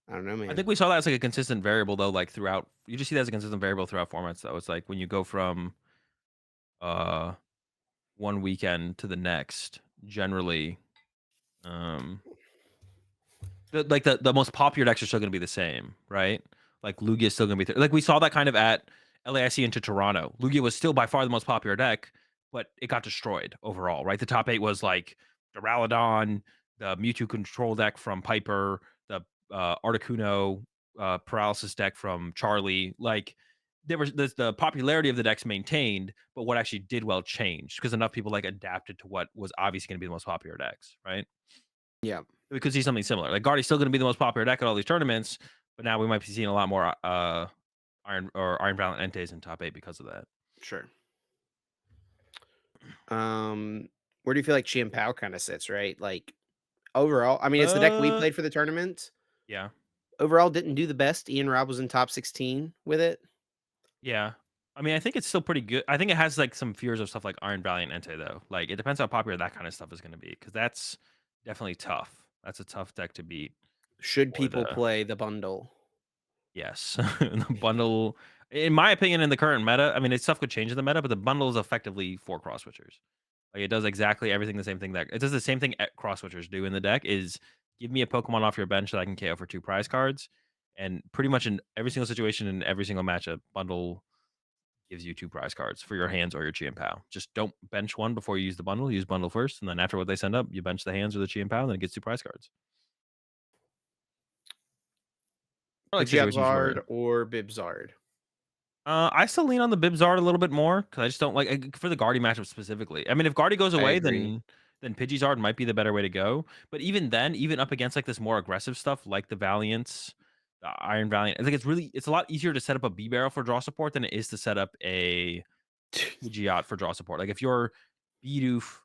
I don't know, I man. think we saw that as, like, a consistent variable, though, like, throughout you just see that as a consistent variable throughout formats, though. It's like when you go from, uh, one weekend to the next, generally, um the most popular decks are still gonna be the same, right? Like, Lugia is still gonna be like, we saw that kind of at LAIC into Toronto. Lugia was still by far the most popular deck, but it got destroyed overall, right? The top 8 was, like, Duraludon, the Mewtwo control deck from Piper, the, Articuno, paralysis deck from Charlie, like, there was the popularity of the decks maintained, but what actually did well changed because enough people, like, adapted to what was obviously gonna be the most popular decks, right? Yeah, We could see something similar. Like, Guardy's still gonna be the most popular deck at all these tournaments, but now we might be seeing a lot more, Iron Valiant Entei's in top 8 because of that. sure. Um, where do you feel like Chen-Pao kinda sits, right? Like, overall, I mean, it's the deck we Uh, played for the tournament. yeah. Overall, didn't do the best. Ian Robb was in top 16 with it. Yeah. I mean, I think it's still pretty good. I think it has, like, some fears of stuff like Iron Valiant Entei, though. Like, it depends how popular that kinda stuff is gonna be, because that's definitely tough. That's a tough deck to beat Should for people the play the bundle? yes. The bundle in my opinion, in the current meta, I mean, it's stuff could change in the meta, but the bundle is effectively for cross switchers. Like, it does exactly everything the same thing that it does the same thing cross switchers do in the deck is give me a Pokemon off your bench that I can KO for 2 prize cards, and pretty much in every single situation, in every single matchup, bundle gives you 2 prize cards for your hands or your Chi-Pao. Just don't bench one before you use the bundle, use bundle first, and then after what they send up, you bench the hands or the Chi-Pao, and then it gets 2 prize cards. Or like situations Pidgeotzard where or Bibzard? I still lean on the Bibzard a little bit more because I just don't like for the Guardy matchup specifically. I mean, if Guardy goes I away, agree. then Pidgeysard might be the better way to go. But even then, even up against like this more aggressive stuff like the Valiants, the Iron Valiant, I think it's a lot easier to set up a B barrel for draw support than it is to set up a Pidgeot for draw support. Like if your Bidoof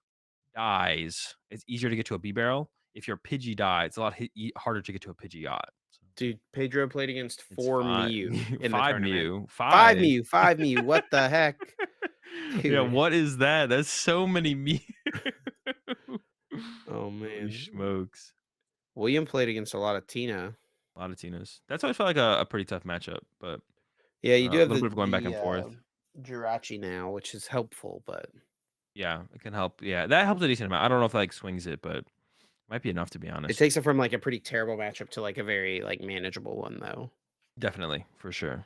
dies, it's easier to get to a B barrel. if you're Pidgey die, it's a lot harder to get to a Pidgeot. So Dude, Pedro played against it's 4 fine. Mew in the 5 tournament. Mew, 5 5. Mew, 5 Mew, what the heck? Yeah, Dude. what is that? That's so many Mew. Oh, Holy man. smokes. William played against a lot of Tina. A lot of Tinas. That's always felt like a pretty tough matchup, but Yeah, you do a have little bit of going back and forth. Jirachi now, which is helpful, but Yeah, it can help. Yeah, that helps a decent amount. I don't know if like swings it, but might be enough to be it honest. takes it from, like, a pretty terrible matchup to, like, a very, like, manageable one, though. Definitely, for sure.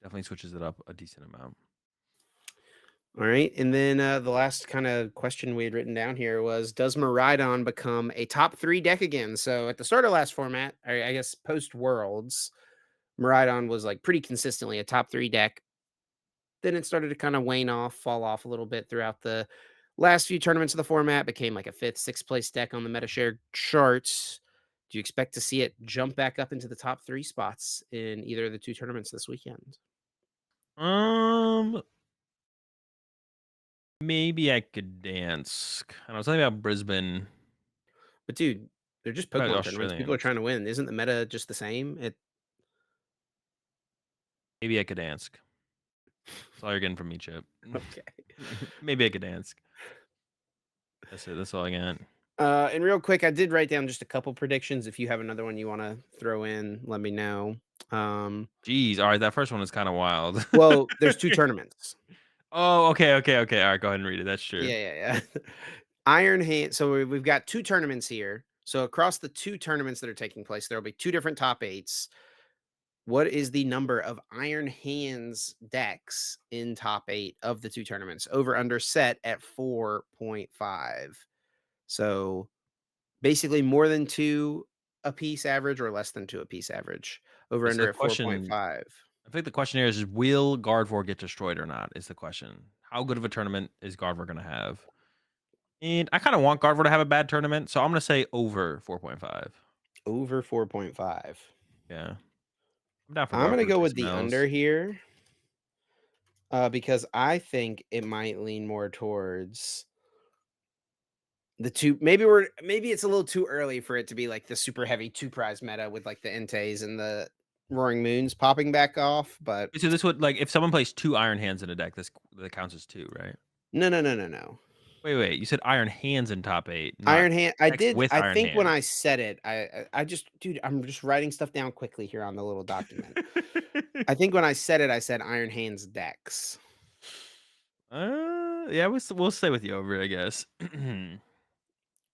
Definitely switches it up a decent amount. Alright, and then, the last kinda question we had written down here was, does Miraidon become a top 3 deck again? So, at the start of last format, or I guess post-Worlds, Miraidon was, like, pretty consistently a top 3 deck. Then it started to kinda wane off, fall off a little bit throughout the last few tournaments of the format, became, like, a 5th, 6th place deck on the Metashare charts. Do you expect to see it jump back up into the top 3 spots in either of the 2 tournaments this weekend? Um, maybe I could dance. I don't know, something about Brisbane. But dude, they're just About Pokemon tournaments. People are Australians. trying to win. Isn't the meta just the same? It Maybe I could dance. That's all you're getting from me, Chip. okay. Maybe I could dance. That's it. That's all I got. And real quick, I did write down just a couple predictions. If you have another one you want to throw in, let me know. Um, Jeez. All right, that first one is kind of wild. well, there's 2 tournaments. Oh, okay, okay, okay. All right, go ahead and read it. That's true. Yeah, yeah, yeah. Iron Hand. So we've got 2 tournaments here. So across the 2 tournaments that are taking place, there will be 2 different top eights. What is the number of Iron Hands decks in top 8 of the 2 tournaments? Over under set at 4.5. So basically more than 2 a piece average or less than 2 a piece average. Over Okay, so under the at question, 4.5. I think the question here is will Gardevoir get destroyed or not? Is the question. How good of a tournament is Gardevoir going to have? And I kind of want Gardevoir to have a bad tournament, so I'm going to say over 4.5. Over 4.5. Yeah. I'm down for I'm gonna Gardevoir to go take with some the under L's. here, because I think it might lean more towards the 2 maybe it's a little too early for it to be, like, the super heavy 2 prize meta with, like, the Entei and the Roaring Moons popping back off, but So this would like if someone plays 2 Iron Hands in a deck, this that counts as 2, right? no, no, no, no, no. Wait, wait. You said Iron Hands in top 8, not Iron Hand decks with I Iron think when I Hands. said it, I just dude, I'm just writing stuff down quickly here on the little document. I think when I said it, I said Iron Hands decks. Yeah, we'll stay with the over, I guess.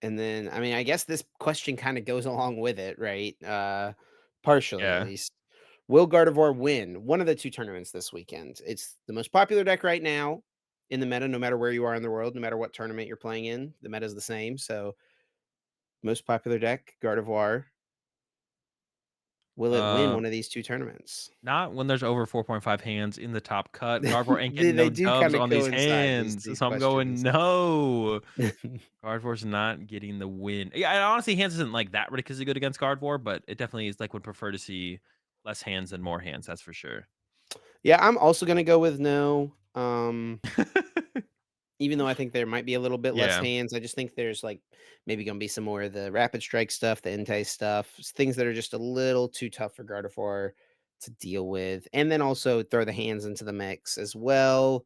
And then, I mean, I guess this question kinda goes along with it, right? Partially, at Yeah. least. Will Gardevoir win one of the 2 tournaments this weekend? It's the most popular deck right now in the meta, no matter where you are in the world, no matter what tournament you're playing in, the meta is the same, so most popular deck, Gardevoir. Will it win Uh, one of these 2 tournaments? Not when there's over 4.5 hands in the top cut. Gardevoir ain't getting They no do dubs kinda on these coincide, hands, these so I'm going, questions. "No." Gardevoir's not getting the win. Yeah, and honestly, hands isn't, like, that ridiculously good against Gardevoir, but it definitely is, like, would prefer to see less hands than more hands, that's for sure. Yeah, I'm also gonna go with no, even though I think there might be a little bit less Yeah, hands, I just think there's, like, maybe gonna be some more of the rapid strike stuff, the Entei stuff, things that are just a little too tough for Gardevoir to deal with, and then also throw the hands into the mix as well.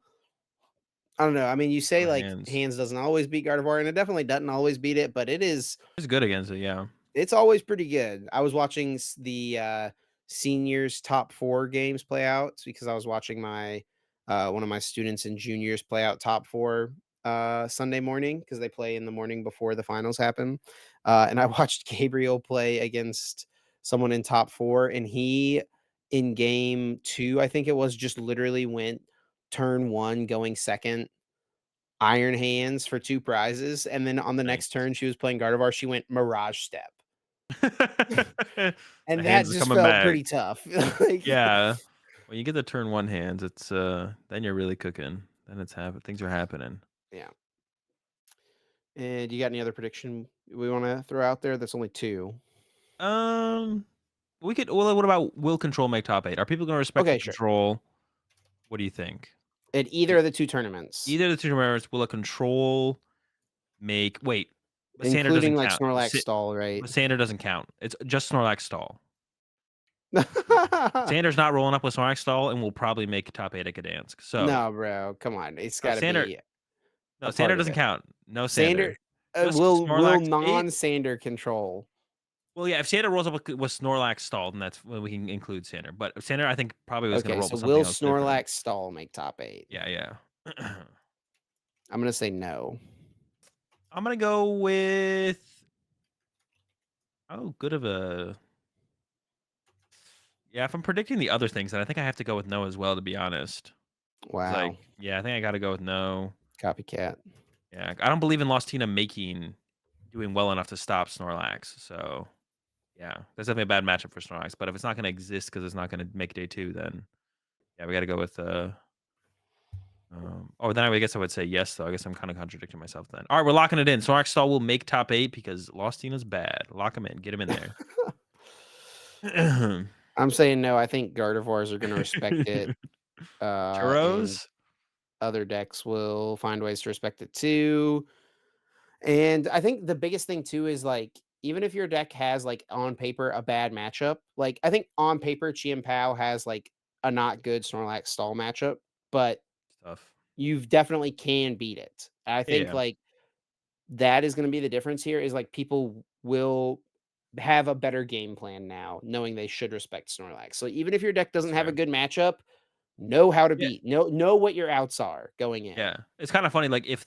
I don't know, I mean, you say, more like, hands. hands doesn't always beat Gardevoir, and it definitely doesn't always beat it, but It's good against it, yeah. it's always pretty good. I was watching seniors top 4 games play out because I was watching my one of my students in juniors play out top 4 Sunday morning because they play in the morning before the finals happen. And I watched Gabriel play against someone in top 4 and he in game 2, I think it was, just literally went turn 1 going second Iron Hands for 2 prizes, and then on the next Nice. turn she was playing Gardevoir, she went Mirage Step. The And that hands is just coming felt back. pretty tough. Like Yeah. When you get the turn 1 hands, it's, then you're really cooking. Then things are happening. yeah. And you got any other prediction we wanna throw out there? That's only 2. Um, what about will control make top 8? Are people gonna respect the Okay, sure. control? What do you think? At either E of the 2 tournaments. Either of the 2 members, will a control make wait. But Sander including doesn't like count. Snorlax stall, right? But Sander doesn't count. It's just Snorlax stall. Sander's not rolling up with Snorlax stall and will probably make top 8 at Gdansk. So, No, bro, come on. It's no, got to Sander be no, a Sander part of doesn't it. count. No Sander Sander. Just will Snorlax 8. non-Sander control. Well, yeah, if Sander rolls up with Snorlax stall, then that's when we can include Sander. But Sander, I think, probably was gonna Okay, roll up so with something will else different. Snorlax stall make top 8? Yeah, yeah. I'm gonna say no. I'm gonna go with good of a yeah, if I'm predicting the other things, then I think I have to go with no as well, to be honest. It's like, Wow, yeah, I think I gotta go with no. copycat. Yeah, I don't believe in Lost Tina doing well enough to stop Snorlax. So yeah, that's definitely a bad matchup for Snorlax. But if it's not gonna exist because it's not gonna make day 2, then yeah, we gotta go with or then I guess I would say yes, though. I guess I'm kind of contradicting myself then. All right, we're locking it in. Snorlax stall will make top 8 because Lost Tina's bad. Lock him in. Get him in there. I'm saying no. I think Gardevoirs are gonna respect it, and Churros? other decks will find ways to respect it too. And I think the biggest thing too is like even if your deck has like on paper a bad matchup, like I think on paper Chen-Pao has like a not good Snorlax stall matchup, but Stuff. you've definitely can beat it. I Yeah, think yeah. like that is going to be the difference here is like people will have a better game plan now, knowing they should respect Snorlax. So even if your deck That's doesn't have a fair. good matchup, know how to Yeah, beat. Know what your outs are going yeah. in. It's kinda funny, like, if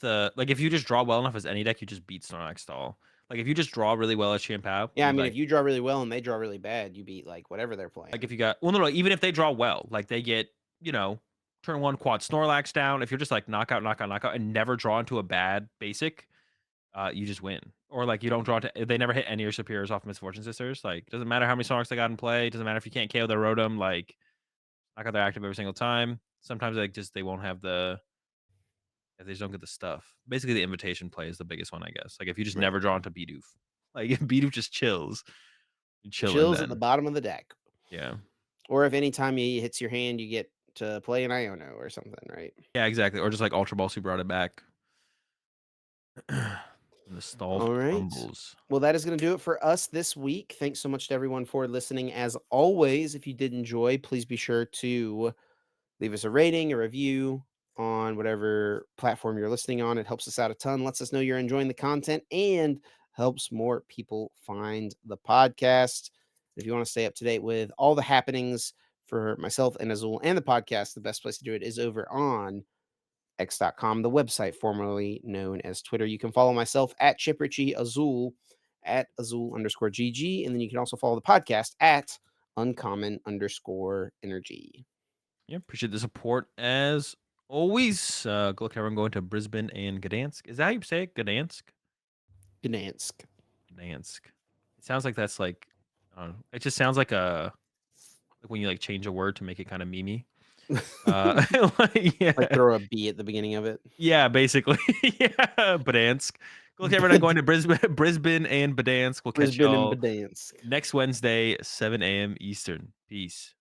you just draw well enough as any deck, you just beat Snorlax stall. Like, if you just draw really well as Chien-Pao, Yeah, I you, mean, like if you draw really well and they draw really bad, you beat like whatever they're if playing. you got well, no, no, even if they draw well, like, they get, you know, turn 1 quad Snorlax down, if you're just, like, knockout, knockout, knockout, and never draw into a bad basic, you just win. Or, like, you don't draw into they never hit any of your superiors off Misfortune Sisters, like, doesn't matter how many Snorlax they got in play, doesn't matter if you can't KO their Rotom, like, knock out their active every single time. Sometimes, like, just they won't have the if they just don't get the stuff. Basically, the invitation play is the biggest one, I guess. Like, if you just Right. never draw into Bidoof. Like, if Bidoof just chills, you chillin' Chills at the then. bottom of the deck. Yeah. Or if anytime he hits your hand, you get to play an Iono or something, right? Yeah, exactly, or just, like, Ultra Ball Super brought it back. And the stall All right. crumbles. Well, that is going to do it for us this week. Thanks so much to everyone for listening. As always, if you did enjoy, please be sure to leave us a rating, a review on whatever platform you're listening on. It helps us out a ton, lets us know you're enjoying the content, and helps more people find the podcast. If you want to stay up to date with all the happenings for myself and Azul and the podcast, the best place to do it is over on X.com, the website formerly known as Twitter. You can follow myself at Chip Ritchie, Azul at Azul_GG. And then you can also follow the podcast at Uncommon underscore energy. Yeah, appreciate the support as always. Good luck everyone going to Brisbane and Gdansk. Is that how you say it? Gdansk? Gdansk. Gdansk. It sounds like that's like, I don't know. It just sounds like like when you like change a word to make it kind of memey. Like, Like yeah, throw a B at the beginning of it. yeah, basically, yeah. Gdansk. Good luck everyone going to Brisbane and Gdansk. We'll catch Brisbane and y'all Gdansk. next Wednesday, 7 a.m. Eastern. Peace.